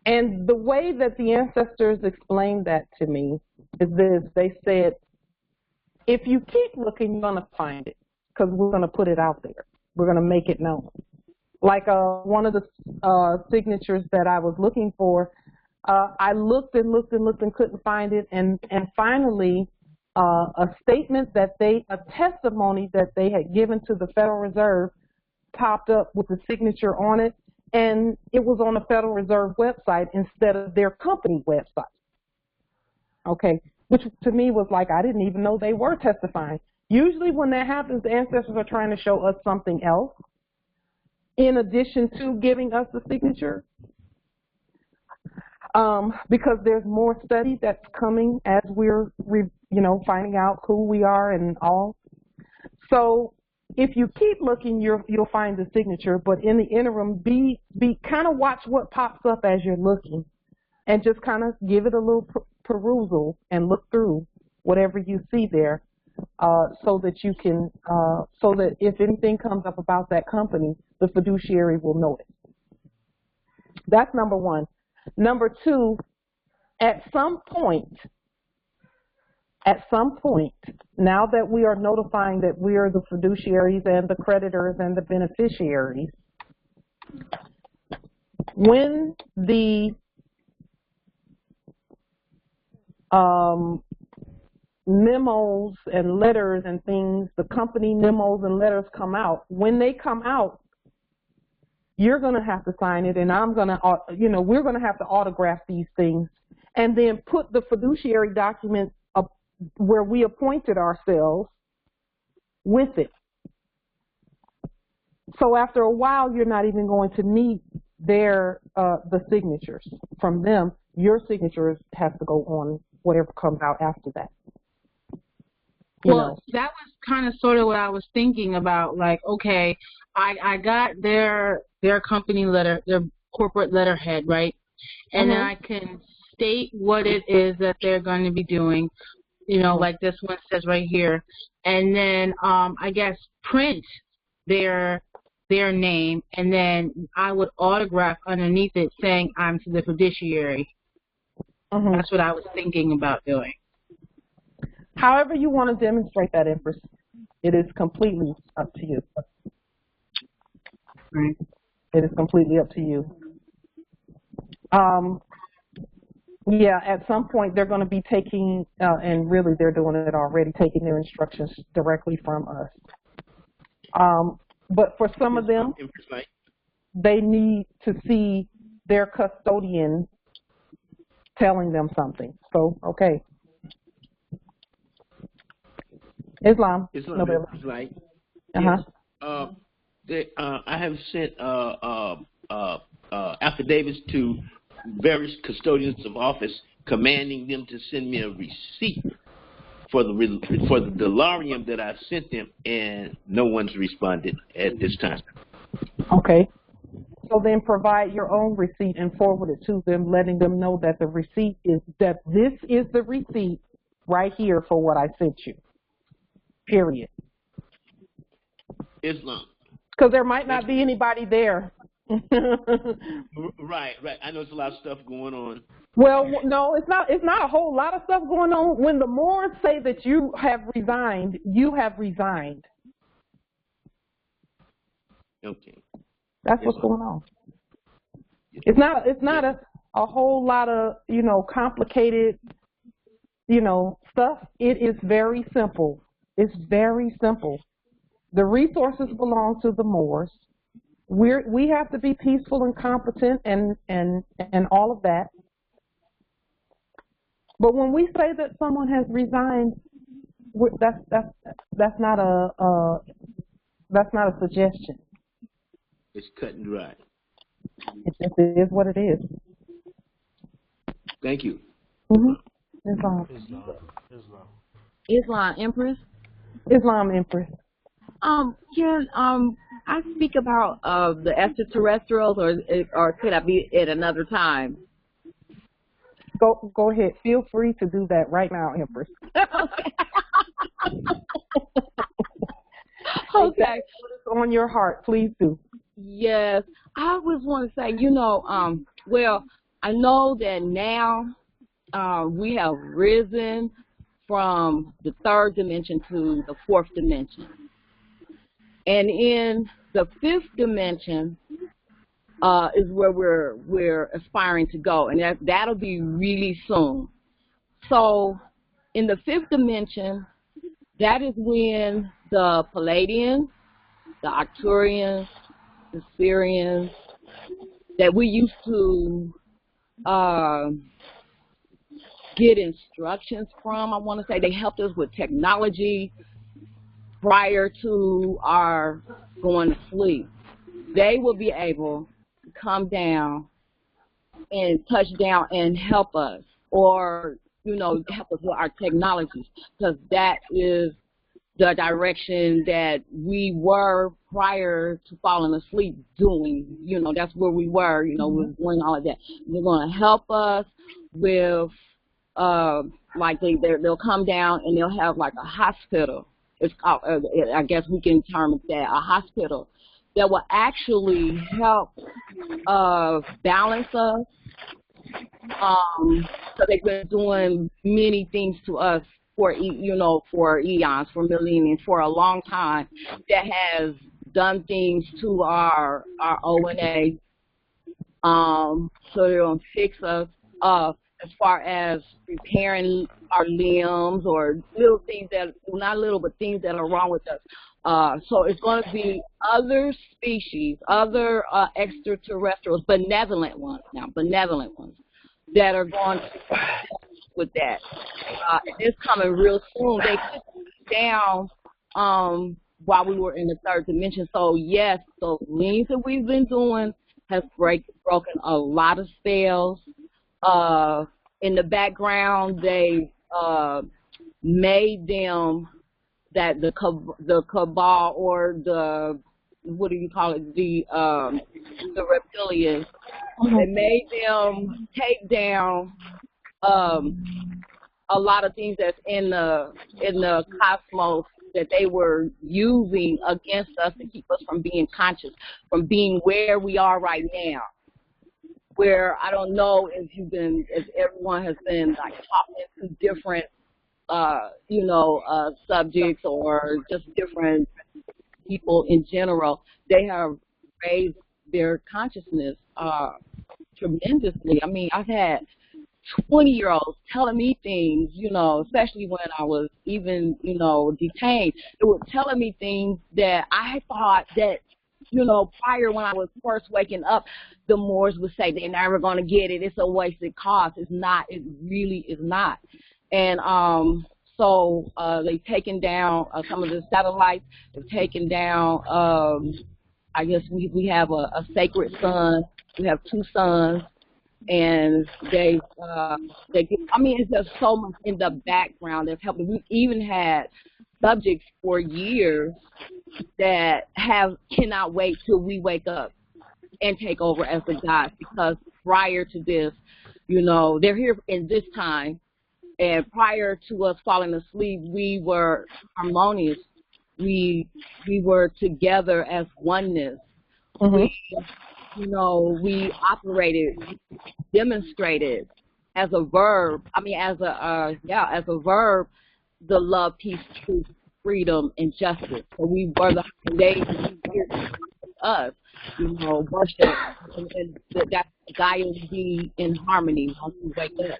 and the way that the ancestors explained that to me is this. They said, if you keep looking, you're going to find it, because we're going to put it out there. We're going to make it known. Like one of the signatures that I was looking for, I looked and couldn't find it, and finally a testimony that they had given to the Federal Reserve popped up with a signature on it, and it was on the Federal Reserve website instead of their company website. Okay, which to me was like, I didn't even know they were testifying. Usually when that happens, the ancestors are trying to show us something else in addition to giving us the signature, because there's more study that's coming as we're, finding out who we are and all. So if you keep looking, you'll find the signature. But in the interim, be kind of watch what pops up as you're looking, and just kind of give it a little perusal and look through whatever you see there. So that you can, so that if anything comes up about that company, the fiduciary will know it. That's number one. Number two, at some point, now that we are notifying that we are the fiduciaries and the creditors and the beneficiaries, when the memos and letters and things, the company memos and letters come out, when they come out, you're going to have to sign it, and I'm going to, we're going to have to autograph these things and then put the fiduciary documents where we appointed ourselves with it. So after a while, you're not even going to need the signatures from them. Your signatures have to go on whatever comes out after that. Well, that was kind of sort of what I was thinking about. Like, okay, I got their company letter, their corporate letterhead, right? And then I can state what it is that they're going to be doing, like this one says right here. And then I guess print their name, and then I would autograph underneath it saying I'm to the fiduciary. That's what I was thinking about doing. However you want to demonstrate that, Empress, it is completely up to you. Right. It is completely up to you. Yeah, at some point they're going to be taking, and really they're doing it already, taking their instructions directly from us. But for some of them, they need to see their custodian telling them something. So, okay. Islam. Islam is right. Yes. I have sent affidavits to various custodians of office commanding them to send me a receipt for the delirium that I sent them, and no one's responded at this time. Okay. So then provide your own receipt and forward it to them, letting them know that the receipt is that this is the receipt right here for what I sent you. Period. Islam. Because there might not be anybody there. Right. I know there's a lot of stuff going on. Well, no, it's not a whole lot of stuff going on. When the Moors say that you have resigned, you have resigned. Okay. That's what's going on. It's not a whole lot of, complicated, stuff. It is very simple. It's very simple. The resources belong to the Moors. We have to be peaceful and competent and all of that. But when we say that someone has resigned, that's not a suggestion. It's cut and dry. It just is what it is. Thank you. Islam Empress. Islam Empress. Can I speak about the extraterrestrials, or could I be at another time? Go ahead. Feel free to do that right now, Empress. Okay. What's on your heart, please do. Yes, I was want to say, well, I know that now we have risen from the third dimension to the fourth dimension. And in the fifth dimension is where we're aspiring to go, and that'll be really soon. So in the fifth dimension, that is when the Palladians, the Arcturians, the Syrians that we used to get instructions from, I want to say, they helped us with technology prior to our going to sleep. They will be able to come down and touch down and help us, or help us with our technologies, because that is the direction that we were prior to falling asleep doing. That's where we were, we were doing all of that. They're going to help us with, like they'll come down and they'll have like a hospital. It's called, I guess we can term it that, a hospital that will actually help balance us. So they've been doing many things to us for eons, for millennia, for a long time, that has done things to our ONA. So they're going to fix us as far as repairing our limbs, or little things that, not little, but things that are wrong with us. So it's going to be other species, other extraterrestrials, benevolent ones, that are going to with that. And it's coming real soon. They took it down while we were in the third dimension. So yes, those liens that we've been doing has broken a lot of spells. In the background, they made them that the cabal or the, what do you call it, the reptilians. They made them take down a lot of things that's in the cosmos that they were using against us to keep us from being conscious, from being where we are right now. Where I don't know if everyone has been like talking to different, subjects or just different people in general. They have raised their consciousness tremendously. I mean, I've had 20-year-olds telling me things, especially when I was even, detained. They were telling me things that I thought that, prior when I was first waking up, the Moors would say they're never going to get it. It's a wasted cost. It's not. It really is not. And so they've taken down some of the satellites. They've taken down, I guess we have a sacred son. We have 2 sons. And it's just so much in the background that's helping. We've even had subjects for years that cannot wait till we wake up and take over as the gods, because prior to this, they're here in this time, and prior to us falling asleep, we were harmonious. We were together as oneness. We operated, demonstrated as a verb. As a verb, the love, peace, truth, freedom, and justice. So we were they us, worship, and that Gaia will be in harmony once we wake up.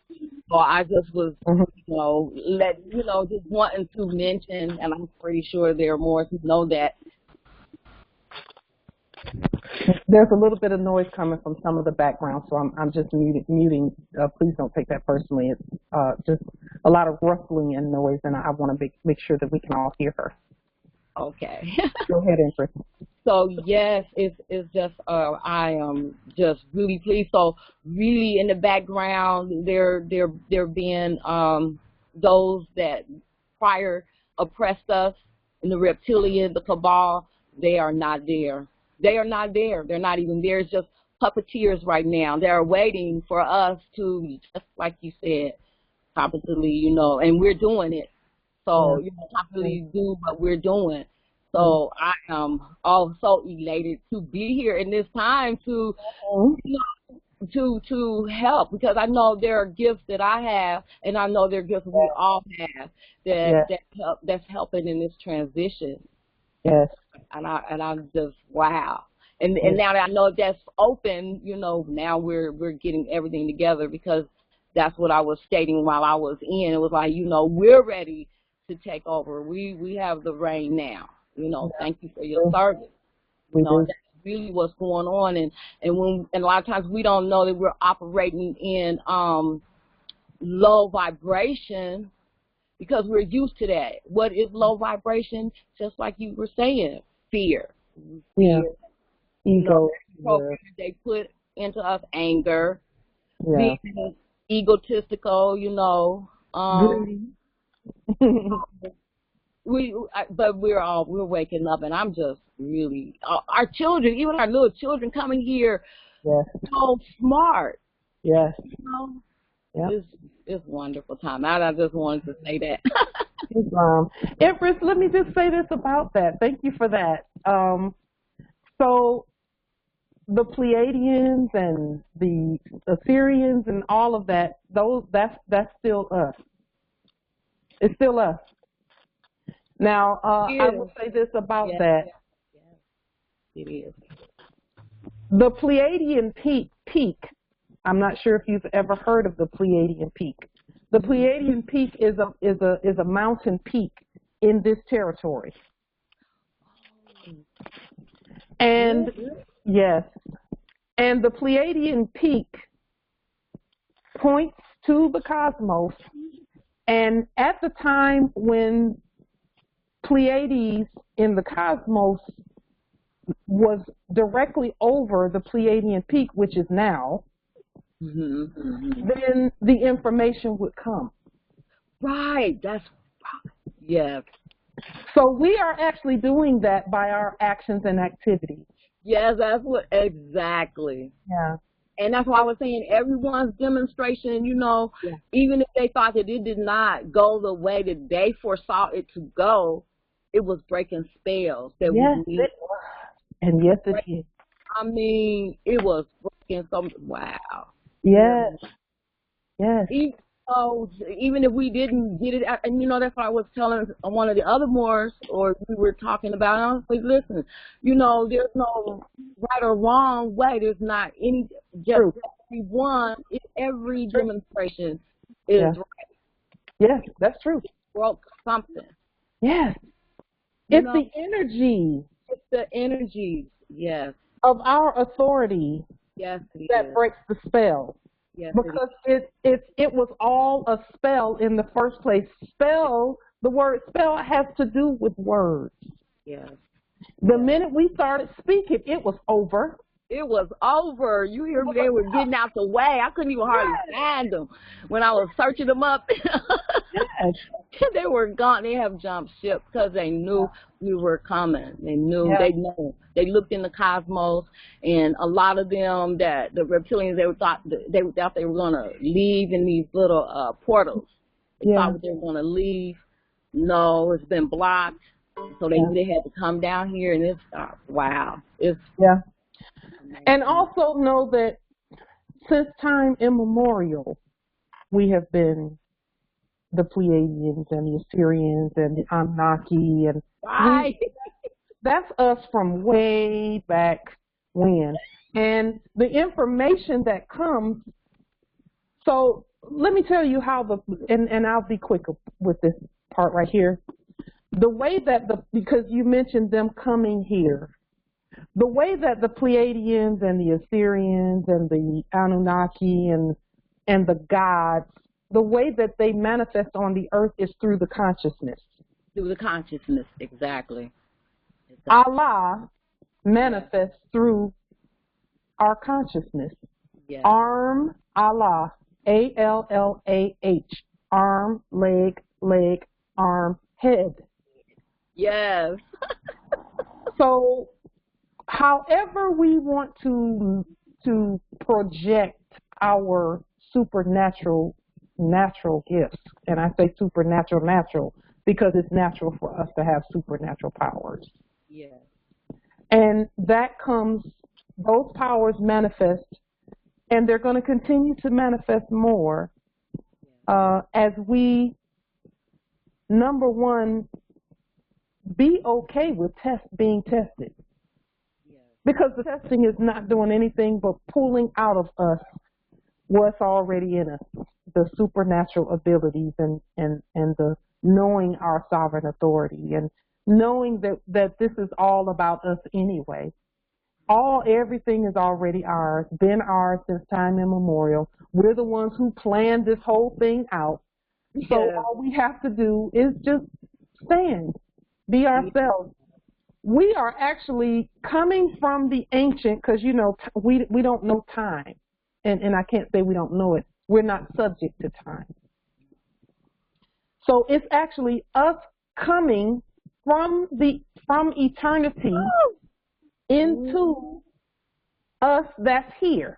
So I just was, just wanting to mention, and I'm pretty sure there are more who know that. There's a little bit of noise coming from some of the background, so I'm just muting. Please don't take that personally. It's just a lot of rustling and noise, and I want to make sure that we can all hear her. Okay. Go ahead, Empress. So yes, it's just I am just really pleased. So really in the background, there being those that prior oppressed us, in the reptilian, the cabal. They are not there. They are not there. They're not even there. It's just puppeteers right now. They're waiting for us to, just like you said, competently, and we're doing it. So, competently do what we're doing. So I am so elated to be here in this time to, to help, because I know there are gifts that I have, and I know there are gifts we all have that's helping in this transition. Yes. And I'm just, wow. And now that I know that's open, now we're getting everything together, because that's what I was stating while I was in. It was like, we're ready to take over. We have the reign now. Thank you for your service. That's really what's going on. And a lot of times we don't know that we're operating in low vibration, because we're used to that. What is low vibration? Just like you were saying, fear. Yeah. Ego. They put into us anger, being egotistical, but we're waking up, and I'm just really, our children, even our little children coming here, so smart. Yes. It's wonderful time. I just wanted to say that. Empress, let me just say this about that. Thank you for that. So the Pleiadians and the Assyrians and all of that, that's still us. It's still us. Now, I will say this about that. It is. The Pleiadian peak, I'm not sure if you've ever heard of the Pleiadian peak. The Pleiadian peak is a mountain peak in this territory. And yes, and the Pleiadian peak points to the cosmos. And at the time when Pleiades in the cosmos was directly over the Pleiadian peak, which is now, then the information would come. Right, that's right. Yes. So we are actually doing that by our actions and activities. Yes, that's what, exactly. Yeah. And that's why I was saying everyone's demonstration, you know, even if they thought that it did not go the way that they foresaw it to go, it was breaking spells that we need. And yes, it is. I mean, it was breaking some, wow. Yes. Yes. Even if we didn't get it, and you know, that's what I was telling one of the other Moors, or we were talking about, and I was like, listen, you know, there's no right or wrong way. There's not any, just every demonstration is right. Yes, that's true. Broke something. Yes. It's the energy. It's the energy, yes. Of our authority that breaks the spell. Yes, because it was all a spell in the first place. Spell, the word spell has to do with words. Yes. The minute we started speaking, it was over. It was over. You hear me? They were getting out the way. I couldn't even hardly find them when I was searching them up. They were gone. They have jumped ship because they knew we were coming. They knew. They knew. They looked in the cosmos, and a lot of them, that the reptilians, they thought they were going to leave in these little portals. They thought they were going to leave. No, it's been blocked. So they knew they had to come down here, and it's wow. It's amazing. And also know that since time immemorial, we have been the Pleiadians and the Assyrians and the Anunnaki, and that's us from way back when. And the information that comes, so let me tell you how and I'll be quick with this part right here. The way that because you mentioned them coming here, the way that the Pleiadians and the Assyrians and the Anunnaki and the gods, the way that they manifest on the earth is through the consciousness. Through the consciousness, exactly. Allah manifests through our consciousness. Yes. Arm, Allah, A-L-L-A-H, arm, leg, arm, head. Yes. So however we want to project our supernatural natural gifts, and I say supernatural natural because it's natural for us to have supernatural powers. Yes. And that comes, those powers manifest, and they're going to continue to manifest more as we, number one, be okay with being tested. Because the testing is not doing anything but pulling out of us what's already in us, the supernatural abilities and the knowing our sovereign authority and knowing that this is all about us anyway. Everything is already ours, been ours since time immemorial. We're the ones who planned this whole thing out. So all we have to do is just stand, be ourselves. We are actually coming from the ancient, because, you know, we don't know time. And I can't say we don't know it. We're not subject to time. So it's actually us coming from eternity into us that's here.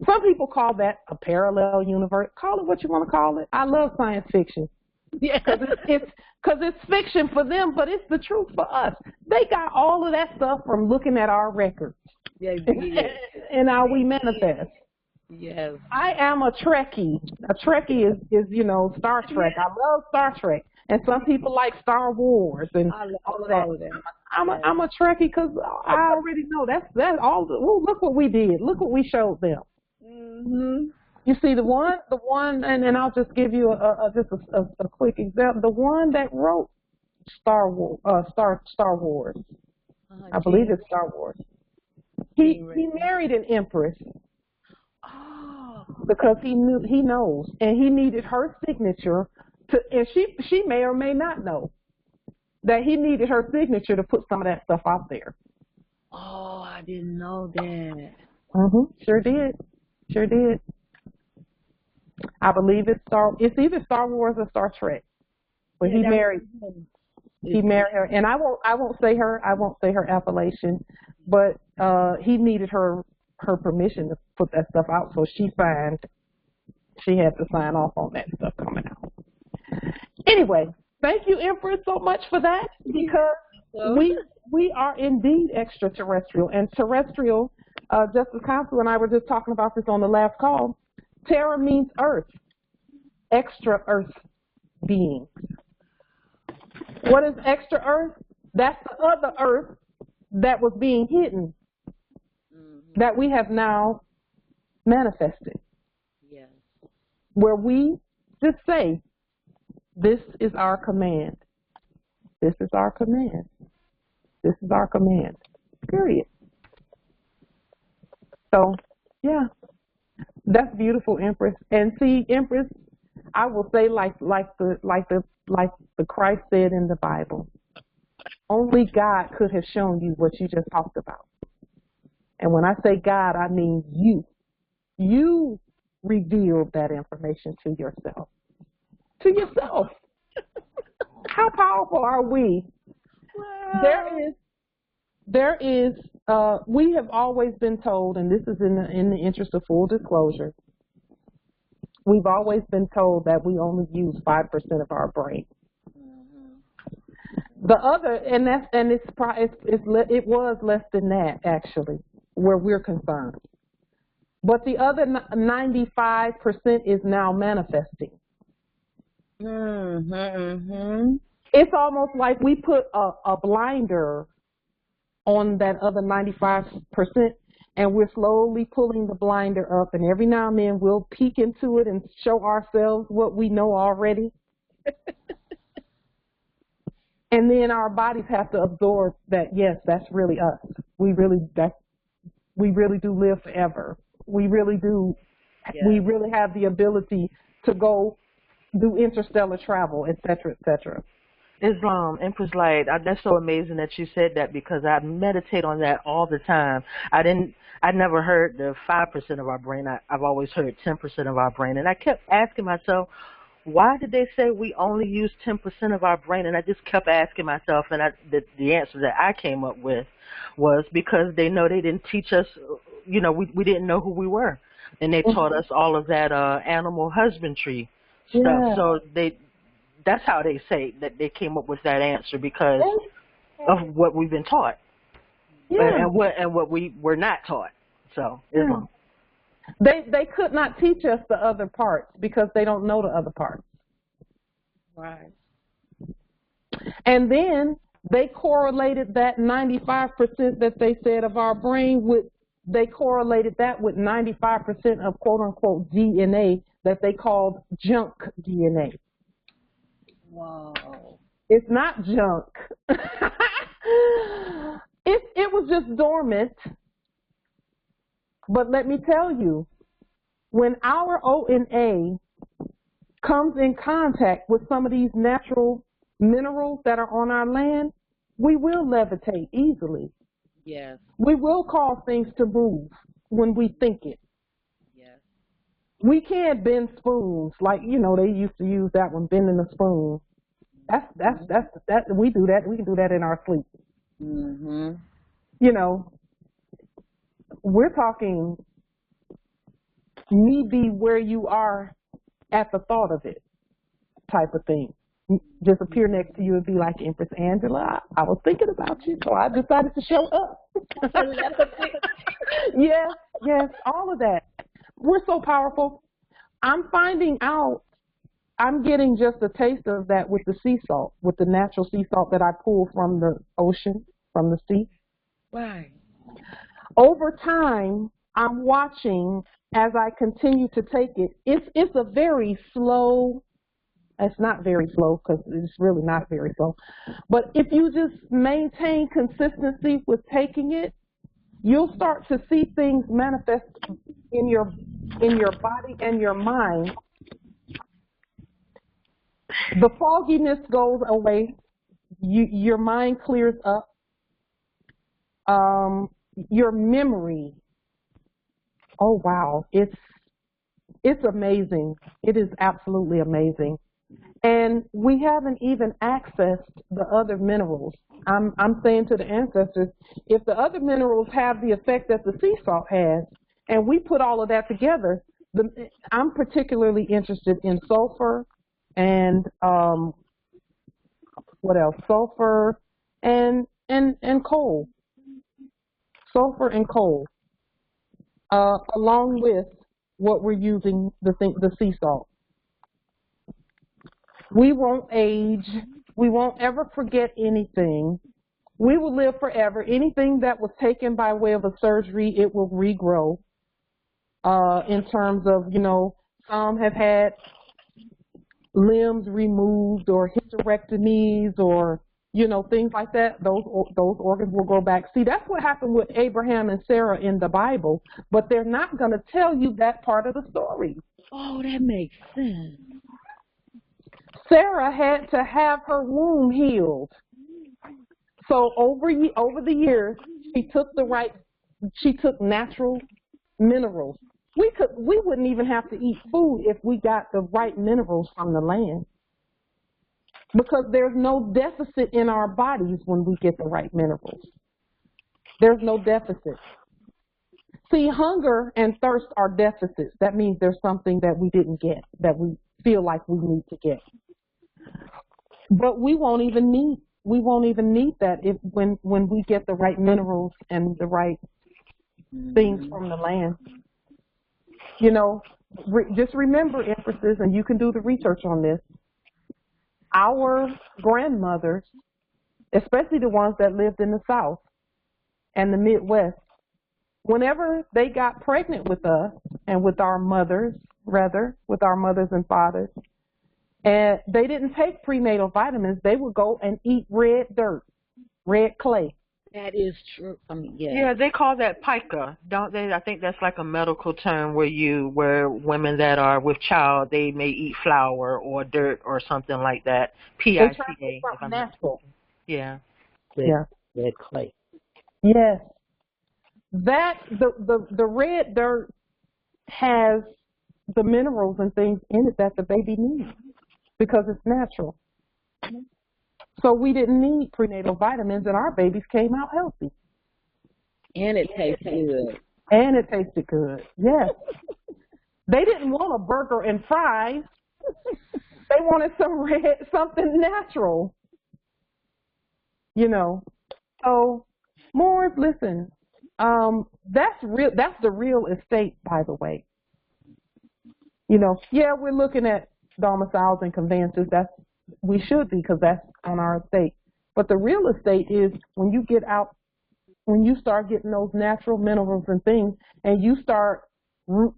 Some people call that a parallel universe. Call it what you want to call it. I love science fiction. Yeah, because it's fiction for them, but it's the truth for us. They got all of that stuff from looking at our records and how we manifest. Yes. I am a Trekkie. A Trekkie is you know, Star Trek. I love Star Trek, and some people like Star Wars and all of that. I'm a Trekkie because I already know that's all. Well, look what we did. Look what we showed them. Mm-hmm. You see, the one, and I'll just give you a quick example. The one that wrote Star Wars, I believe it's Star Wars. He married an empress. Oh. because he knows, and he needed her signature to, and she may or may not know that he needed her signature to put some of that stuff out there. Oh, I didn't know that. Sure did. I believe it's either Star Wars or Star Trek. But he married her, and I won't say her appellation, but he needed her permission to put that stuff out, so she had to sign off on that stuff coming out. Anyway, thank you, Empress, so much for that, because we are indeed extraterrestrial, and terrestrial. Justice Counsel and I were just talking about this on the last call. Terra means earth, extra earth beings. What is extra earth? That's the other earth that was being hidden, that we have now manifested. Yes. Where we just say, this is our command. This is our command. This is our command. Period. So, yeah, that's beautiful, Empress. And see, Empress, I will say, like the Christ said in the Bible, only God could have shown you what you just talked about. And when I say God, I mean you. You revealed that information to yourself. To yourself. How powerful are we? Wow. There is. We have always been told, and this is in the interest of full disclosure. We've always been told that we only use 5% of our brain. The other, it was less than that actually, where we're concerned. But the other 95% is now manifesting. It's almost like we put a blinder on that other 95%, and we're slowly pulling the blinder up, and every now and then we'll peek into it and show ourselves what we know already. And then our bodies have to absorb that, yes, that's really us. We really do live forever. We really do. Yeah. We really have the ability to go do interstellar travel, et cetera, et cetera. Empress Light, that's so amazing that you said that, because I meditate on that all the time. I never heard the 5% of our brain. I've always heard 10% of our brain. And I kept asking myself, why did they say we only use 10% of our brain? And I just kept asking myself, and the answer that I came up with was because they know they didn't teach us, we didn't know who we were. And they taught us all of that animal husbandry stuff. Yeah. So that's how they say that they came up with that answer, because of what we've been taught. Yeah. And what we were not taught. So Islam. They could not teach us the other parts because they don't know the other parts. Right. And then they correlated that 95% that they said of our brain they correlated that with 95% of quote unquote DNA that they called junk DNA. Wow. It's not junk. It was just dormant. But let me tell you, when our ONA comes in contact with some of these natural minerals that are on our land, we will levitate easily. Yes. We will cause things to move when we think it. Yes. We can't bend spoons like, they used to use that one, bending a spoon. We do that. We can do that in our sleep. Mm-hmm. We're talking me be where you are at the thought of it type of thing. Just appear next to you and be like, Empress Angela, I was thinking about you, so I decided to show up. Yes, all of that. We're so powerful. I'm finding out I'm getting just a taste of that with the sea salt, with the natural sea salt that I pull from the ocean, from the sea. Right. Over time, I'm watching as I continue to take it. It's a very slow, it's not very slow because it's really not very slow. But if you just maintain consistency with taking it, you'll start to see things manifest in your in your body and your mind, the fogginess goes away. Your mind clears up. Your memory, oh wow, it's amazing. It is absolutely amazing. And we haven't even accessed the other minerals. I'm saying to the ancestors, if the other minerals have the effect that the sea salt has, and we put all of that together, I'm particularly interested in sulfur and what else? Sulfur and coal. Sulfur and coal, along with what we're using, the sea salt. We won't age. We won't ever forget anything. We will live forever. Anything that was taken by way of a surgery, it will regrow. In terms of, some have had limbs removed or hysterectomies or, things like that. Those organs will go back. See, that's what happened with Abraham and Sarah in the Bible, but they're not going to tell you that part of the story. Oh, that makes sense. Sarah had to have her womb healed. So over the years, she took natural minerals. We wouldn't even have to eat food if we got the right minerals from the land, because there's no deficit in our bodies when we get the right minerals. There's no deficit. See, hunger and thirst are deficits. That means there's something that we didn't get, that we feel like we need to get. But we won't even need that when we get the right minerals and the right things from the land. Just remember, empresses, and you can do the research on this. Our grandmothers, especially the ones that lived in the South and the Midwest, whenever they got pregnant with us and with our mothers and fathers, and they didn't take prenatal vitamins, they would go and eat red dirt, red clay. That is true. Yeah, they call that pica, don't they? I think that's like a medical term where women that are with child, they may eat flour or dirt or something like that. P-I-C-A. Natural. Yeah. Red clay. Yes. That the red dirt has the minerals and things in it that the baby needs because it's natural. So we didn't need prenatal vitamins, and our babies came out healthy. And it tasted good. And it tasted good, yes. They didn't want a burger and fries. They wanted something natural. So, Moors, listen, that's the real estate, by the way. Yeah, we're looking at domiciles and conveyances. We should be, because that's on our estate. But the real estate is when you get out, when you start getting those natural minerals and things, and you start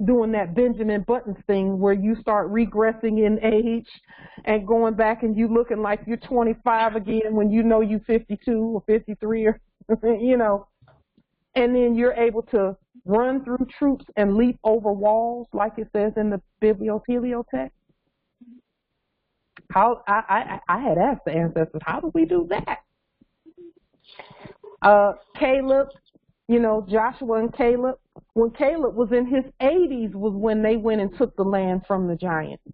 doing that Benjamin Buttons thing where you start regressing in age and going back and you looking like you're 25 again when you're 52 or 53 or, and then you're able to run through troops and leap over walls like it says in the bibliotext. How I had asked the ancestors, how do we do that? Caleb, Joshua and Caleb, when Caleb was in his 80s was when they went and took the land from the giants.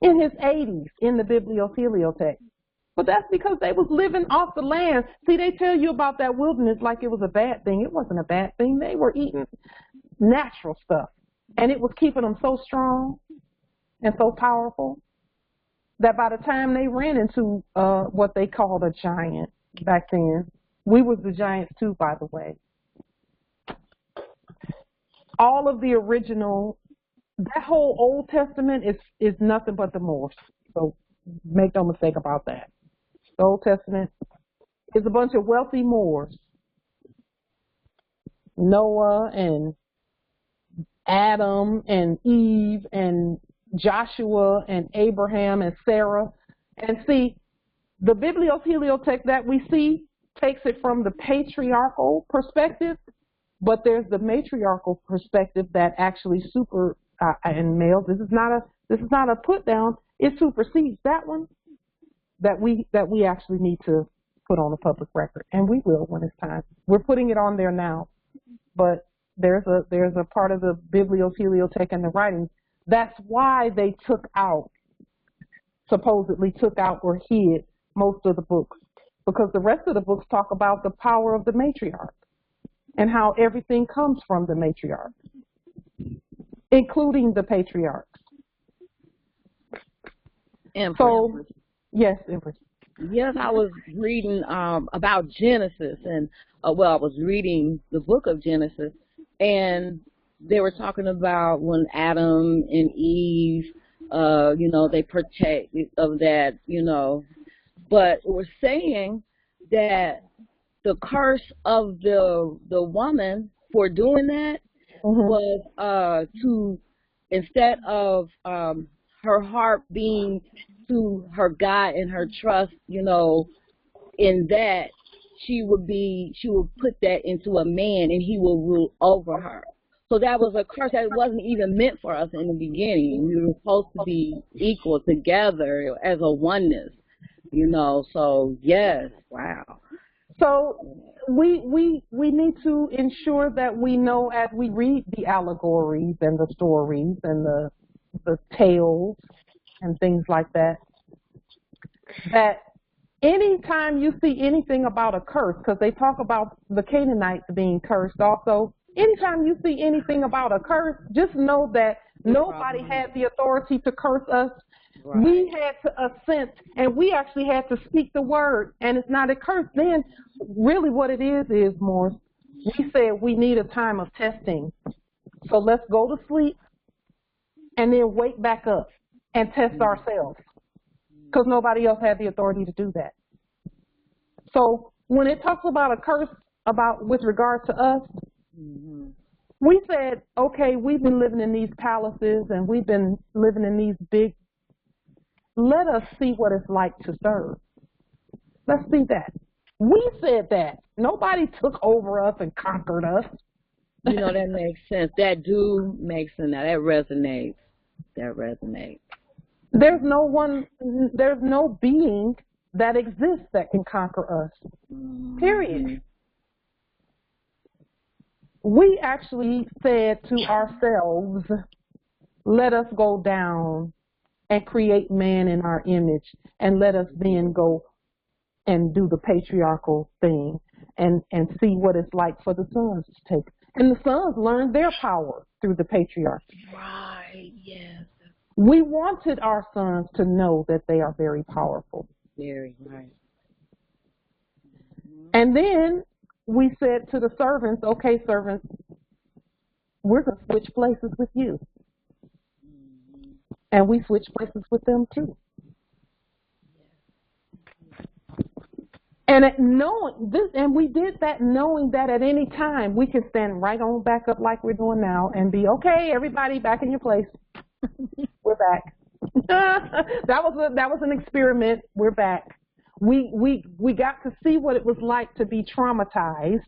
In his 80s, in the bibliotext. But that's because they was living off the land. See, they tell you about that wilderness like it was a bad thing. It wasn't a bad thing. They were eating natural stuff. And it was keeping them so strong and so powerful that by the time they ran into what they called a giant back then, we was the giants too, by the way. All of the original, that whole Old Testament is nothing but the Moors. So make no mistake about that. The Old Testament is a bunch of wealthy Moors. Noah and Adam and Eve and Joshua and Abraham and Sarah. And see, the bibliotext that we see takes it from the patriarchal perspective, But there's the matriarchal perspective that actually and males. This is not a put down. It supersedes that one that we actually need to put on a public record, and we will when it's time. We're putting it on there now, but there's a part of the bibliotheliotech and the writings. That's why they supposedly took out or hid most of the books, because the rest of the books talk about the power of the matriarch and how everything comes from the matriarch, including the patriarchs. Empress. Yes, Empress. Yes, I was reading about Genesis, and I was reading the book of Genesis, and they were talking about when Adam and Eve, they partake of that, but we're saying that the curse of the woman for doing that was to, instead of her heart being to her God and her trust, in that she would put that into a man and he will rule over her. So that was a curse that wasn't even meant for us in the beginning. We were supposed to be equal together as a oneness, so yes, wow. So we need to ensure that we know as we read the allegories and the stories and the tales and things like that, that anytime you see anything about a curse, because they talk about the Canaanites being cursed also, anytime you see anything about a curse, just know that nobody had the authority to curse us. Right. We had to assent, and we actually had to speak the word, and it's not a curse. Then really what it is more, we said we need a time of testing. So let's go to sleep and then wake back up and test ourselves, because nobody else had the authority to do that. So when it talks about a curse with regard to us, we said, okay, we've been living in these palaces and we've been living in these big, let us see what it's like to serve. Let's see that. We said that. Nobody took over us and conquered us. That makes sense. That do make sense. Now that resonates. There's no being that exists that can conquer us. Period. We actually said to ourselves, let us go down and create man in our image, and let us then go and do the patriarchal thing and see what it's like for the sons to take. And the sons learned their power through the patriarchy. Right, yes. We wanted our sons to know that they are very powerful. Very, right. And then we said to the servants, okay, servants, we're going to switch places with you. And we switched places with them too. And knowing this, and we did that knowing that at any time we can stand right on back up like we're doing now and be, okay, everybody back in your place. We're back. That was an experiment. We're back. We got to see what it was like to be traumatized,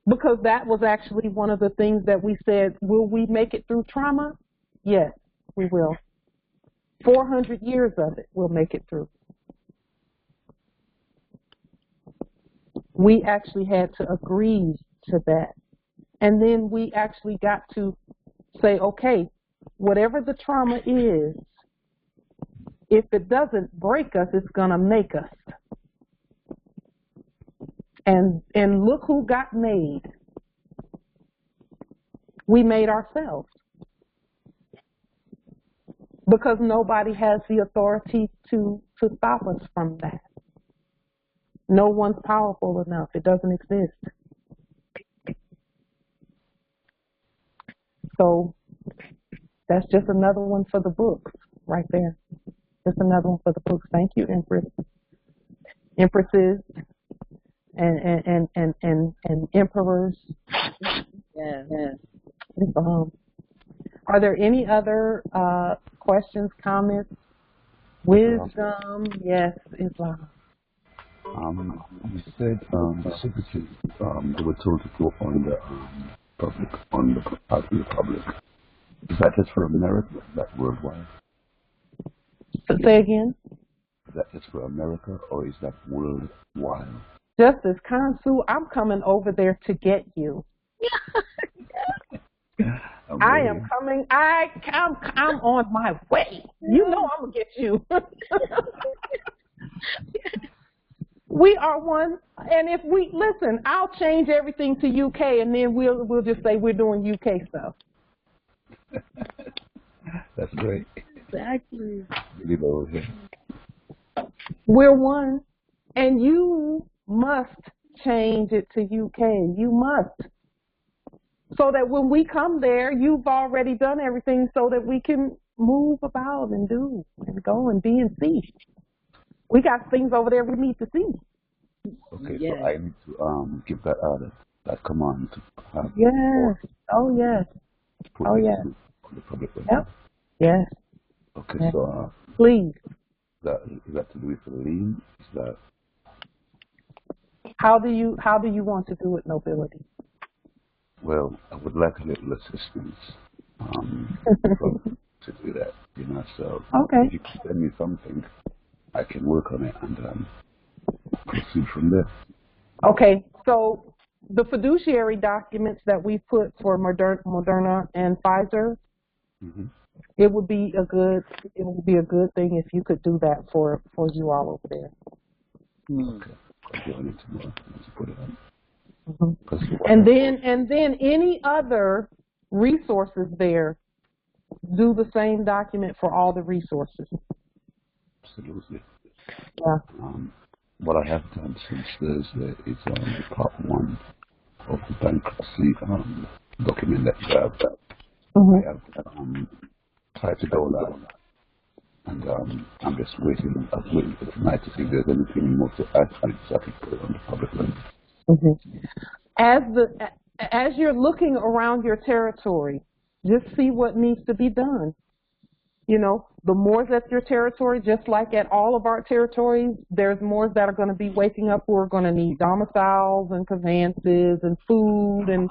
because that was actually one of the things that we said, will we make it through trauma? Yes, we will. 400 years of it, we'll make it through. We actually had to agree to that. And then we actually got to say, okay, whatever the trauma is, if it doesn't break us, it's going to make us. And look who got made. We made ourselves. Because nobody has the authority to stop us from that. No one's powerful enough. It doesn't exist. So that's just another one for the books right there. Just another one for the books. Thank you, Empress. Empresses and emperors. Yeah. Are there any other questions, comments, wisdom? Yes, Islam. You said secretly they were told to go on the public, on the part of the public. Is that just for America? Is that worldwide? Say again? Is that just for America, or is that worldwide? Justice Kansu, I'm coming over there to get you. I am coming. I'm on my way. You know I'm gonna get you. We are one, and if we listen, I'll change everything to UK, and then we'll just say we're doing UK stuff. That's great. Exactly. We're one, and you must change it to UK. You must. So that when we come there, you've already done everything so that we can move about and do and go and be and see. We got things over there we need to see. Okay, yes. So I need to give that order, that command to have. Yes. Oh, yes. Oh, yes. The public. Yep. Yes. Okay, yes. So. Please. Is that to do with the lien? Is that? How do you want to do it, nobility? Well, I would like a little assistance to do that, you know. So okay. If you can send me something, I can work on it and proceed from there. Okay. So the fiduciary documents that we put for Moderna and Pfizer, it would be a good thing if you could do that for you all over there. Okay. I need to put it on. And then any other resources there, do the same document for all the resources. Absolutely. Yeah. What I have done since Thursday is part 1 of the bankruptcy document that you have. I have tried to go live, and I'm just waiting for tonight to see if there's anything more to add to it so I can put it on the public list. As you're looking around your territory, just see what needs to be done. You know, the Moors at your territory, just like at all of our territories, there's Moors that are going to be waking up who are going to need domiciles and conveyances and food and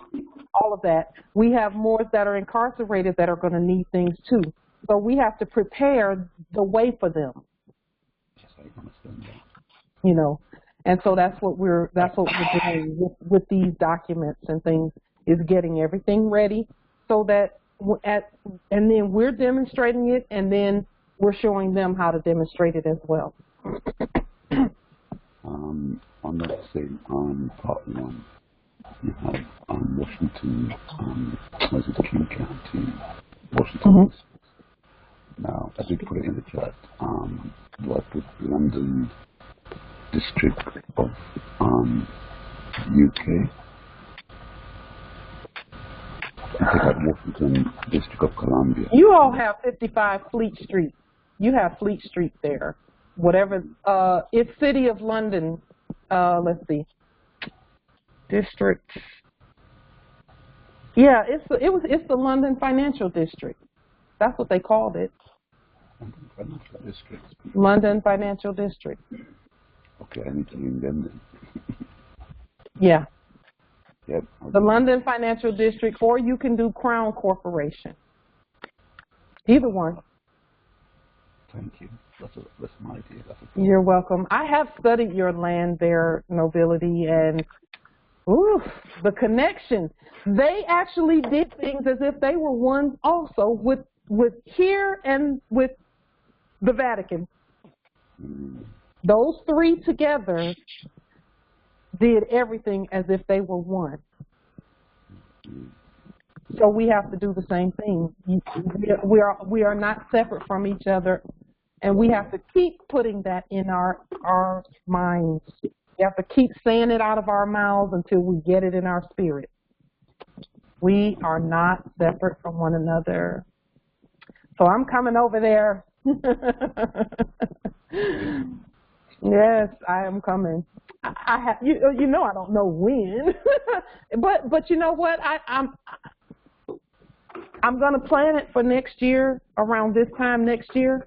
all of that. We have Moors that are incarcerated that are going to need things too. So we have to prepare the way for them. Yes, I understand that. You know. And so that's what we're doing with these documents and things, is getting everything ready so that and then we're demonstrating it, and then we're showing them how to demonstrate it as well. On that same part 1, you have Washington, was it King County, Washington. Now, I did put it in the chat. Do I put London District of UK? I think at Washington District of Columbia. You all have 55 Fleet Street. You have Fleet Street there. Whatever. It's City of London. Let's see. District. Yeah, it's the London Financial District. That's what they called it. London Financial District. London Financial District. Okay, I need to ring them then. Yeah. Yep. The London Financial District, or you can do Crown Corporation. Either one. Thank you. That's my idea. You're welcome. I have studied your land there, nobility, and the connection. They actually did things as if they were one also with here and with the Vatican. Those three together did everything as if they were one. So we have to do the same thing. We are not separate from each other, and we have to keep putting that in our minds. We have to keep saying it out of our mouths until we get it in our spirit. We are not separate from one another. So I'm coming over there. Yes, I am coming. I have, you know, I don't know when, but you know what? I'm going to plan it for next year, around this time next year.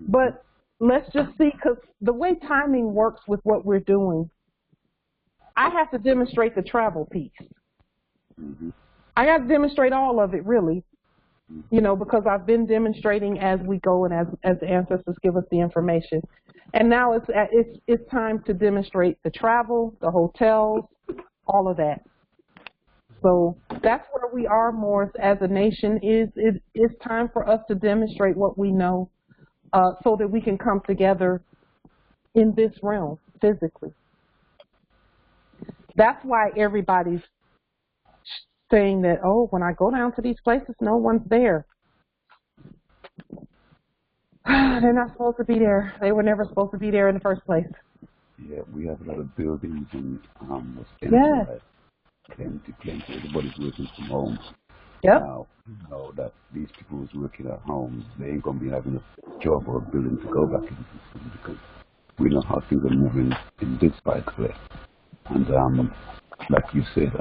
But let's just see, because the way timing works with what we're doing, I have to demonstrate the travel piece. I got to demonstrate all of it, really, you know, because I've been demonstrating as we go and as the ancestors give us the information. And now it's time to demonstrate the travel, the hotels, all of that. So that's where we are, Morris, as a nation. It's time for us to demonstrate what we know so that we can come together in this realm physically. That's why everybody's saying that, oh, when I go down to these places, no one's there. They're not supposed to be there. They were never supposed to be there in the first place. Yeah, we have a lot of buildings and plenty. Everybody's working from home. Yep. Now, you know that these people who's working at home, they ain't going to be having a job or a building to go back into because we know how things are moving in this bike way. And like you said,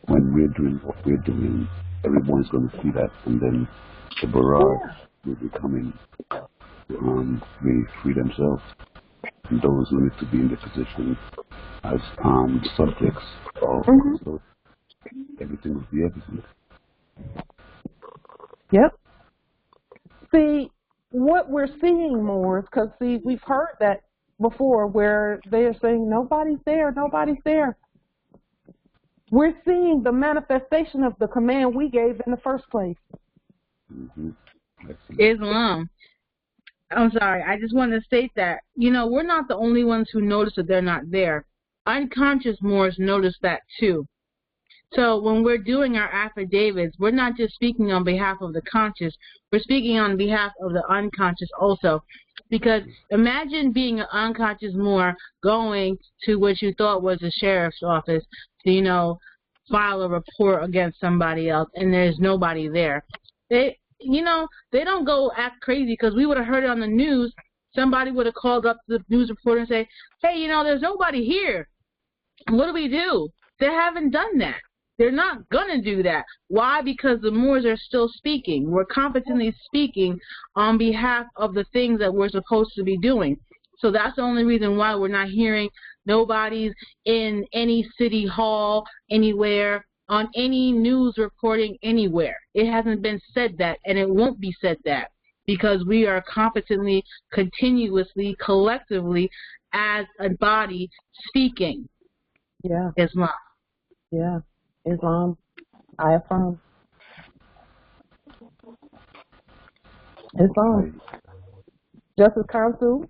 when we're doing what we're doing, everyone's going to see that, and then the barrage will be coming to really free themselves. And those who need to be in the position as subjects of so everything will be everything. Yep. See, what we're seeing more is because, see, we've heard that before where they're saying nobody's there, nobody's there. We're seeing the manifestation of the command we gave in the first place. Islam. I'm sorry, I just want to state that, you know, we're not the only ones who notice that they're not there. Unconscious Moors notice that too. So when we're doing our affidavits, we're not just speaking on behalf of the conscious, we're speaking on behalf of the unconscious also. Because imagine being an unconscious Moor going to what you thought was a sheriff's office to, you know, file a report against somebody else, and there's nobody there. You know, they don't go act crazy because we would have heard it on the news. Somebody would have called up the news reporter and say, hey, you know, there's nobody here. What do we do? They haven't done that. They're not going to do that. Why? Because the Moors are still speaking. We're competently speaking on behalf of the things that we're supposed to be doing. So that's the only reason why we're not hearing nobody's in any city hall, anywhere, on any news reporting anywhere. It hasn't been said that, and it won't be said that, because we are competently, continuously, collectively, as a body, speaking. Yeah. Islam. Yeah. Islam. I affirm. Islam. Justice Council,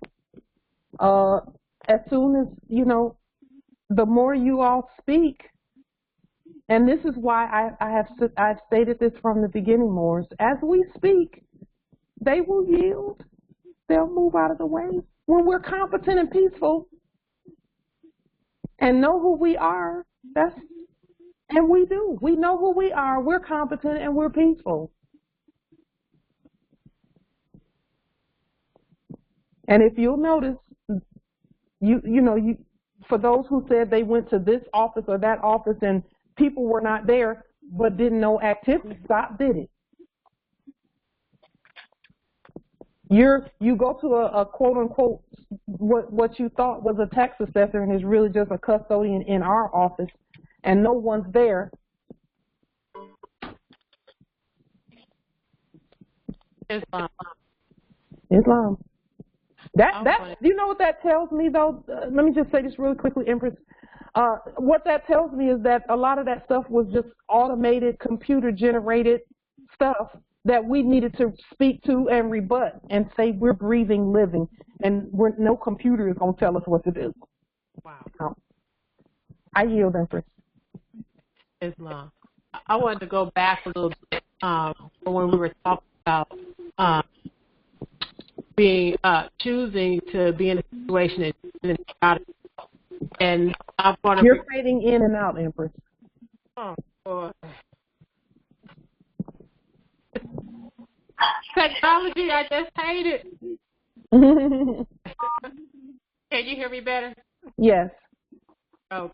as soon as, you know, the more you all speak, and this is why I've stated this from the beginning, Moors. As we speak, they will yield. They'll move out of the way. When we're competent and peaceful and know who we are, and we do. We know who we are. We're competent and we're peaceful. And if you'll notice, for those who said they went to this office or that office and people were not there but didn't know activity, stop did it. You go to a quote unquote what you thought was a tax assessor and is really just a custodian in our office and no one's there. Islam. That you know what that tells me though? Let me just say this really quickly, Empress. What that tells me is that a lot of that stuff was just automated, computer-generated stuff that we needed to speak to and rebut and say we're breathing, living, and no computer is going to tell us what to do. Wow. I yield, Empress. Islam. I wanted to go back a little bit when we were talking about choosing to be in a situation and I want to. You're fading in and out, Empress. Oh, boy. Technology, I just hate it. Can you hear me better? Yes. Oh.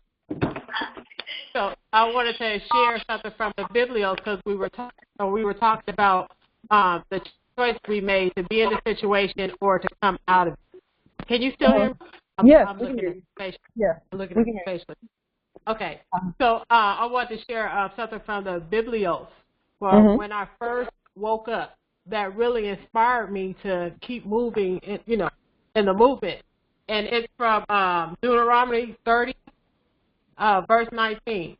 So I wanted to share something from the biblio because we were talking about the choice we made to be in the situation or to come out of it. Can you still hear me? Yes, I'm looking at the facial. Yes, I'm looking at the facial. Okay, so I want to share something from the Biblios. Well, when I first woke up, that really inspired me to keep moving, in the movement. And it's from Deuteronomy 30, verse 19.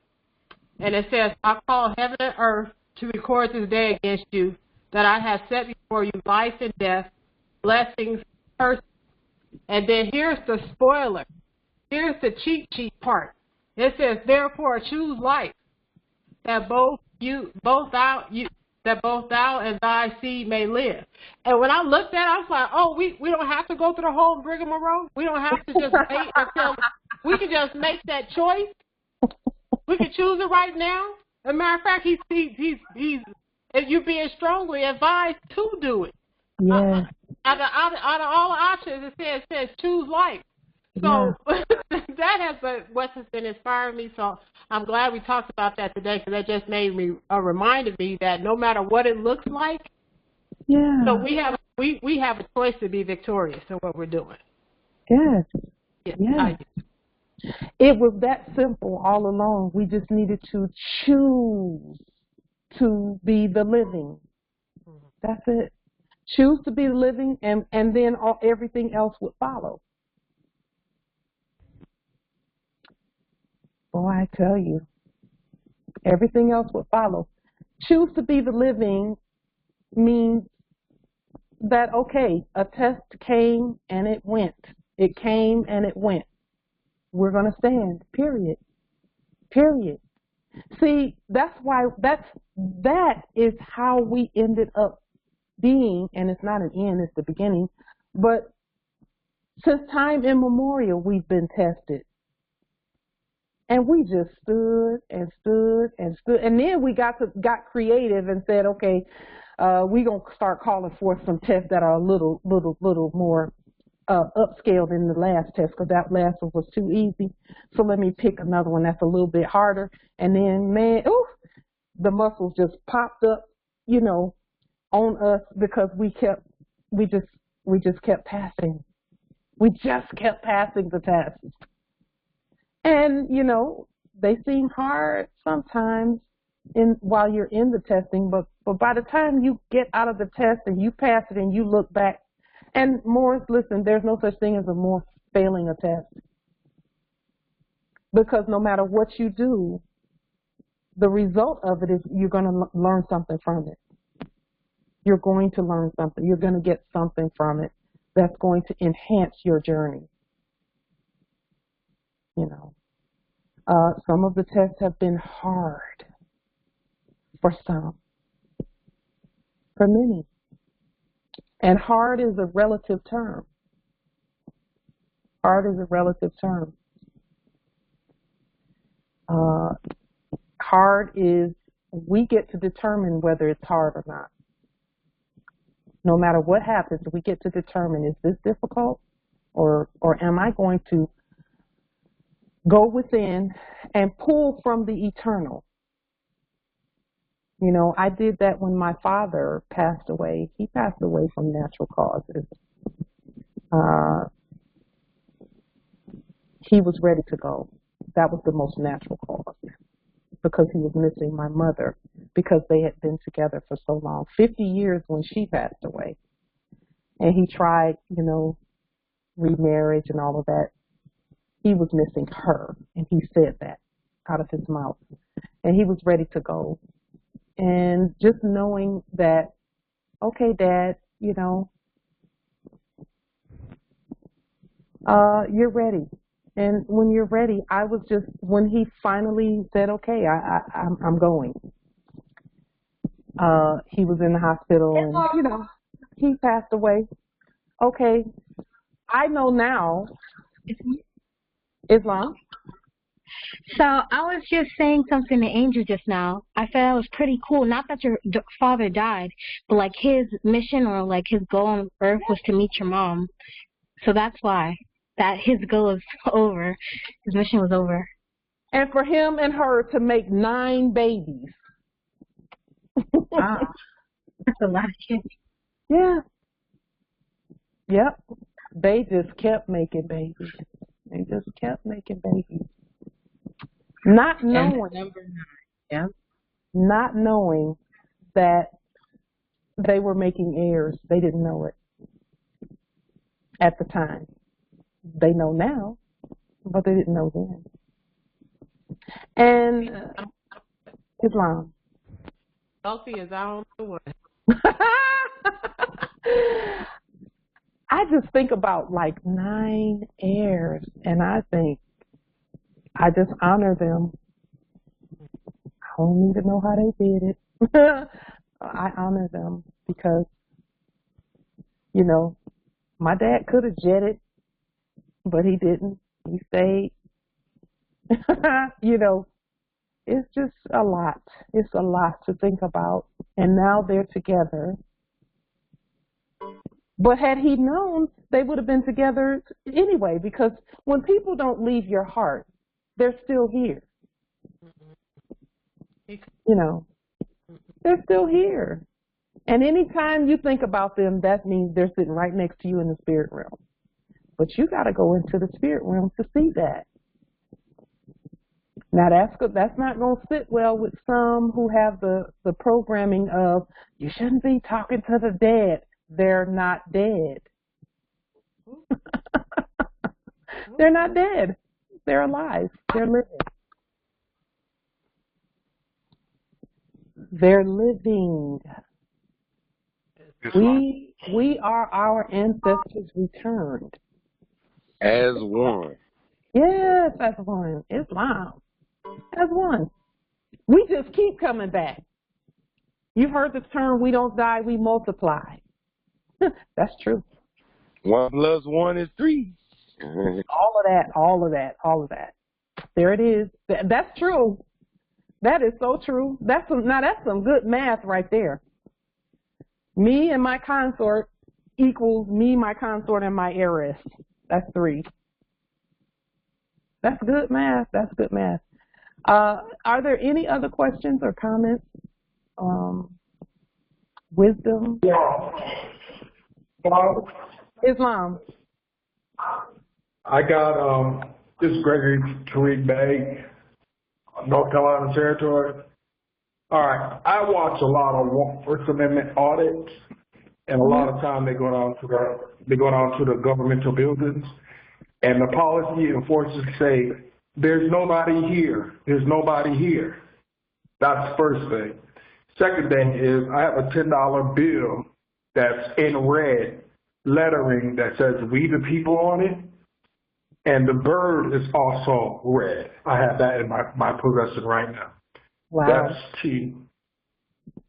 And it says, I call heaven and earth to record this day against you, that I have set before you life and death, blessings, curses. And then here's the spoiler. Here's the cheat sheet part. It says, therefore choose life, that both thou and thy seed may live. And when I looked at it, I was like, oh, we don't have to go through the whole rigmarole. We don't have to just wait until we can just make that choice. We can choose it right now. As a matter of fact, he's you're being strongly advised to do it. Yeah. Out of all options, it says choose life. So that has what's been inspiring me. So I'm glad we talked about that today, because that just reminded me that no matter what it looks like, so we have a choice to be victorious in what we're doing. Yes. Yes. It was that simple all along. We just needed to choose to be the living. That's it. Choose to be the living, and then everything else would follow. Boy, I tell you, everything else would follow. Choose to be the living means that, okay, a test came and it went. It came and it went. We're going to stand, period. Period. See, that is how we ended up being, and it's not an end, it's the beginning. But since time immemorial, we've been tested. And we just stood and stood and stood. And then we got creative and said, okay, we're going to start calling forth some tests that are a little more upscaled than the last test, because that last one was too easy. So let me pick another one that's a little bit harder. And then, man, the muscles just popped up, on us, because we just kept passing. We just kept passing the tests. And, they seem hard sometimes while you're in the testing, but by the time you get out of the test and you pass it and you look back, and Morris, listen, there's no such thing as a Morris failing a test. Because no matter what you do, the result of it is you're going to learn something from it. You're going to learn something. You're going to get something from it that's going to enhance your journey. Some of the tests have been hard for some, for many. And hard is a relative term. Hard is a relative term. Hard is, we get to determine whether it's hard or not. No matter what happens, we get to determine, is this difficult, or am I going to go within and pull from the eternal? I did that when my father passed away. He passed away from natural causes. He was ready to go. That was the most natural cause, because he was missing my mother, because they had been together for so long, 50 years when she passed away. And he tried, remarriage and all of that. He was missing her, and he said that out of his mouth. And he was ready to go. And just knowing that, okay, Dad, you're ready. And when you're ready, when he finally said, okay, I'm going. He was in the hospital, and, he passed away. Okay, I know now. Islam? So I was just saying something to Angel just now. I thought it was pretty cool. Not that your father died, but like his mission or like his goal on earth was to meet your mom. So that's why that his goal is over. His mission was over. And for him and her to make 9 babies. Wow. That's a lot of kids. Yeah. Yep. They just kept making babies. They just kept making babies. Not knowing. Number 9. Yeah. Not knowing that they were making heirs. They didn't know it at the time. They know now, but they didn't know then. And Islam. Healthy is I don't know what. I just think about like 9 heirs, and I think I just honor them. I don't need to know how they did it. I honor them because, you know, my dad could have jetted, but he didn't. He stayed. You know, it's just a lot. It's a lot to think about. And now they're together. But had he known, they would have been together anyway, because when people don't leave your heart, they're still here. You know, they're still here. And anytime you think about them, that means they're sitting right next to you in the spirit realm. But you got to go into the spirit realm to see that. Now, that's not going to sit well with some who have the programming of, you shouldn't be talking to the dead. They're not dead. They're not dead. They're alive. They're living. They're living. We are our ancestors returned. As one. Yes, as one. Islam. As one. We just keep coming back. You've heard the term, we don't die, we multiply. That's true. 1 + 1 is 3. All of that. There it is. That's true. That is so true. That's some good math right there. Me and my consort equals me, my consort, and my heiress. That's 3. That's good math. That's good math. Are there any other questions or comments? Wisdom? Islam. I got this is Gregory Tariq Bay, North Carolina Territory. All right, I watch a lot of First Amendment audits, and a lot of time they go down to the governmental buildings, and the policy enforcers say, "There's nobody here. There's nobody here." That's the first thing. Second thing is I have a $10 bill that's in red lettering that says "We the People" on it, and the bird is also red. I have that in my possession right now. Wow. That's 2.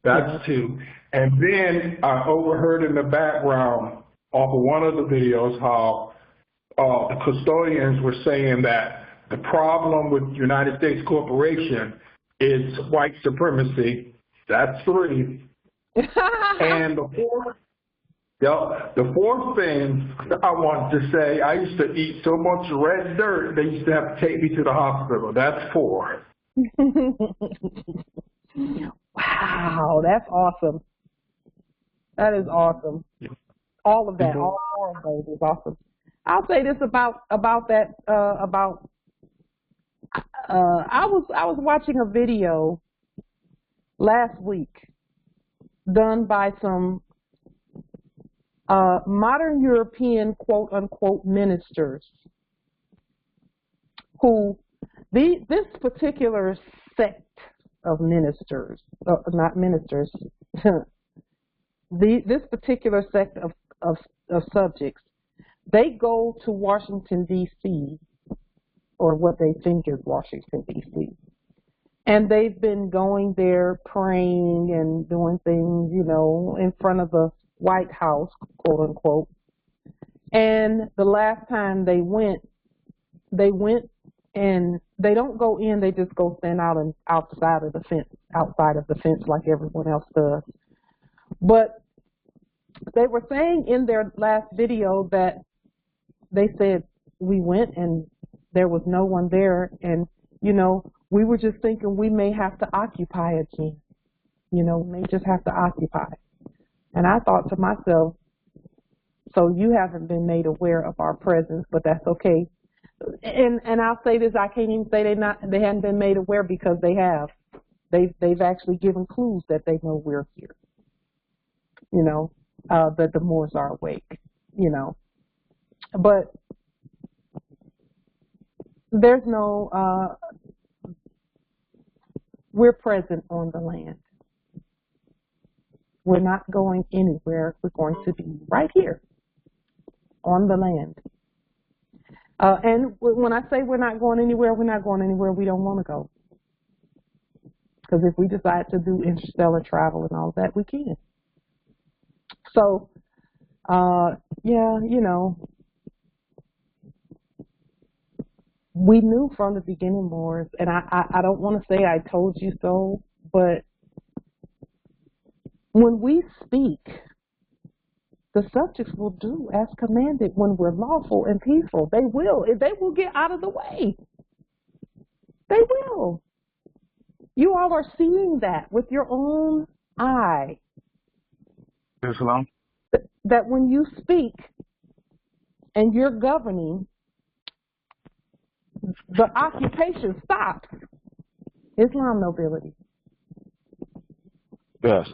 That's 2. And then I overheard in the background off of one of the videos how the custodians were saying that the problem with United States Corporation is white supremacy. That's 3. And the fourth thing I wanted to say, I used to eat so much red dirt, they used to have to take me to the hospital. That's 4. Wow, that's awesome. That is awesome. All of that, all 4 of those is awesome. I'll say this about that. I was watching a video last week done by some modern European quote unquote ministers who this particular sect of ministers, not ministers, this particular sect of subjects, they go to Washington, D.C., or what they think is Washington, D.C., and they've been going there praying and doing things, you know, in front of the White House, quote unquote. And the last time they went and they don't go in, they just go stand outside of the fence like everyone else does. But they were saying in their last video that they said, we went and there was no one there, and, you know, we were just thinking we may have to occupy again. You know, we may just have to occupy. And I thought to myself, so you haven't been made aware of our presence, but that's okay. And I'll say this, I can't even say they hadn't been made aware, because they have. They've actually given clues that they know we're here. You know, that the Moors are awake, you know. But there's no, we're present on the land. We're not going anywhere. We're going to be right here on the land. And when I say we're not going anywhere, we're not going anywhere we don't want to go. Because if we decide to do interstellar travel and all that, we can. So, yeah, you know, we knew from the beginning, Moors, and I don't want to say I told you so, but when we speak, the subjects will do as commanded when we're lawful and peaceful. They will get out of the way. They will. You all are seeing that with your own eye. Islam? That when you speak and you're governing, the occupation stops. Islam nobility. Yes.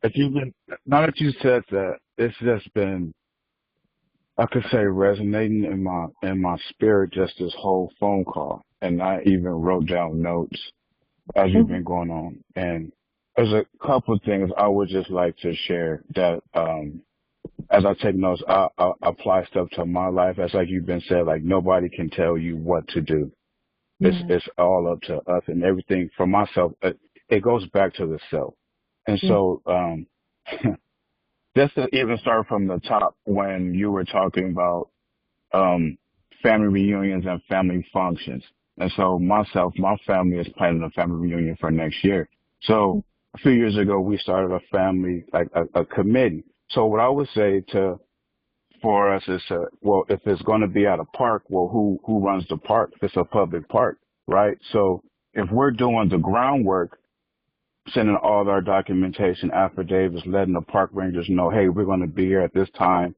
If you've been, now that you said that, it's just been, I could say, resonating in my spirit just this whole phone call, and I even wrote down notes as you've been going on. And there's a couple of things I would just like to share that, as I take notes, I apply stuff to my life. As like you've been said, like nobody can tell you what to do. It's all up to us, and everything for myself. It goes back to the self. And so, just to even start from the top, when you were talking about family reunions and family functions. And so myself, my family is planning a family reunion for next year. So a few years ago, we started a family, like a committee. So what I would say for us is, well, if it's going to be at a park, well, who runs the park? If it's a public park, right? So if we're doing the groundwork, sending all our documentation, affidavits, letting the park rangers know, hey, we're going to be here at this time.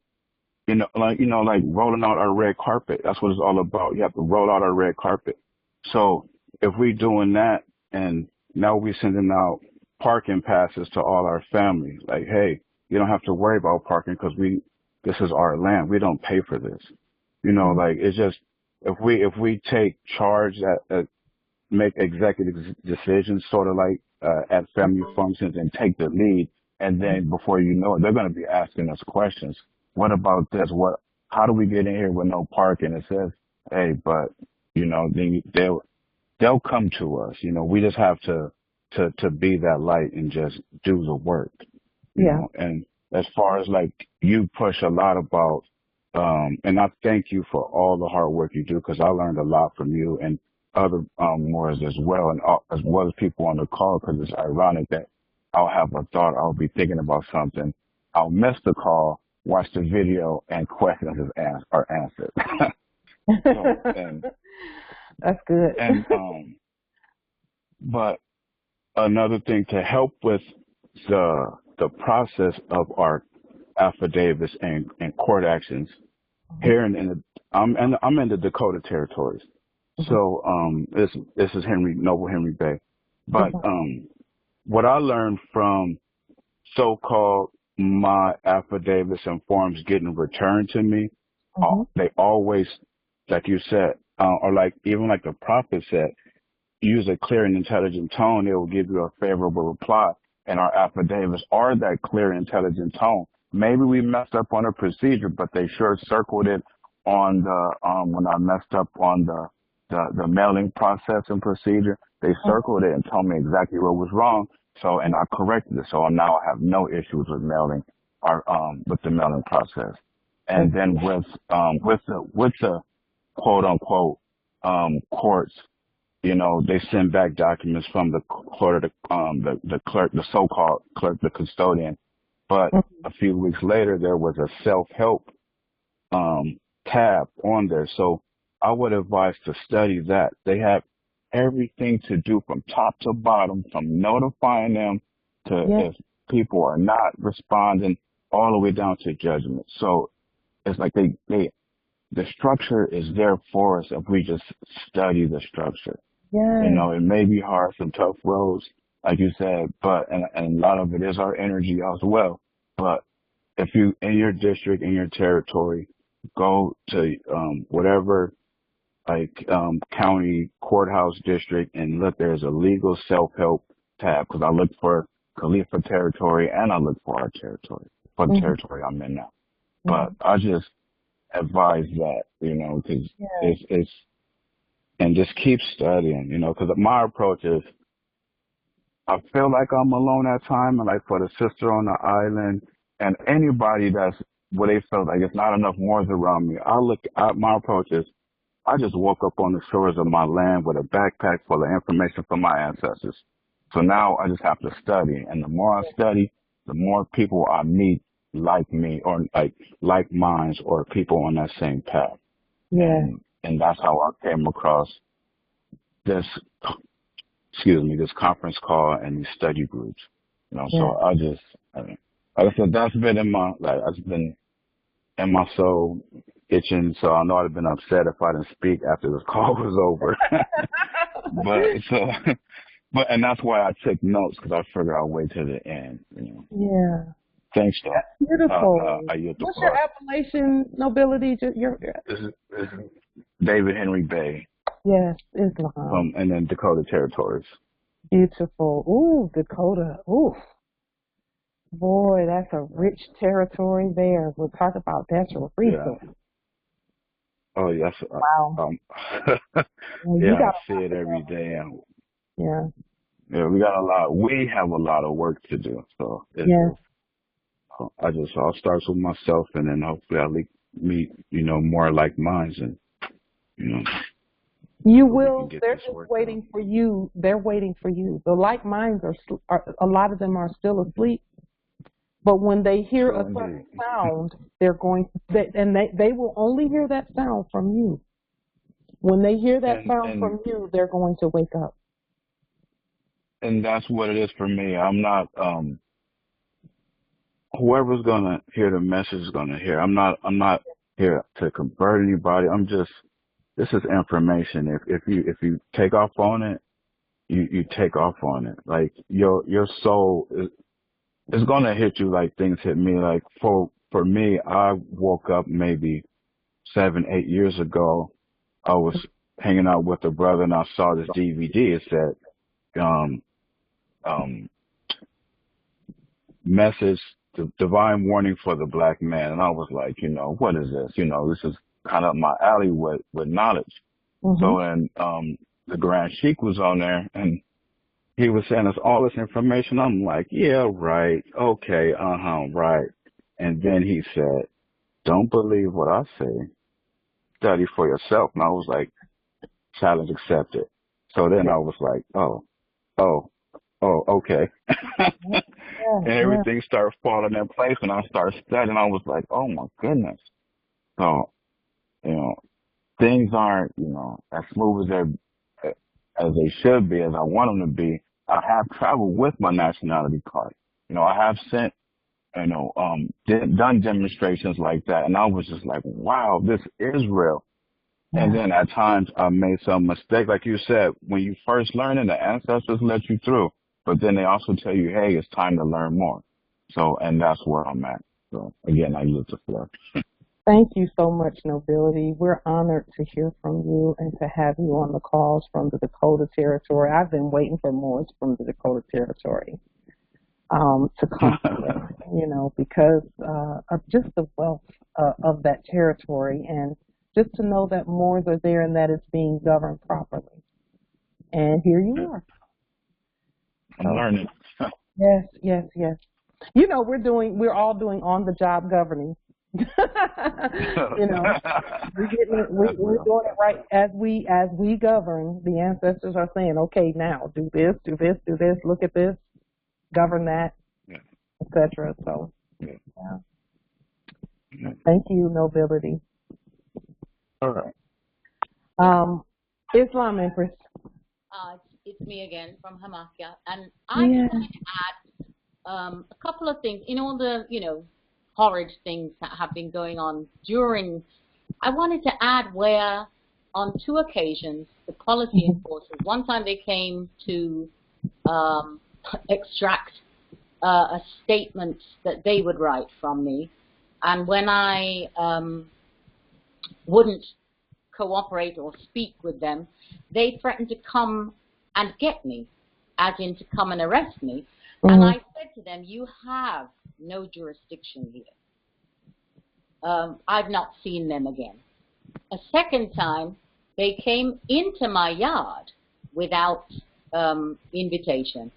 Like rolling out our red carpet. That's what it's all about. You have to roll out our red carpet. So if we're doing that, and now we're sending out parking passes to all our family, like, hey, you don't have to worry about parking because this is our land. We don't pay for this. You know, like, it's just, if we take charge make executive decisions, sort of like at family functions, and take the lead, and then before you know it, they're going to be asking us questions. What about this? How do we get in here with no parking? It says, hey, but you know, they'll come to us. You know, we just have to be that light and just do the work. You know? And as far as like, you push a lot about, and I thank you for all the hard work you do, because I learned a lot from you and other Moors as well, and as well as people on the call, because it's ironic that I'll have a thought, I'll be thinking about something, I'll miss the call, watch the video, and questions are answered. That's good. And but another thing to help with the process of our affidavits and court actions here I'm in the Dakota territories. So this is Noble Henry Bay. But what I learned from so-called my affidavits and forms getting returned to me, they always, like you said, or like even like the prophet said, use a clear and intelligent tone, it will give you a favorable reply. And our affidavits are that clear and intelligent tone. Maybe we messed up on a procedure, but they sure circled it on the when I messed up on the mailing process and procedure, they circled it and told me exactly what was wrong. So, and I corrected it. So now I have no issues with mailing or with the mailing process. And then with the quote unquote courts, you know, they send back documents from the court, the clerk, the so-called clerk, the custodian. But a few weeks later, there was a self-help tab on there. So I would advise to study that. They have everything to do from top to bottom, from notifying them to people are not responding all the way down to judgment. So it's like the structure is there for us if we just study the structure. Yes. You know, it may be hard, some tough roads, like you said, but and a lot of it is our energy as well. But if you in your district, in your territory, go to whatever county courthouse district and look, there's a legal self-help tab, because I look for Khalifa territory and I look for our territory, for the territory I'm in now. But I just advise that, you know, because it's and just keep studying, you know, because my approach is I feel like I'm alone at time, and like for the sister on the island and anybody that's where they feel like it's not enough Moors around me, my approach is I just woke up on the shores of my land with a backpack full of information from my ancestors. So now I just have to study, and the more I study, the more people I meet like me or like minds or people on that same path. Yeah. And that's how I came across this conference call and these study groups. You know, so like I said, that's been that's been in my soul itching. So I know I'd have been upset if I didn't speak after this call was over. And that's why I took notes, because I figured I'll wait till the end. You know. Yeah. Thanks, though. That's beautiful. What's your appellation, nobility? This is David Henry Bay. Yes, Islam. And then Dakota Territories. Beautiful. Ooh, Dakota. Ooh. Boy, that's a rich territory there. We'll talk about natural resources. Yeah. Oh, yes. Wow. I see it every day. Yeah, we have a lot of work to do. So I'll start with myself, and then hopefully I'll meet, you know, more like minds, and, you know. You will. They're just waiting for you. They're waiting for you. The like minds are a lot of them are still asleep. But when they hear a certain sound, they're going they will only hear that sound from you. When they hear that sound from you, they're going to wake up. And that's what it is for me. I'm not whoever's gonna hear the message is gonna hear. I'm not here to convert anybody. This is information. If you take off on it, you take off on it. Like your soul is gonna hit you like things hit me. Like for me, I woke up maybe 7-8 years ago. I was hanging out with a brother and I saw this DVD. It said message, the divine warning for the black man. And I was like, you know, what is this? You know, this is kind of my alley with knowledge. So, and the Grand Sheik was on there, and he was saying us all this information. I'm like, yeah, right. Okay. Right. And then he said, don't believe what I say. Study for yourself. And I was like, challenge accepted. So then I was like, oh, okay. And everything started falling in place, and I started studying. I was like, oh my goodness. So, you know, things aren't, you know, as smooth as they should be, as I want them to be. I have traveled with my nationality card. You know, I have sent, you know, done demonstrations like that, and I was just like, wow, this is real. And then at times I made some mistake. Like you said, when you first learn it, the ancestors let you through, but then they also tell you, hey, it's time to learn more. So, and that's where I'm at. So again, I use the floor. Thank you so much, Nobility. We're honored to hear from you and to have you on the calls from the Dakota Territory. I've been waiting for more from the Dakota Territory to come here, you know, because of just the wealth of that territory, and just to know that Moors are there and that it's being governed properly. And here you are. I'm learning. Yes. You know, we're all doing on-the-job governing. You know, we're doing it right as we govern. The ancestors are saying, okay, now do this, look at this, govern that, etc. So, thank you, Nobility. All right. Islam Empress. It's me again from Hamakya, and I just wanted to add a couple of things. In all the, horrid things that have been going on during, I wanted to add where on 2 occasions the policy enforcers, one time they came to extract a statement that they would write from me, and when I wouldn't cooperate or speak with them, they threatened to come and get me, as in to come and arrest me. And I said to them, you have no jurisdiction here. I've not seen them again. A second time, they came into my yard without invitation.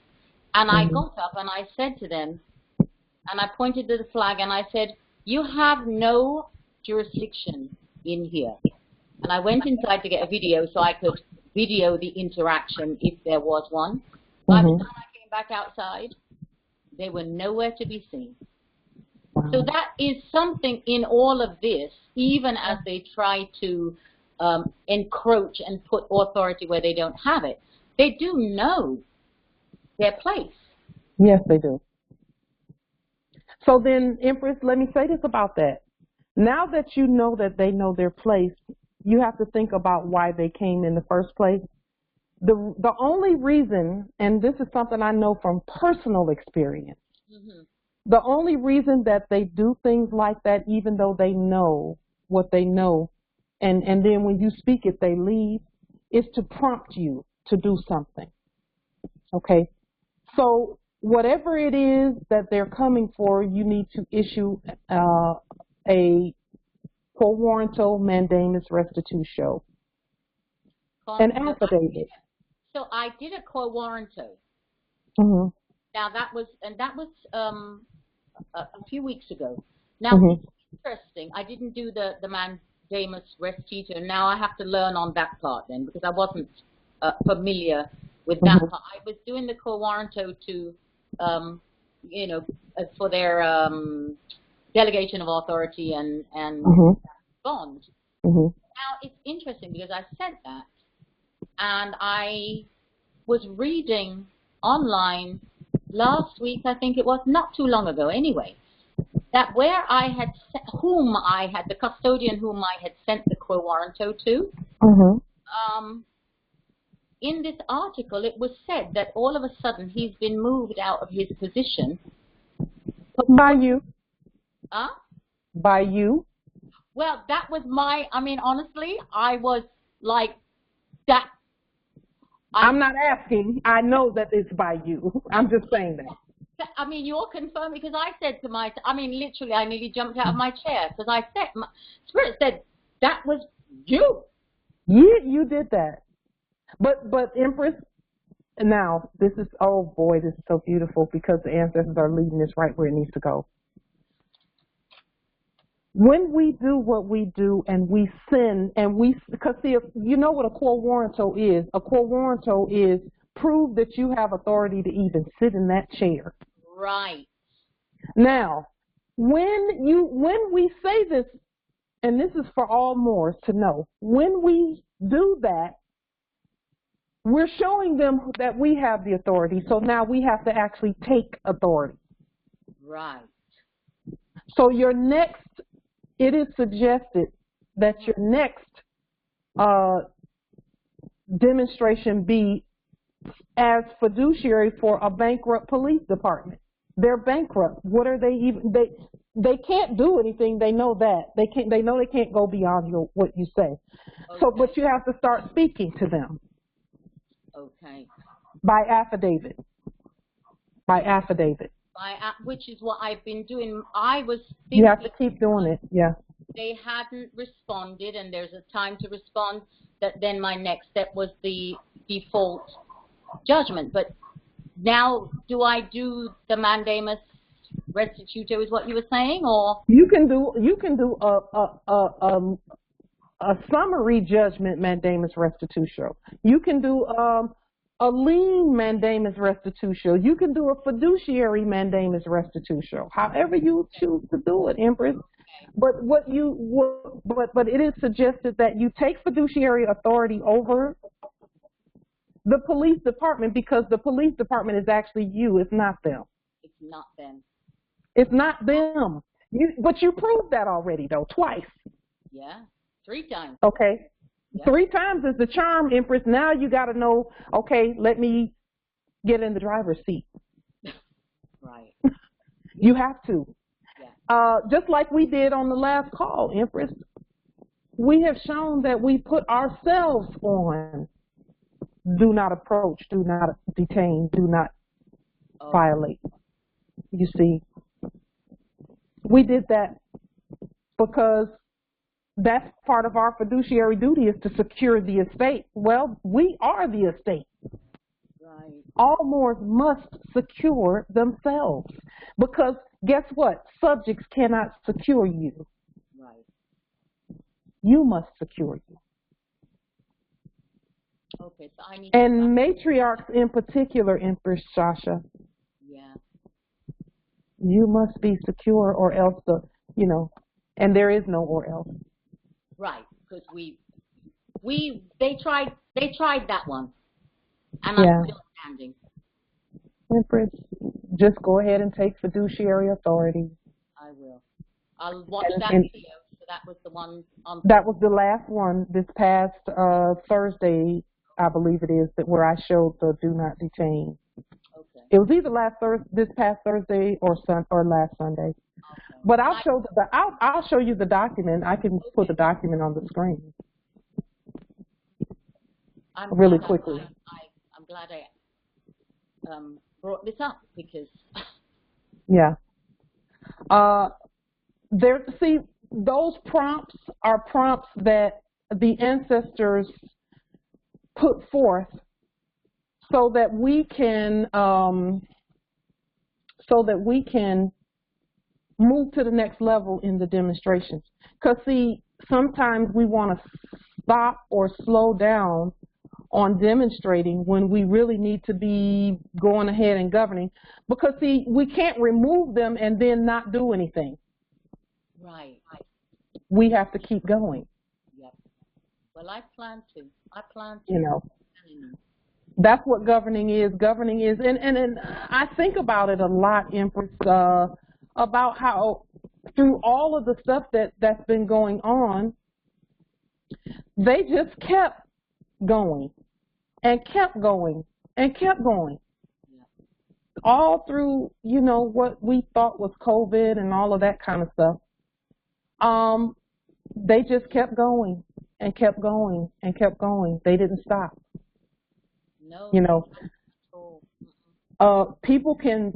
And I got up and I said to them, and I pointed to the flag and I said, you have no jurisdiction in here. And I went inside to get a video so I could video the interaction if there was one. By the time I came back outside, they were nowhere to be seen. So that is something in all of this, even as they try to encroach and put authority where they don't have it, they do know their place. Yes, they do. So then, Empress, let me say this about that. Now that you know that they know their place, you have to think about why they came in the first place. The only reason, and this is something I know from personal experience, the only reason that they do things like that, even though they know what they know, and then when you speak it, they leave, is to prompt you to do something. Okay? So whatever it is that they're coming for, you need to issue a quo warranto mandamus restitutio, an affidavit. So I did a quo warranto. Now that was a few weeks ago. Now it's interesting. I didn't do the mandamus restitutio. Now I have to learn on that part then, because I wasn't familiar with that part. I was doing the quo warranto to, for their delegation of authority and bond. Now it's interesting because I said that, and I was reading online last week, I think it was, not too long ago anyway, that where I had the custodian whom I had sent the quo warranto to, in this article it was said that all of a sudden he's been moved out of his position. By you. Huh? By you. Well, that was honestly, I was like, that. I'm not asking. I know that it's by you. I'm just saying that. I mean, you're confirming, because I said to literally, I nearly jumped out of my chair, because I said, my spirit said, that was you. You did that. But Empress, now, this is, oh boy, this is so beautiful, because the ancestors are leading this right where it needs to go. When we do what we do and we sin and because see, you know what a quo warranto is? A quo warranto is prove that you have authority to even sit in that chair. Right. Now, when we say this, and this is for all Moors to know, when we do that, we're showing them that we have the authority. So now we have to actually take authority. Right. So it is suggested that your next demonstration be as fiduciary for a bankrupt police department. They're bankrupt. What are they even? They can't do anything. They know that. They know they can't go beyond what you say. Okay. So, but you have to start speaking to them. Okay. By affidavit. By affidavit. Which is what I've been doing. I was thinking, you have to keep doing it, yeah. They hadn't responded, and there's a time to respond. That then my next step was the default judgment. But now, do I do the mandamus restitutio? Is what you were saying, or you can do a summary judgment mandamus restitutio. You can do a lien mandamus restitutio. You can do a fiduciary mandamus restitutio. However you choose to do it, Empress. But but it is suggested that you take fiduciary authority over the police department, because the police department is actually you. It's not them. It's not them. It's not them. But you proved that already, though, twice. Yeah, 3 times. Okay. Yeah. 3 times is the charm, Empress. Now you got to know, okay, let me get in the driver's seat. Right. You have to. Yeah. Just like we did on the last call, Empress. We have shown that we put ourselves on do not approach, do not detain, do not violate. You see, we did that because that's part of our fiduciary duty is to secure the estate. Well, we are the estate. Right. All Moors must secure themselves because guess what? Subjects cannot secure you. Right. You must secure you. Okay, so I need and matriarchs in particular, Empress Sasha. Yeah. You must be secure or else and there is no or else. Right, because they tried that one, and Yeah. I'm still standing. Empress, just go ahead and take fiduciary authority. I will. I'll watch that and video. So that was the one on. That was the last one this past Thursday, I believe it is, where I showed the do not detain. Okay. It was either this past Thursday or last Sunday. Okay. But I'll show you the document. I can put the document on the screen really quickly. I'm glad I brought this up because. Yeah. Those prompts are prompts that the ancestors put forth so that we can move to the next level in the demonstrations. Because see, sometimes we want to stop or slow down on demonstrating when we really need to be going ahead and governing. Because see, we can't remove them and then not do anything. Right. We have to keep going. Yep. Well, I plan to. That's what governing is. Governing is, and I think about it a lot, Empress, about how through all of the stuff that's been going on, they just kept going and kept going and kept going. Yeah. All through, what we thought was COVID and all of that kind of stuff. They just kept going and kept going and kept going. They didn't stop. No. People can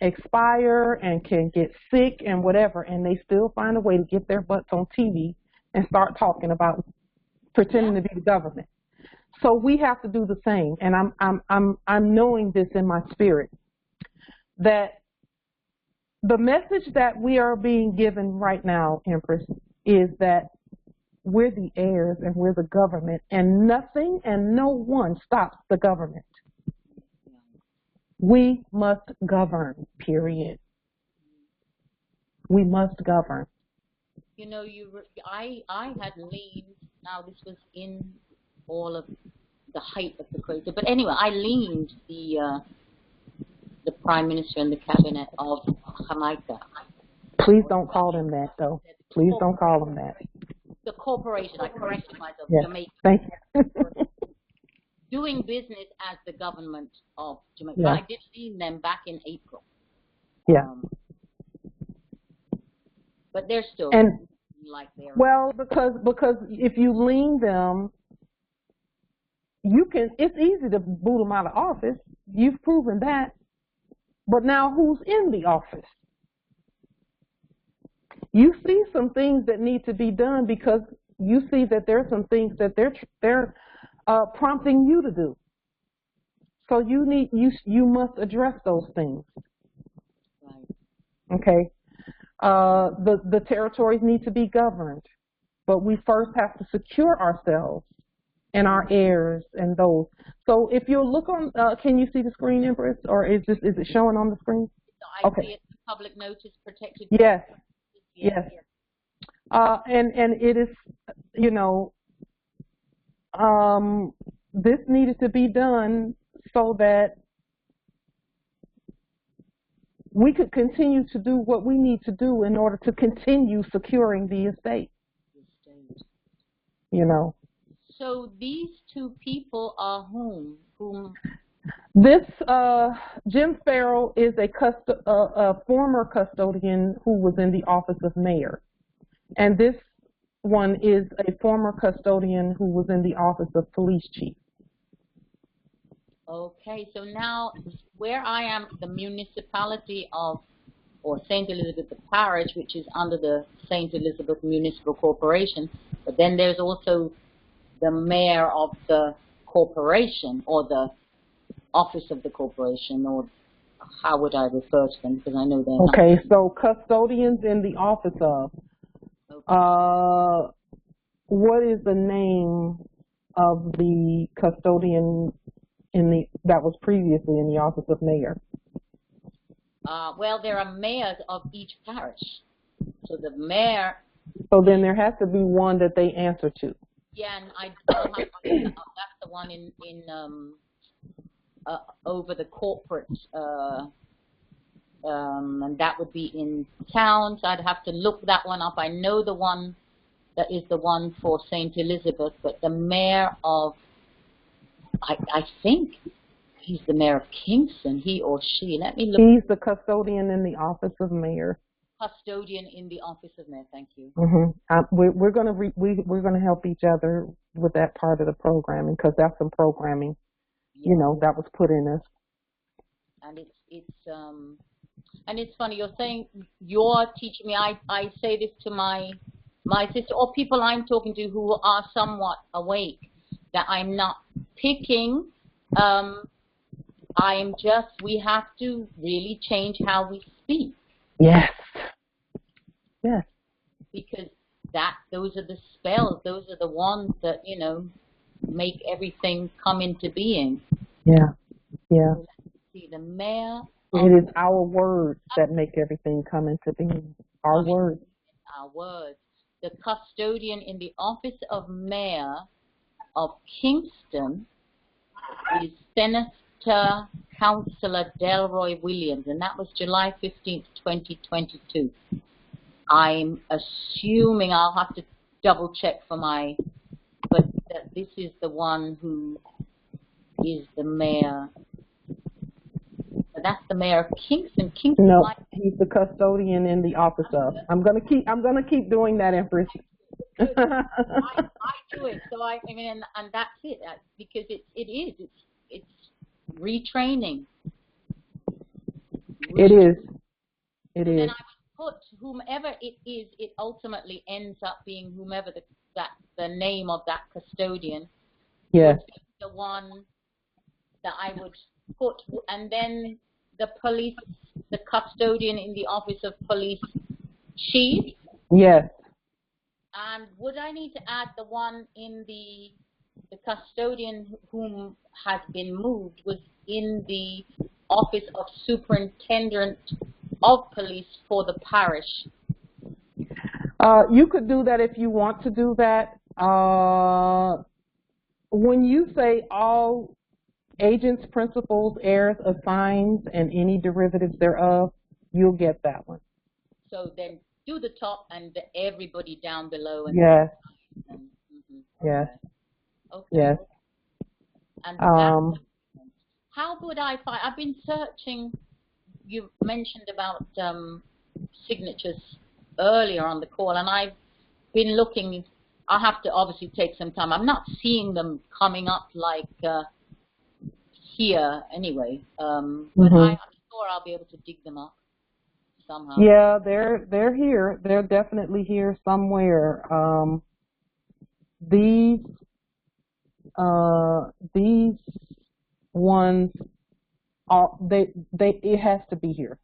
expire and can get sick and whatever, and they still find a way to get their butts on TV and start talking about pretending to be the government. So we have to do the same. And I'm knowing this in my spirit that the message that we are being given right now, Empress, is that we're the heirs and we're the government, and nothing and no one stops the government. We must govern, period. We must govern. I had leaned, now this was in all of the height of the crazy, but anyway, I leaned the Prime Minister and the Cabinet of Jamaica. Please don't call them that, though. Please don't call them that. The corporation, I corrected myself, yes. Jamaica. Thank you. Doing business as the government of Jamaica. Yeah. I did lean them back in April. Yeah. But they're still like they're... Well, because if you lean them, it's easy to boot them out of office. You've proven that. But now who's in the office? You see some things that need to be done because you see that there's some things that they're prompting you to do. So you must address those things. Right. Okay. The territories need to be governed, but we first have to secure ourselves and our heirs and those. So if you look on, can you see the screen, Empress, or is it showing on the screen? I see it, public notice protected. Yes. Yes. And it is, this needed to be done so that we could continue to do what we need to do in order to continue securing the estate. You know. So these two people are whom? This Jim Farrell is a former custodian who was in the office of mayor, and this one is a former custodian who was in the office of police chief. Okay, so now where I am, the municipality of, or St. Elizabeth Parish, which is under the St. Elizabeth Municipal Corporation, but then there's also the mayor of the corporation, or the office of the corporation, or how would I refer to them, because I know they're not. Okay, so custodians in the office of. Okay. What is the name of the custodian that was previously in the office of mayor? Well, there are mayors of each parish. So the mayor. So then there has to be one that they answer to. Yeah, and I'll have that's the one in over the corporate, and that would be in towns. I'd have to look that one up. I know the one that is the one for St. Elizabeth, but the mayor of, I think he's the mayor of Kingston, he or she. Let me look. He's the custodian in the office of mayor. Custodian in the office of mayor. Thank you. We're gonna help each other with that part of the programming, because that's some programming, you know, that was put in us. And it's funny, you're saying you're teaching me. I say this to my sister or people I'm talking to who are somewhat awake, that I'm not picking. We have to really change how we speak. Yes. Yes. Because those are the spells. Those are the ones that, you know, make everything come into being. Yeah. Yeah. So let's see, the mayor. It is our words that make everything come into being. Our words. Our words. The custodian in the office of mayor of Kingston is Senator Councillor Delroy Williams, and that was July 15th, 2022. I'm assuming, I'll have to double check but this is the one who is the mayor. That's the mayor of Kingston. No, he's the custodian in the office of. I'm gonna keep doing that, Empress. I do it, so I mean, and that's it, because it's retraining. It is. It is. Then I would put whomever it is. It ultimately ends up being whomever the name of that custodian. Yes. Would be the one that I would put, and then the custodian in the office of police chief. Yes. And would I need to add the one in the custodian whom has been moved was in the office of superintendent of police for the parish? You could do that if you want to do that. When you say all agents, principals, heirs, assigns, and any derivatives thereof, you'll get that one. So then do the top and everybody down below. And yes. Yes. Okay. Yes. And how would I find? I've been searching. You mentioned about signatures earlier on the call, and I've been looking. I'll have to obviously take some time. I'm not seeing them coming up like here anyway, but I'm sure I'll be able to dig them up somehow. Yeah, they're here. They're definitely here somewhere. These ones are it has to be here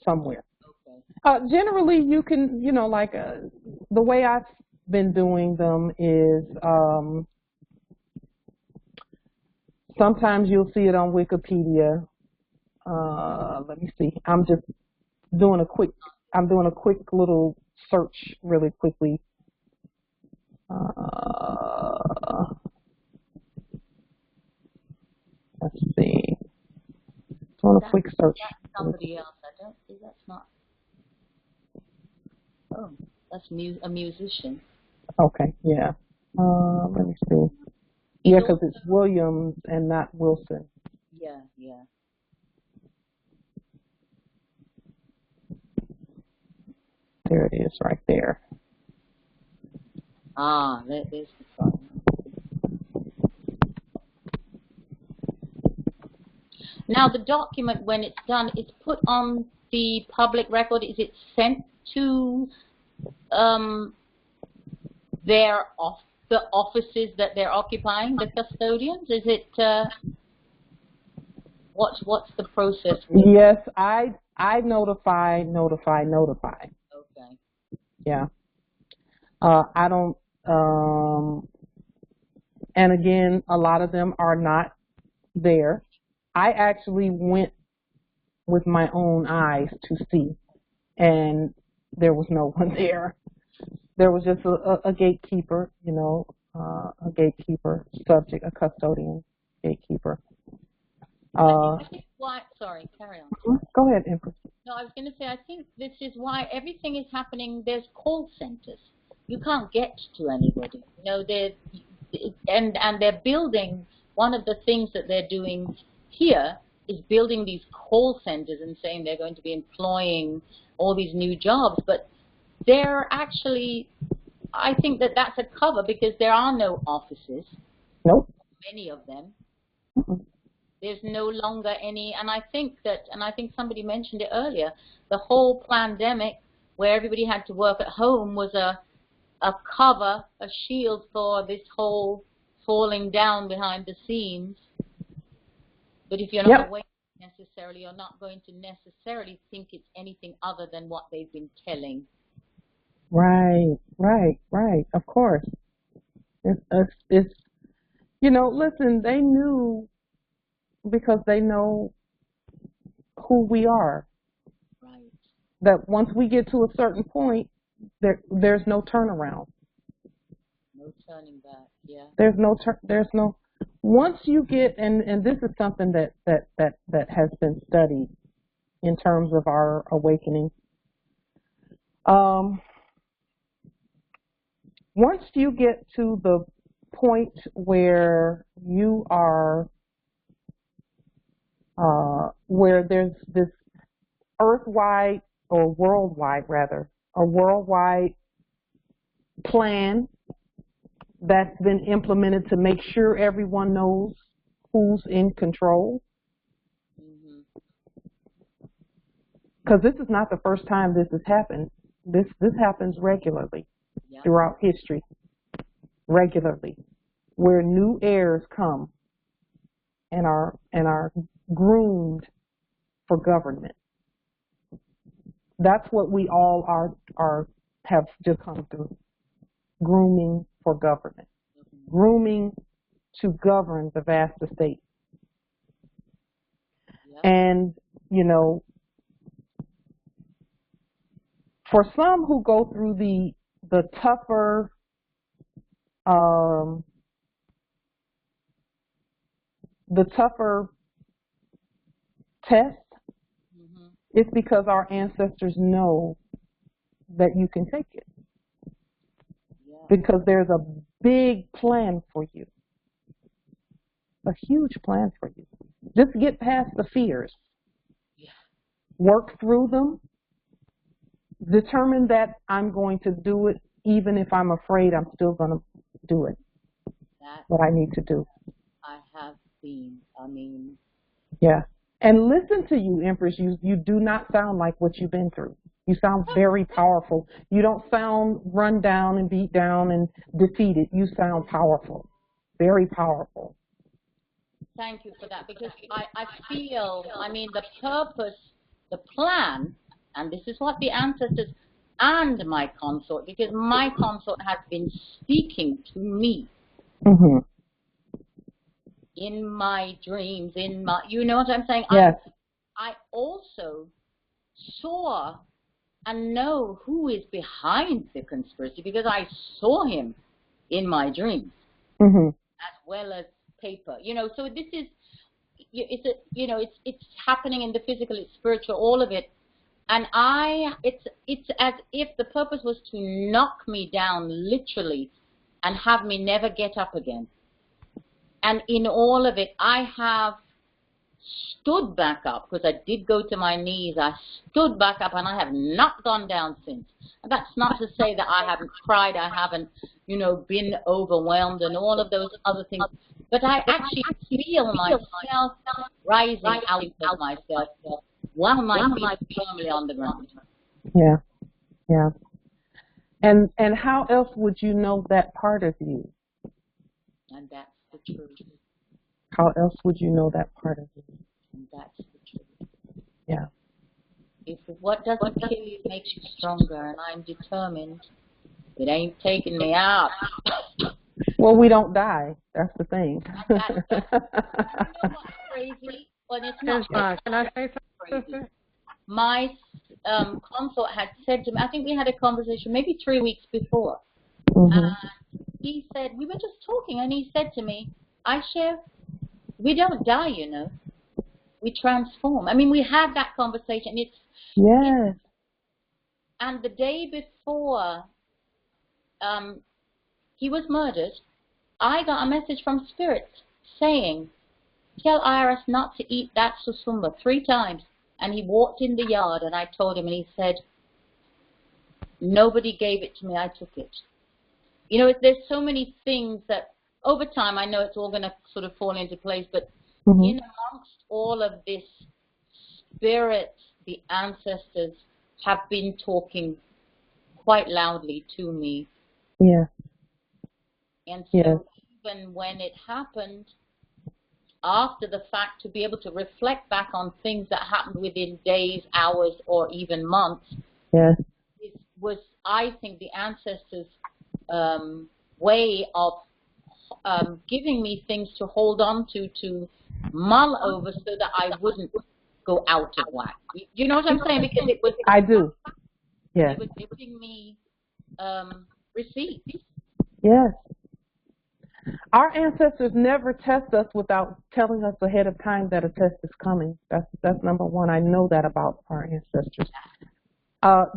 somewhere. Okay. Generally, you can, you know, like the way I've been doing them is sometimes you'll see it on Wikipedia. Let me see. I'm doing a quick little search really quickly. Let's see. Doing a quick search. Somebody else. I don't see Oh, that's a musician. Okay, yeah. Let me see. Yeah, because it's Williams and not Wilson. Yeah, yeah. There it is, right there. Ah, there's the front. Now, the document, when it's done, it's put on the public record. Is it sent to the offices that they're occupying, the custodians? Is it what's the process? Yes, I notify. Okay. Yeah. I don't. And again, a lot of them are not there. I actually went with my own eyes to see, and there was no one there. There was just a gatekeeper, you know, a gatekeeper subject, a custodian gatekeeper. This is why, sorry, carry on. Go ahead, Empress. No, I was going to say, I think this is why everything is happening. There's call centers. You can't get to anybody. You know, and they're building, one of the things that they're doing here is building these call centers and saying they're going to be employing all these new jobs, but they're actually, I think that that's a cover because there are no offices. Nope. Many of them. Mm-mm. There's no longer any, and I think somebody mentioned it earlier, the whole pandemic where everybody had to work at home was a cover, a shield for this whole falling down behind the scenes. But if you're not awake necessarily, you're not going to necessarily think it's anything other than what they've been telling. Right. Of course. It's you know, listen, they knew because they know who we are. Right. That once we get to a certain point, there's no turnaround. No turning back. Yeah. There's no. Once you get, and this is something that has been studied in terms of our awakening. Once you get to the point where you are, where there's this earth-wide or worldwide rather, a worldwide plan that's been implemented to make sure everyone knows who's in control. Because this is not the first time this has happened. This happens regularly throughout history, regularly, where new heirs come and are groomed for government. That's what we all have just come through. Grooming for government. Grooming to govern the vast estate. And, you know, for some who go through the tougher test, it's because our ancestors know that you can take it. Because there's a big plan for you. A huge plan for you. Just get past the fears. Work through them. Determine that I'm going to do it, even if I'm afraid, I'm still going to do it. That's what I need to do. I have seen, Yeah. And listen to you, Empress. You do not sound like what you've been through. You sound very powerful. You don't sound run down and beat down and defeated. You sound powerful. Very powerful. Thank you for that, because I feel, the purpose, the plan, and this is what the ancestors and my consort, because my consort has been speaking to me in my dreams, you know what I'm saying? Yes. I also saw and know who is behind the conspiracy, because I saw him in my dreams, as well as paper. You know, so this is, it's happening in the physical, it's spiritual, all of it. And it's as if the purpose was to knock me down literally and have me never get up again. And in all of it, I have stood back up, because I did go to my knees. I stood back up, and I have not gone down since. And that's not to say that I haven't cried, I haven't, been overwhelmed and all of those other things. But I actually feel myself rising out of myself while my feet are firmly on the ground. Yeah, yeah. And how else would you know that part of you? And that's the truth. How else would you know that part of you? And that's the truth. Yeah. If what doesn't kill you makes you stronger, and I'm determined, it ain't taking me out. Well, we don't die. That's the thing. You know what's crazy? Well, it's not crazy. Can I say something? Crazy. My consult had said to me, I think we had a conversation maybe 3 weeks before. He said, we were just talking, and he said to me, Aisha, we don't die, we transform. I mean, we had that conversation. And the day before he was murdered, I got a message from Spirit saying, tell Iris not to eat that susumba 3 times. And he walked in the yard, and I told him, and he said, nobody gave it to me, I took it. There's so many things that over time, I know it's all going to sort of fall into place, but in amongst all of this, Spirit, the ancestors, have been talking quite loudly to me. Yeah. And so even when it happened, after the fact, to be able to reflect back on things that happened within days, hours, or even months, it was, I think, the ancestors' way of giving me things to hold on to mull over so that I wouldn't go out of whack. You know what I'm saying? Because it was... I do. Yes. It was giving me receipts. Yes. Our ancestors never test us without telling us ahead of time that a test is coming. That's number one. I know that about our ancestors.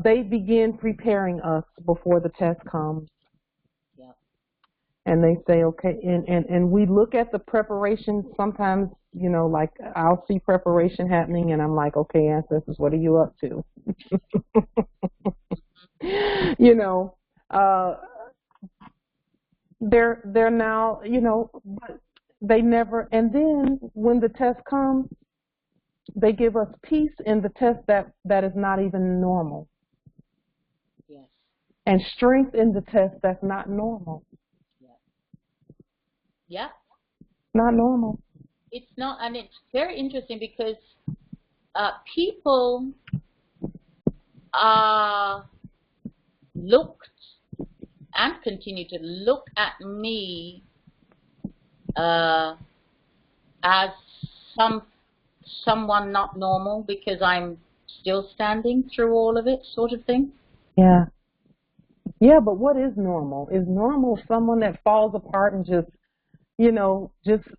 They begin preparing us before the test comes. Yeah. And they say, okay, and we look at the preparation sometimes, like I'll see preparation happening and I'm like, okay, ancestors, what are you up to? They're now, but they never, and then when the test comes, they give us peace in the test that is not even normal. Yes. And strength in the test that's not normal. Yeah. Not normal. It's not, and it's very interesting because people looked and continue to look at me as someone not normal because I'm still standing through all of it, sort of thing. Yeah. Yeah, but what is normal? Is normal someone that falls apart and just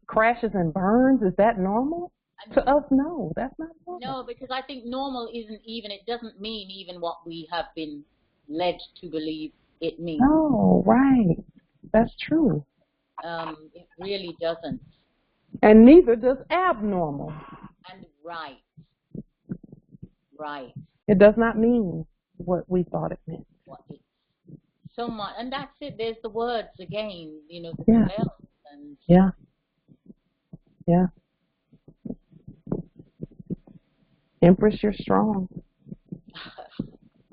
crashes and burns? Is that normal? To us, no, that's not normal. No, because I think normal isn't even, it doesn't mean even what we have been led to believe it means. Oh, right. That's true. It really doesn't. And neither does abnormal. And right. It does not mean what we thought it meant. So much, and that's it. There's the words again, the spells. And Yeah. Empress, you're strong.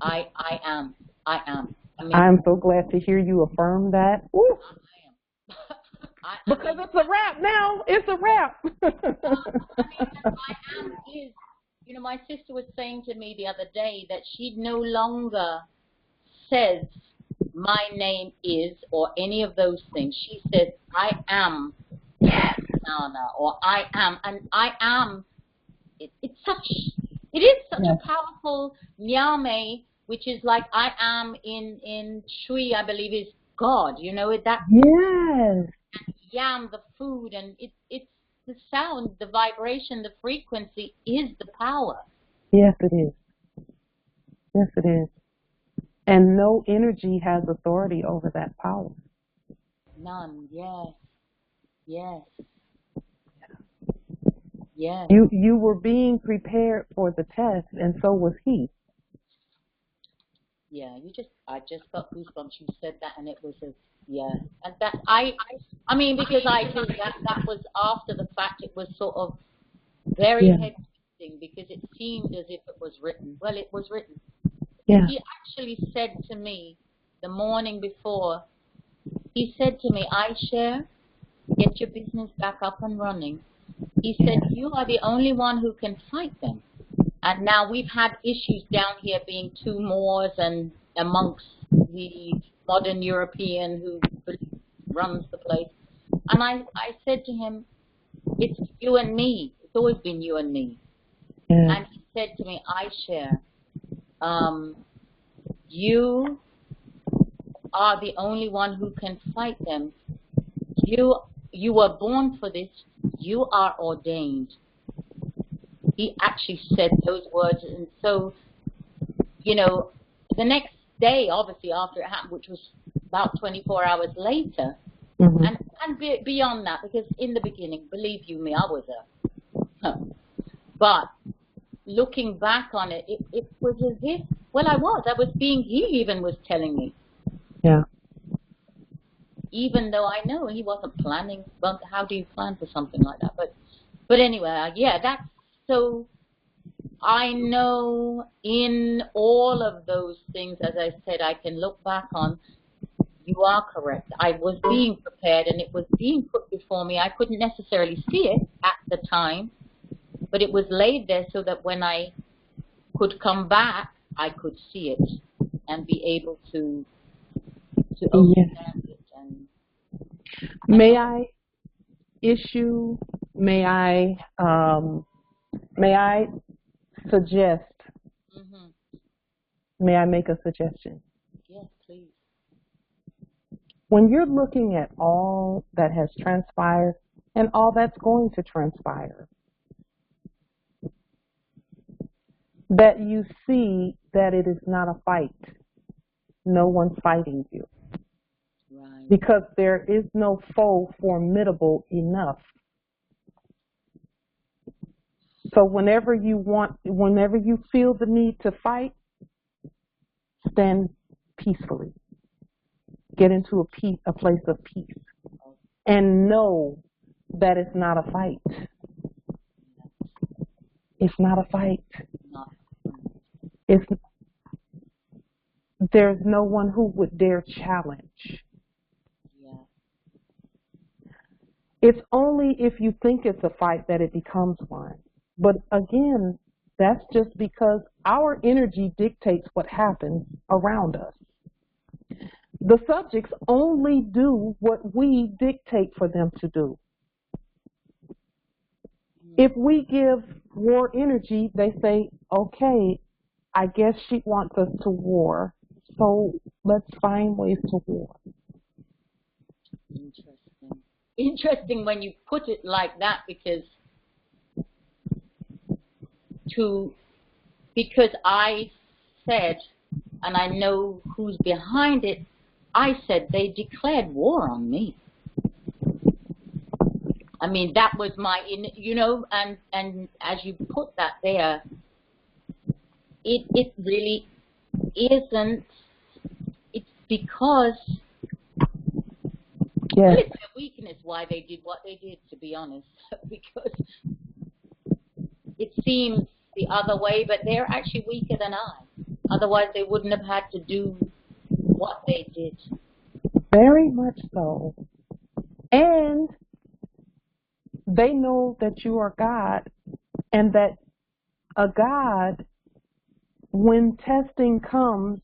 I am. I mean, I'm so glad to hear you affirm that. Ooh. Because it's a wrap now. It's a wrap. I am is, my sister was saying to me the other day that she no longer says my name is or any of those things. She says I am. Yes. No, or I am, and I am. It is such a powerful nyame, which is like I am in Shui, I believe is God. That. Yes. And yam, the food, and it's the sound, the vibration, the frequency is the power. Yes, it is. Yes, it is. And no energy has authority over that power. None. Yes. Yes. Yes. You were being prepared for the test, and so was he. Yeah, I just got goosebumps. You said that, and it was yeah. And that, I mean, because I do that was after the fact. It was sort of very heavy because it seemed as if it was written. Well, it was written. Yeah. He actually said to me the morning before, he said to me, "Aisha, get your business back up and running." He said, "You are the only one who can fight them." And now we've had issues down here being two Moors and amongst the modern European who runs the place. And I said to him, "It's you and me. It's always been you and me." Yeah. And he said to me, "Aisha, you are the only one who can fight them. You were born for this. You are ordained." He actually said those words. And so, you know, the next day, obviously after it happened, which was about 24 hours later, and beyond that, because in the beginning, believe you me, I was but looking back on it, it was as if, well, I was being, he even was telling me. Yeah. Even though I know he wasn't planning, well, how do you plan for something like that? But anyway, yeah, that's, so I know in all of those things, as I said, I can look back on, you are correct. I was being prepared and it was being put before me. I couldn't necessarily see it at the time, but it was laid there so that when I could come back, I could see it and be able to understand it. And may I suggest, may I make a suggestion? Yes, please. When you're looking at all that has transpired and all that's going to transpire, that you see that it is not a fight. No one's fighting you. Right. Because there is no foe formidable enough. So whenever you feel the need to fight, stand peacefully. Get into a place of peace. And know that it's not a fight. It's not a fight. There's no one who would dare challenge. Yeah. It's only if you think it's a fight that it becomes one. But again, that's just because our energy dictates what happens around us. The subjects only do what we dictate for them to do. If we give war energy, they say, okay, I guess she wants us to war, so let's find ways to war. Interesting. Interesting when you put it like that, because I said, and I know who's behind it, I said they declared war on me. I mean, that was my, you know, and as you put that there, it really isn't. It's because well, it's their weakness why they did what they did, to be honest, because it seems the other way, but they're actually weaker than I. Otherwise, they wouldn't have had to do what they did. Very much so. And they know that you are God, and that a God, when testing comes,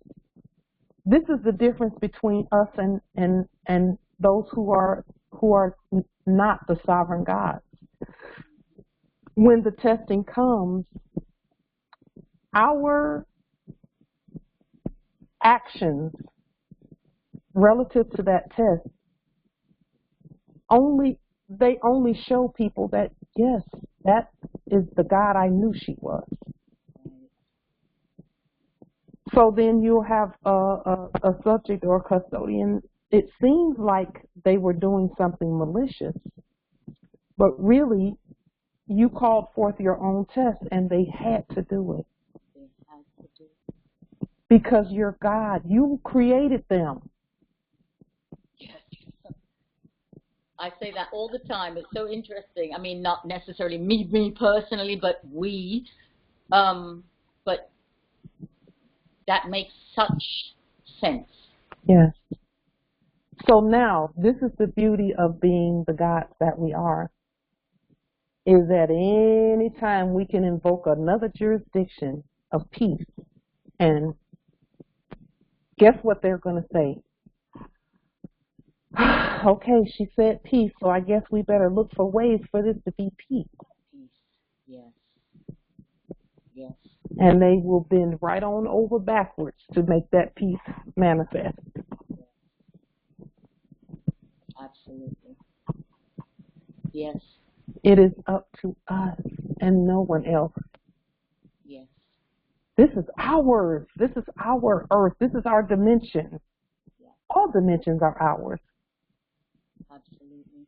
this is the difference between us and those who are not the sovereign God. When the testing comes, our actions relative to that test only show people that, yes, that is the God I knew she was. So then you'll have a subject or a custodian. It seems like they were doing something malicious, but really you called forth your own test and they had to do it. They had to do it. Because you're God. You created them. Yes. I say that all the time. It's so interesting. I mean, not necessarily me personally, but we. But that makes such sense. Yes. So now, this is the beauty of being the gods that we are, is that any time we can invoke another jurisdiction of peace, and guess what they're going to say? Okay, she said peace, so I guess we better look for ways for this to be peace. Peace, yes. Yes. And they will bend right on over backwards to make that peace manifest. Absolutely. Yes. It is up to us and no one else. Yes. This is ours. This is our earth. This is our dimension. Yeah. All dimensions are ours. Absolutely.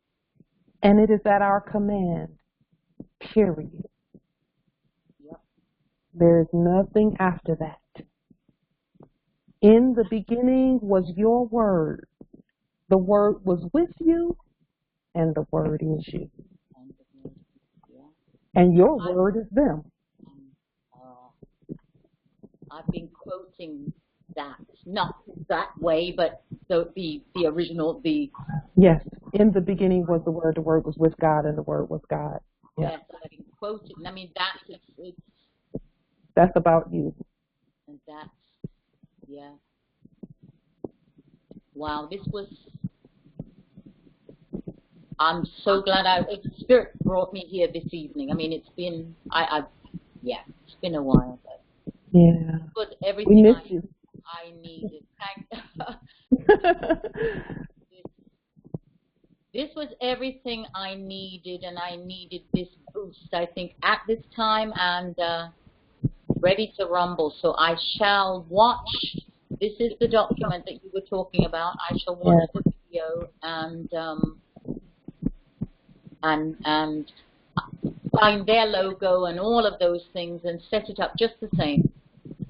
And it is at our command, period. Yep. There is nothing after that. In the beginning was your word. The word was with you, and the word is you. And the word, yeah. And your word is them. I've been quoting that, not that way, but the original, the... Yes, in the beginning was the word was with God, and the word was God. Yeah. Yes, I've been quoting, I mean, that's about you. And that's, yeah. Wow, this was, I'm so glad Spirit brought me here this evening. I mean, it's been, yeah, it's been a while, but yeah. it was everything I needed. This was everything I needed, and I needed this boost, I think, at this time, and ready to rumble. So I shall watch. This is the document that you were talking about. I shall watch the video and find their logo and all of those things and set it up just the same.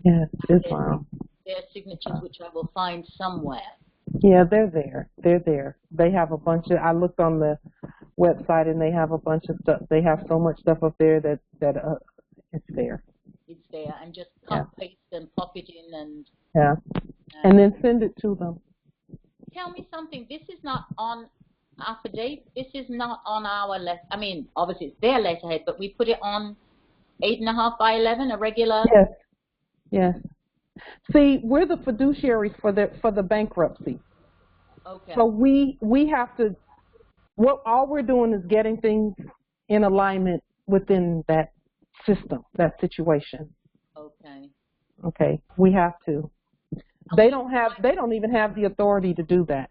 Yes, it's wow. Their signatures, which I will find somewhere. Yeah, they're there. They're there. They have a bunch of, I looked on the website and they have a bunch of stuff. They have so much stuff up there that it's there. It's there, and just cut, paste, and pop it in, and and then send it to them. Tell me something. This is not on affidavit. This is not on our letter. I mean, obviously it's their letterhead, but we put it on 8.5 by 11, a regular. Yes. Yes. See, we're the fiduciaries for the bankruptcy. Okay. So we have to. All we're doing is getting things in alignment within that system, that situation. Okay. Okay. We have to. They don't even have the authority to do that.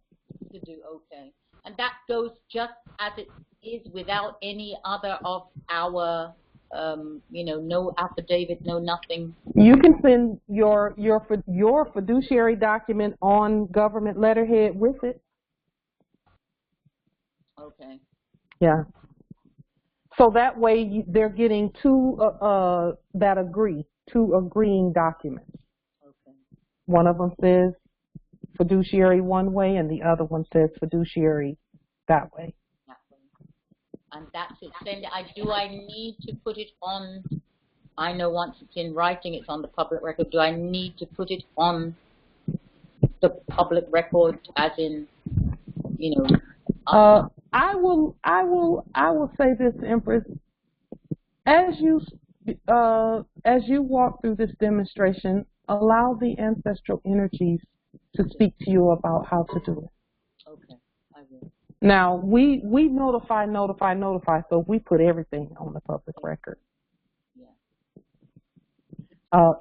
Okay. And that goes just as it is without any other of our, no affidavit, no nothing. You can send your fiduciary document on government letterhead with it. Okay. Yeah. So that way they're getting two agreeing documents. Okay. One of them says fiduciary one way, and the other one says fiduciary that way. That way. And that's it. Do I need to put it on? I know once it's in writing, it's on the public record. Do I need to put it on the public record, as in, I will say this, Empress. As you walk through this demonstration, allow the ancestral energies to speak to you about how to do it. Okay, I will. Now we notify, so we put everything on the public record. Yeah.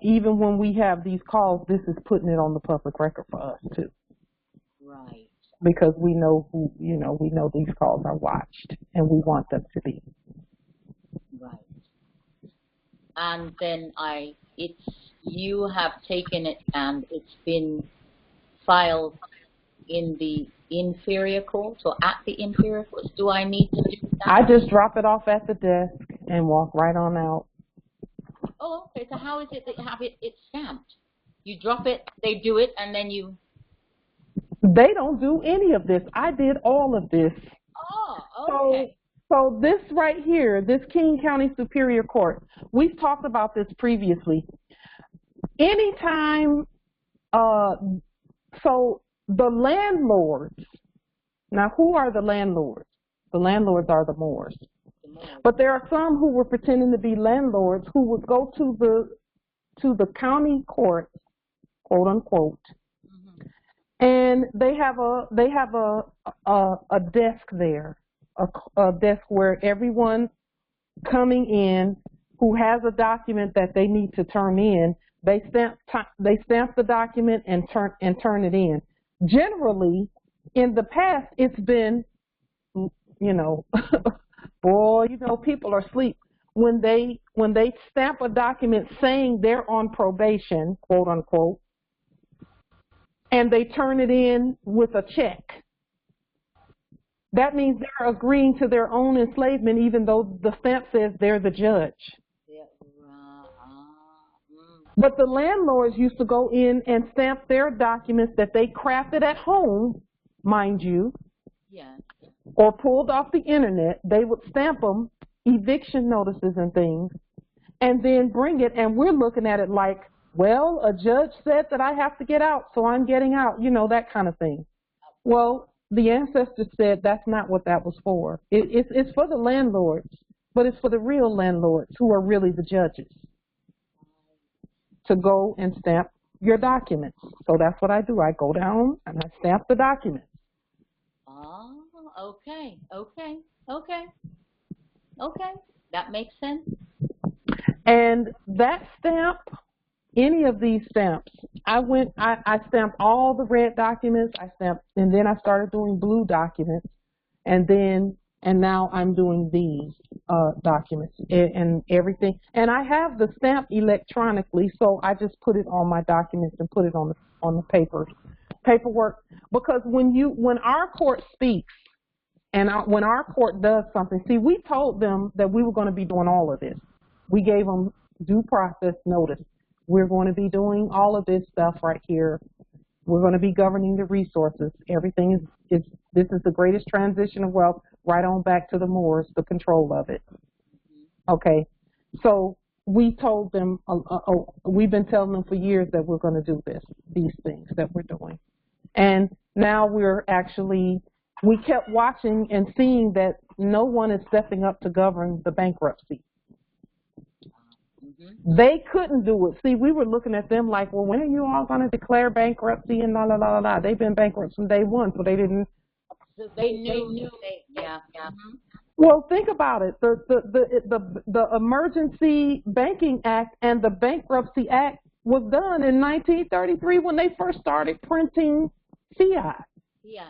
Even when we have these calls, this is putting it on the public record for us too. Right. Because we know we know these calls are watched, and we want them to be. Right. And then you have taken it and it's been filed in the inferior court or at the inferior court? Do I need to do that? I just drop it off at the desk and walk right on out. Oh, okay. So how is it that you have it's stamped? You drop it, they do it, and then you... They don't do any of this. I did all of this. Oh, okay. So this right here, this King County Superior Court, we've talked about this previously. Anytime, so the landlords, now who are the landlords? The landlords are the Moors. But there are some who were pretending to be landlords who would go to the county court, quote unquote, and they have a desk there, a desk where everyone coming in who has a document that they need to turn in, they stamp the document and turn it in. Generally, in the past, it's been, you know, boy, you know, people are asleep when they stamp a document saying they're on probation, quote unquote, and they turn it in with a check. That means they're agreeing to their own enslavement, even though the stamp says they're the judge. But the landlords used to go in and stamp their documents that they crafted at home, mind you, or pulled off the internet. They would stamp them, eviction notices and things, and then bring it, and we're looking at it like, well, a judge said that I have to get out, so I'm getting out, you know, that kind of thing. Well, the ancestors said that's not what that was for. It's for the landlords, but it's for the real landlords who are really the judges to go and stamp your documents. So that's what I do. I go down and I stamp the documents. Oh, okay. That makes sense. And that stamp, any of these stamps, I stamped all the red documents, and then I started doing blue documents, and now I'm doing these documents and everything. And I have the stamp electronically, so I just put it on my documents and put it on the paperwork. Because when our court speaks and when our court does something, see, we told them that we were going to be doing all of this. We gave them due process notice. We're going to be doing all of this stuff right here. We're going to be governing the resources. Everything this is the greatest transition of wealth, right on back to the Moors, the control of it. Okay, so we told them, we've been telling them for years that we're going to do these things that we're doing. And now we kept watching and seeing that no one is stepping up to govern the bankruptcy. They couldn't do it. See, we were looking at them like, well, when are you all going to declare bankruptcy and la la la la? They've been bankrupt from day one, so they didn't. So they knew. Yeah. Well, think about it. The Emergency Banking Act and the Bankruptcy Act was done in 1933 when they first started printing fiat. Yeah.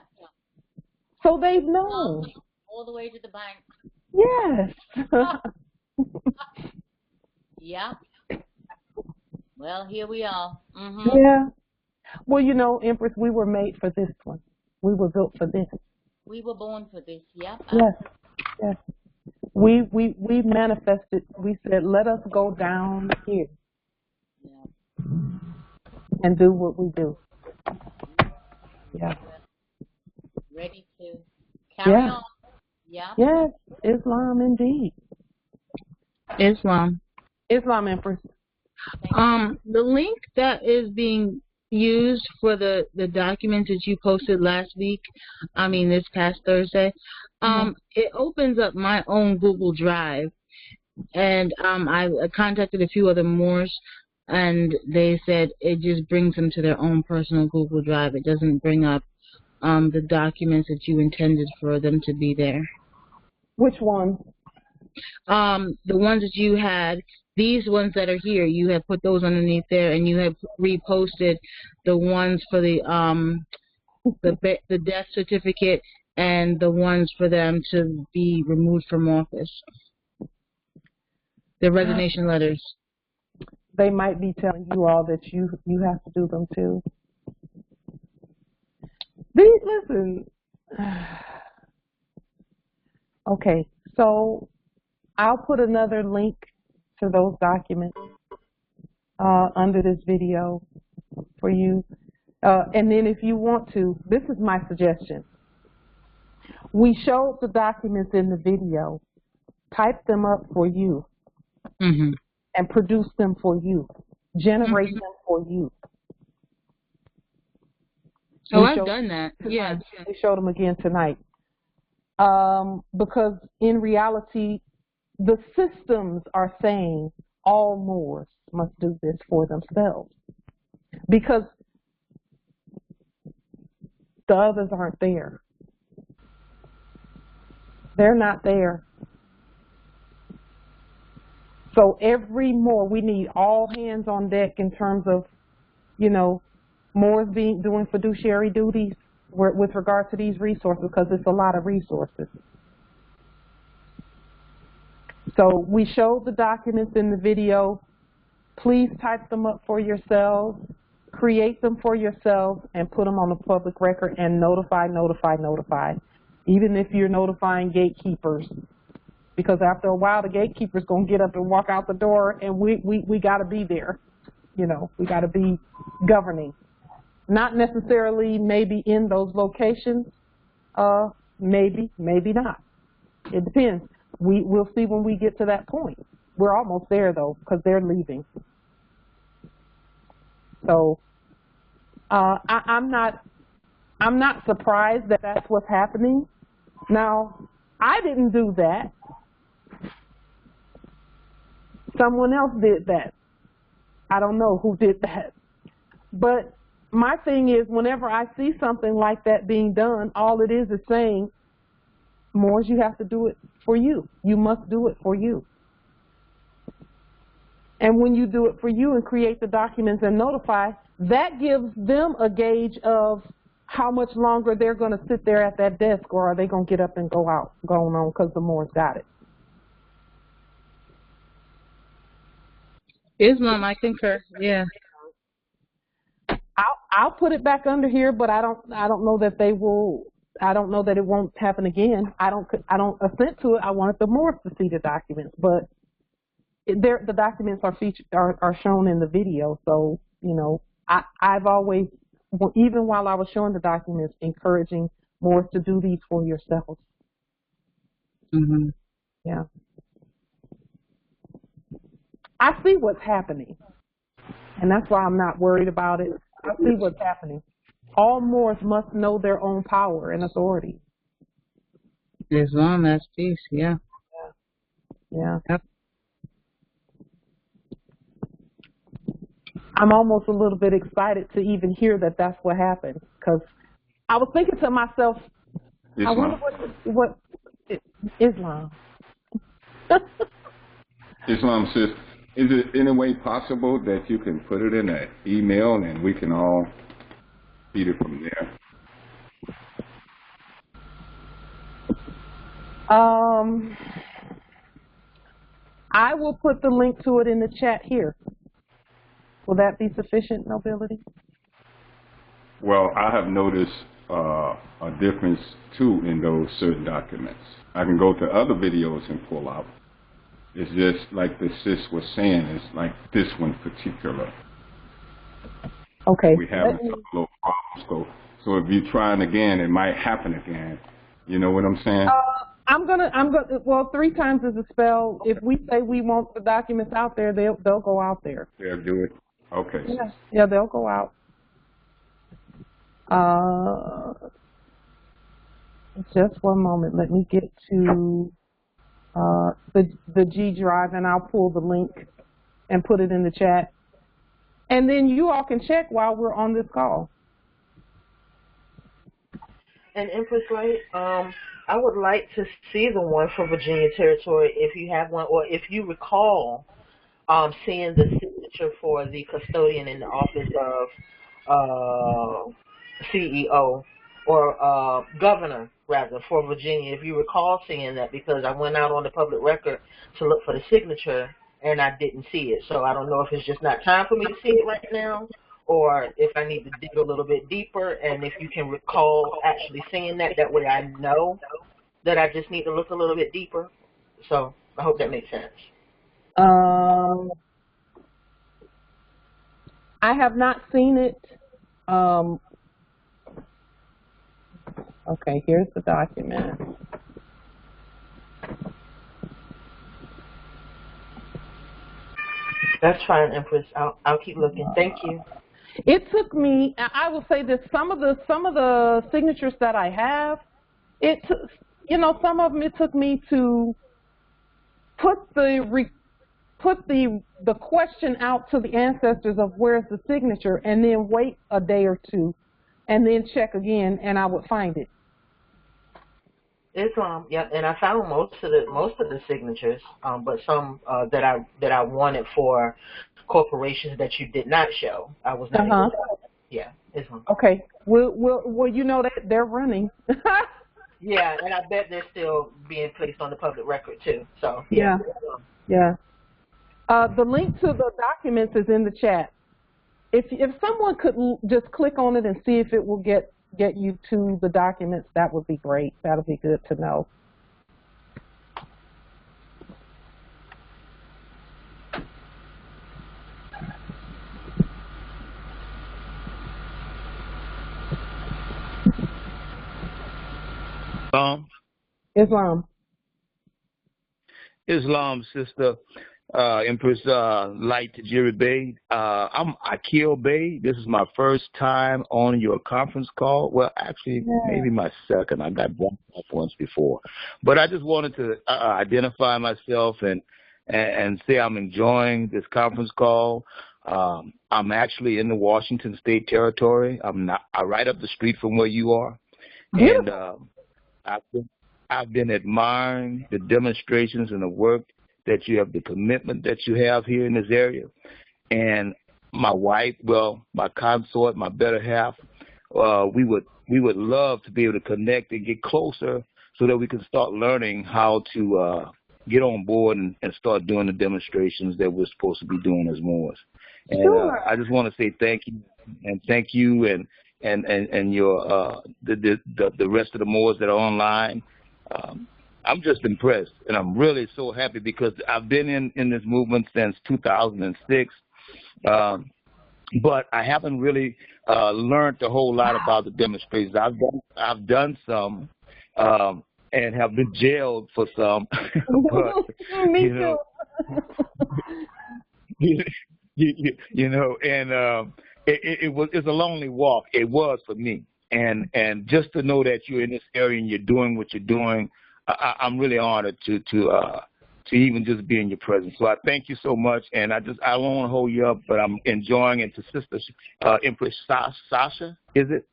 So they've known. All the way to the bank. Yes. Yeah. Well, here we are. Yeah. Well, you know, Empress, we were made for this one. We were built for this. We were born for this. Yep. Yes. We manifested. We said, let us go down here and do what we do. Yeah. Ready to carry on. Yeah. Yes. Islam indeed. Islam, Empress. the link that is being used for the documents that you posted this past Thursday, it opens up my own Google Drive, and I contacted a few other Moors, and they said it just brings them to their own personal Google Drive. It doesn't bring up the documents that you intended for them to be there. Which one? The ones that you had, these ones that are here, you have put those underneath there, and you have reposted the ones for the death certificate and the ones for them to be removed from office. The resignation letters. they might be telling you all that you have to do them too. Listen. Okay, so I'll put another link to those documents under this video for you. And then if you want to, this is my suggestion. We showed the documents in the video. Type them up for you and produce them for you. Generate them for you. Oh, I've done that. Yeah. We showed them again tonight. Because in reality, the systems are saying all Moors must do this for themselves. Because the others aren't there. They're not there. So every Moor, we need all hands on deck in terms of, you know, Moors doing fiduciary duties with regard to these resources, because it's a lot of resources. So we showed the documents in the video. Please type them up for yourselves, create them for yourselves, and put them on the public record and notify. Even if you're notifying gatekeepers, because after a while the gatekeeper's going to get up and walk out the door, and we got to be there. You know, we got to be governing. Not necessarily maybe in those locations, maybe not. It depends. We'll see when we get to that point. We're almost there though, because they're leaving. So I'm not surprised that that's what's happening. Now, I didn't do that. Someone else did that. I don't know who did that. But my thing is, whenever I see something like that being done, all it is saying, Moors, you have to do it for you. You must do it for you. And when you do it for you and create the documents and notify, that gives them a gauge of how much longer they're going to sit there at that desk, or are they going to get up and go on because the Moors got it. Islam, I concur. Yeah. I'll put it back under here, but I don't know that they will. I don't know that it won't happen again. I don't assent to it. I wanted the Moors to see the documents, but the documents are shown in the video. So, you know, I've always, even while I was showing the documents, encouraging Moors to do these for yourselves. Yeah. I see what's happening, and that's why I'm not worried about it. I see what's happening. All Moors must know their own power and authority. Islam, that's peace, yeah. Yeah. Yep. I'm almost a little bit excited to even hear that that's what happened, because I was thinking to myself, I wonder what Islam. Islam says, is it in a way possible that you can put it in an email and we can all feed it from there? I will put the link to it in the chat here. Will that be sufficient, Nobility? Well, I have noticed a difference too in those certain documents. I can go to other videos and pull out. It's just like the sis was saying, it's like this one particular. Okay. We have some little problems. So if you're trying again, it might happen again. You know what I'm saying? I'm gonna. Well, 3 times is a spell. If we say we want the documents out there, they'll go out there. They'll do it. Okay. Yeah, they'll go out. Just one moment. Let me get to the G drive, and I'll pull the link and put it in the chat. And then you all can check while we're on this call. And Empress Light, I would like to see the one for Virginia Territory if you have one, or if you recall seeing the signature for the custodian in the office of CEO or governor, rather, for Virginia. If you recall seeing that, because I went out on the public record to look for the signature, and I didn't see it. So I don't know if it's just not time for me to see it right now, or if I need to dig a little bit deeper. And if you can recall actually seeing that, that way I know that I just need to look a little bit deeper. So I hope that makes sense. I have not seen it. Okay, here's the document. That's fine, Empress. I'll keep looking. Thank you. It took me. I will say this: some of the signatures that I have, some of them it took me to put the question out to the ancestors of where's the signature, and then wait a day or two, and then check again, and I would find it. Islam, yeah, and I found most of the signatures, but some that I wanted for corporations that you did not show. I was not able to. Yeah, Islam. Okay, well, you know that they're running. Yeah, and I bet they're still being placed on the public record too. So yeah. The link to the documents is in the chat. If someone could just click on it and see if it will get you to the documents, that would be great. That would be good to know. Islam, sister, Empress Light to Jure Bay. I'm Akil Bay. This is my first time on your conference call. Well, actually, maybe my second. I got bumped off once before. But I just wanted to identify myself and say I'm enjoying this conference call. I'm actually in the Washington State Territory. I'm right up the street from where you are. And I've been admiring the demonstrations and the work that you have, the commitment that you have here in this area. And my wife, my consort, my better half, we would love to be able to connect and get closer so that we can start learning how to get on board and start doing the demonstrations that we're supposed to be doing as Moors. And I just want to say thank you and your the rest of the Moors that are online. I'm just impressed, and I'm really so happy because I've been in this movement since 2006, but I haven't really learned a whole lot about the demonstrations. I've done some and have been jailed for some, but Me too. It's a lonely walk. It was for me. And just to know that you're in this area and you're doing what you're doing, I'm really honored to even just be in your presence. So I thank you so much, and I don't want to hold you up, but I'm enjoying it. To Sister Empress Sasha, is it?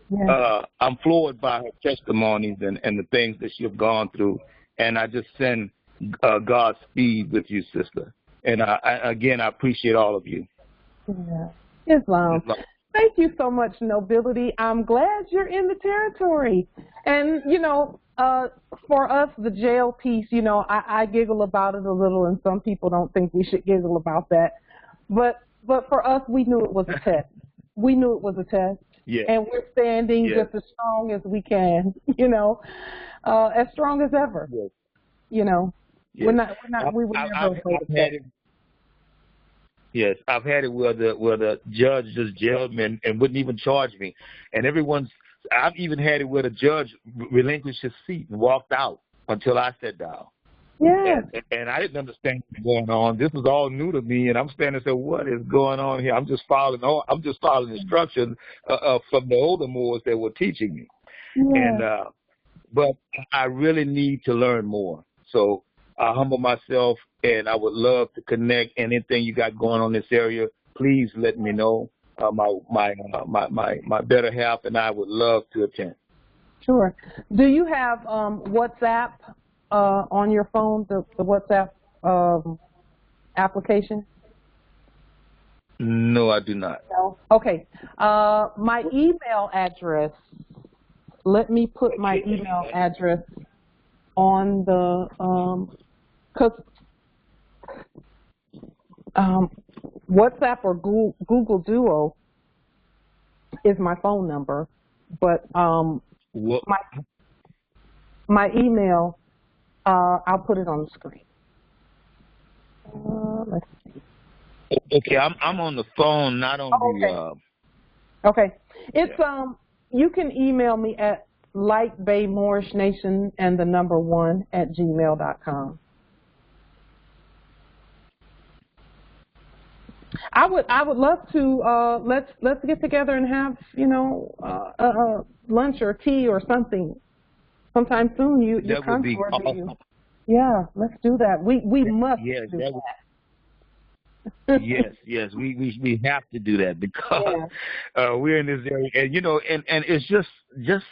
Yeah. I'm floored by her testimonies and the things that she have gone through, and I just send Godspeed with you, sister. And again, I appreciate all of you. Yeah. Islam. Thank you so much, Nobility. I'm glad you're in the territory. And, for us, the jail piece, I giggle about it a little, and some people don't think we should giggle about that. But for us, we knew it was a test. We knew it was a test. Yeah. And we're standing just as strong as we can, as strong as ever. Yes. We were never afraid of that. Yes, I've had it where the judge just jailed me and wouldn't even charge me, and I've even had it where the judge relinquished his seat and walked out until I sat down. Yeah. And I didn't understand what was going on. This was all new to me, and I'm standing there saying, "What is going on here?" I'm just following instructions from the older Moors that were teaching me, but I really need to learn more. So I humble myself, and I would love to connect. Anything you got going on in this area, please let me know. My better half and I would love to attend. Sure. Do you have WhatsApp on your phone? The WhatsApp application? No, I do not. No. Okay. My email address. Let me put my email address on the, because WhatsApp or Google Duo is my phone number, but my email, I'll put it on the screen. Let's see. Okay, I'm on the phone, not on the. Okay, it's you can email me at lightbaymoorishnation and the number 1 at gmail.com. I would love to let's get together and have lunch or tea or something sometime soon. That would be awesome. Yeah, let's do that. We must do that. Yes, we have to do that because we're in this area, and and it's just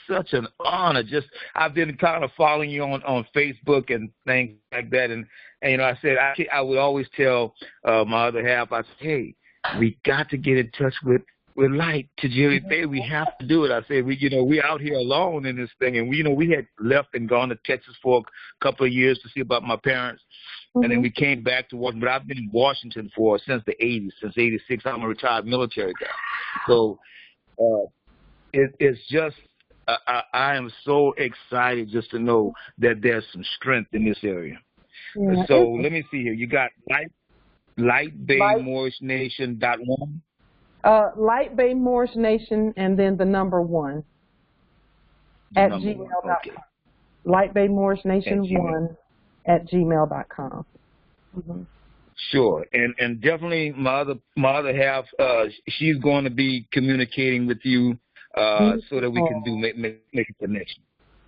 such an honor. I've been kind of following you on Facebook and things like that, and I said I would always tell my other half, I said, hey, we got to get in touch with Light to Jerry Bay. We have to do it. I said we out here alone in this thing, and we had left and gone to Texas for a couple of years to see about my parents. And then we came back to Washington. But I've been in Washington since the 80s, since 86. I'm a retired military guy. So it's just, I am so excited just to know that there's some strength in this area. Yeah. So let me see here. You got lightbaymoorishnation.1? Lightbaymoorishnation and then the number 1 at gmail.com. Okay. Lightbaymoorishnation1 at gmail.com. Sure, and definitely my other half, she's going to be communicating with you so that we can make a connection.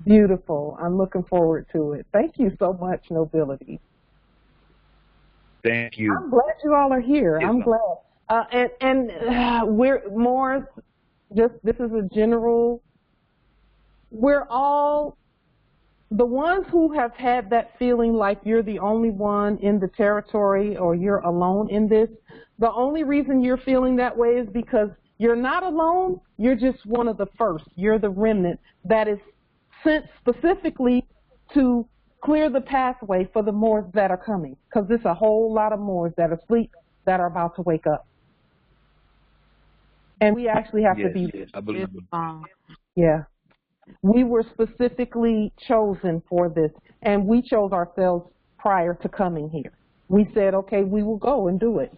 Beautiful. I'm looking forward to it. Thank you so much, Nobility. Thank you. I'm glad you all are here. Yes, I'm glad. And we're more. This is a general. We're all. The ones who have had that feeling like you're the only one in the territory or you're alone in this, the only reason you're feeling that way is because you're not alone. You're just one of the first. You're the remnant that is sent specifically to clear the pathway for the Moors that are coming, because there's a whole lot of Moors that are asleep that are about to wake up. And we actually have to be. Yes, I believe Yeah. We were specifically chosen for this, and we chose ourselves prior to coming here. We said, okay, we will go and do it.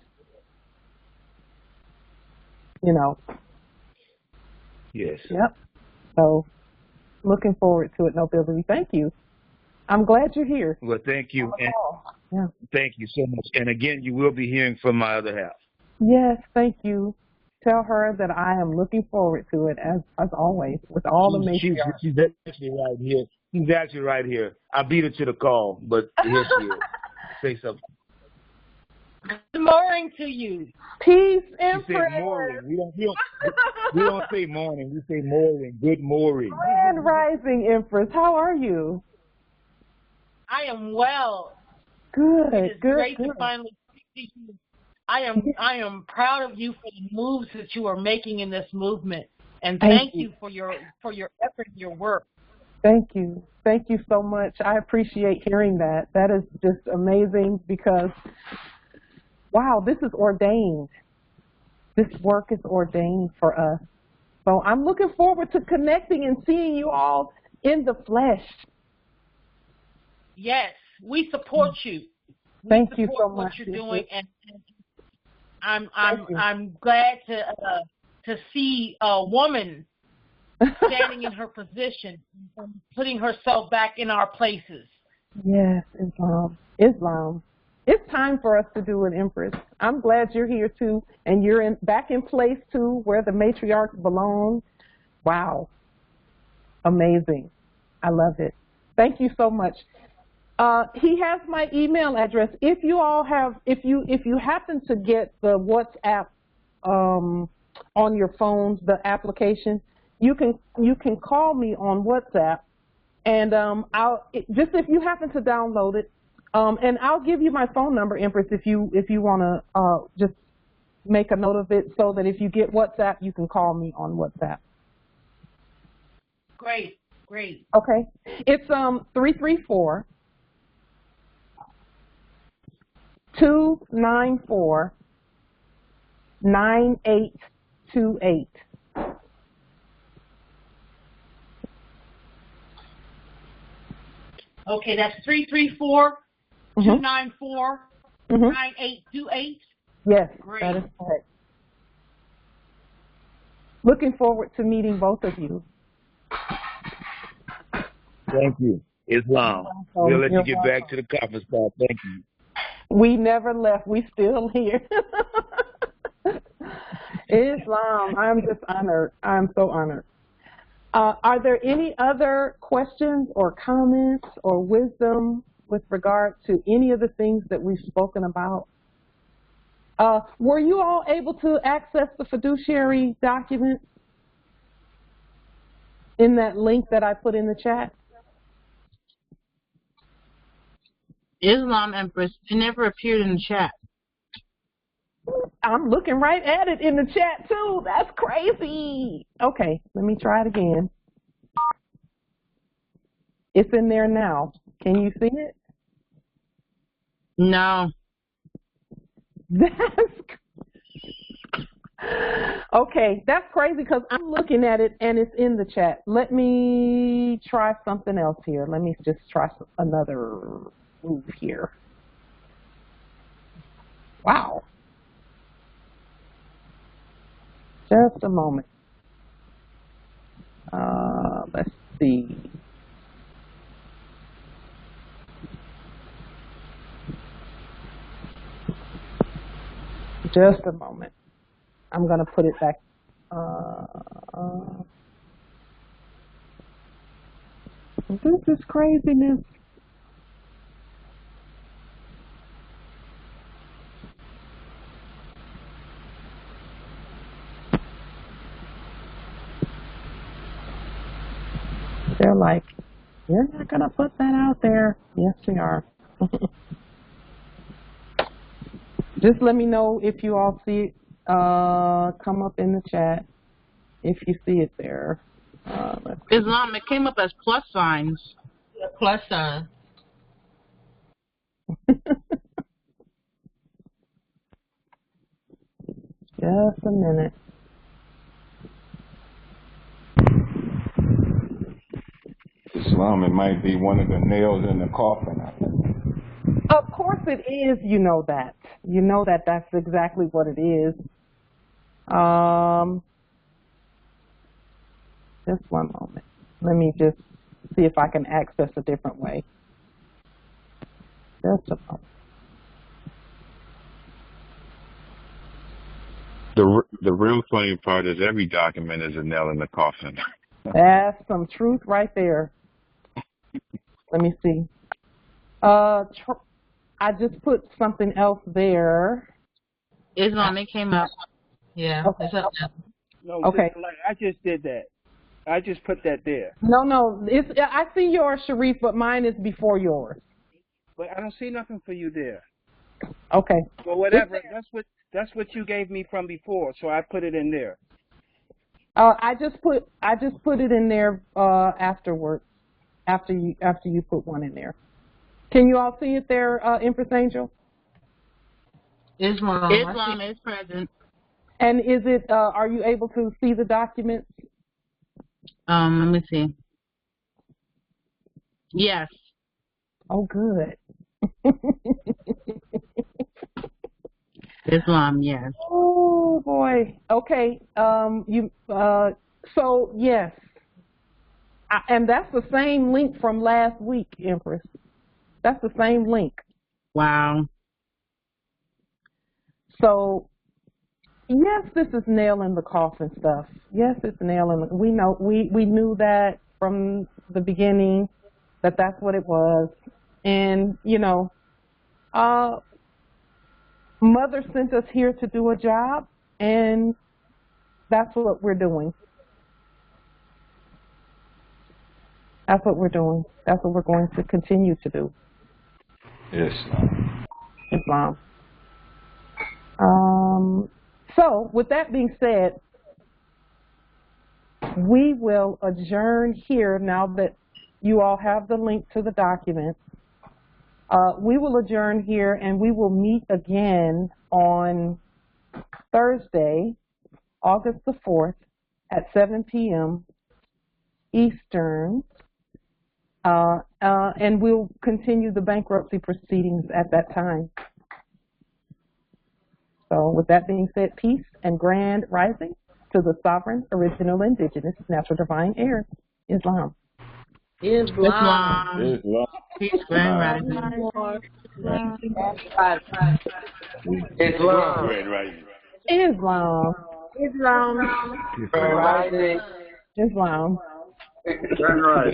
Yes. Yep. So, looking forward to it, Nobility. Thank you. I'm glad you're here. Well, thank you. And thank you so much. And again, you will be hearing from my other half. Yes, thank you. Tell her that I am looking forward to it as always with all the matriarchs. She's actually right here. She's actually right here. I beat her to the call, but here she is. Say something. Good morning to you. Peace, Empress. She said morning. We don't say morning. We say morning. Good morning. Grand rising, Empress. How are you? I am well. Good. It is great to finally speak to you. I am proud of you for the moves that you are making in this movement, and thank you for your effort and your work. Thank you. Thank you so much. I appreciate hearing that. That is just amazing because, wow, this is ordained. This work is ordained for us. So I'm looking forward to connecting and seeing you all in the flesh. Yes, we support you. Thank you so much. What you're doing, and I'm glad to see a woman standing in her position and putting herself back in our places. Yes, Islam. It's time for us to do it, Empress. I'm glad you're here too, and you're back in place too, where the matriarchs belong. Wow, amazing. I love it. Thank you so much. He has my email address. If you happen to get the WhatsApp on your phones, the application, you can call me on WhatsApp, and if you happen to download it, and I'll give you my phone number, Empress, if you want to just make a note of it, so that if you get WhatsApp, you can call me on WhatsApp. Great. Okay, it's 334. 294-9828. Okay, that's 334-294-9828. Yes, Great. that is correct. Looking forward to meeting both of you. Thank you. Islam. We'll let you get back to the conference call. Thank you. We never left. We still here. Islam, I'm just honored. I'm so honored. Are there any other questions or comments or wisdom with regard to any of the things that we've spoken about? Were you all able to access the fiduciary document in that link that I put in the chat? Islam Empress, it never appeared in the chat. I'm looking right at it in the chat too. That's crazy. Okay, let me try it again. It's in there now. Can you see it? No. Okay, that's crazy because I'm looking at it and it's in the chat. Let me try something else here. Let me just try another move here. Wow. Just a moment. Let's see. Just a moment. I'm going to put it back. This is craziness. They're like, you're not going to put that out there. Yes, we are. Just let me know if you all see it come up in the chat, if you see it there. Islam, it came up as plus signs. Plus sign. Just a minute. Islam, it might be one of the nails in the coffin. Of course it is, you know that. You know that that's exactly what it is. Just one moment. Let me just see if I can access a different way. Just a moment. The real funny part is every document is a nail in the coffin. That's some truth right there. Let me see. I just put something else there. Islam, it came up. Yeah. Okay. No, okay. I just did that. I just put that there. No. I see yours, Sharif, but mine is before yours. But I don't see nothing for you there. Okay. Well, whatever. That's what you gave me from before, so I put it in there. I just put it in there afterwards. After you put one in there. Can you all see it there, Empress Angel? Islam is present. And is it? Are you able to see the documents? Let me see. Yes. Oh, good. Islam, yes. Oh boy. Okay. So yes. And that's the same link from last week, Empress. That's the same link. Wow. So, yes, this is nail in the coffin stuff. Yes, it's nail in the. We know we knew that from the beginning that that's what it was, and you know, Mother sent us here to do a job, and that's what we're doing. That's what we're doing. That's what we're going to continue to do. Islam. So, with that being said, we will adjourn here now that you all have the link to the document. We will adjourn here, and we will meet again on Thursday, August the 4th at 7 p.m. Eastern, and we'll continue the bankruptcy proceedings at that time. So with that being said, peace and grand rising to the sovereign, original, indigenous, natural, divine heirs, Islam. Islam. Peace, grand rising. Islam. Islam. Islam. Rising. Islam. Islam,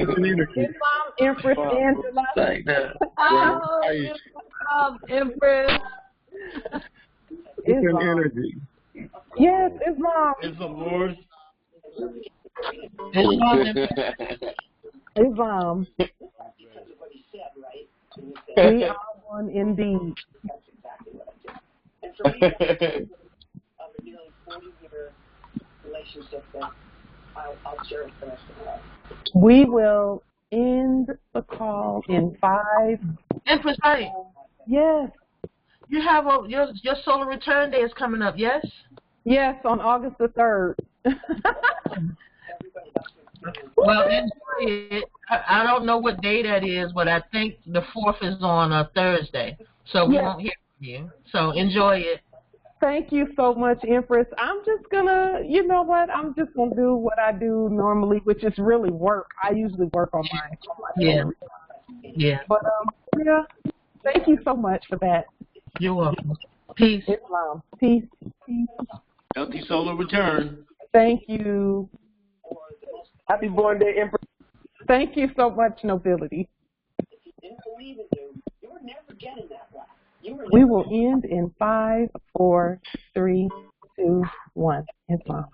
Empress Angela. Empress. Islam. energy. Yes, Islam. Islam. Islam. We are one indeed. We will end the call in 5. Empress, right? Yes. You have your solar return day is coming up, yes? Yes, on August the 3rd. Well, enjoy it. I don't know what day that is, but I think the 4th is on a Thursday, so we won't hear from you. So enjoy it. Thank you so much, Empress. I'm just gonna, you know what? I'm just gonna do what I do normally, which is really work. I usually work on mine. Yeah. Yeah. But yeah. Thank you so much for that. You're welcome. Peace. Islam. Peace. Peace. Healthy solar return. Thank you. Happy born day, Empress. Thank you so much, nobility. We will end in 5, 4, 3, 2, 1. Islam.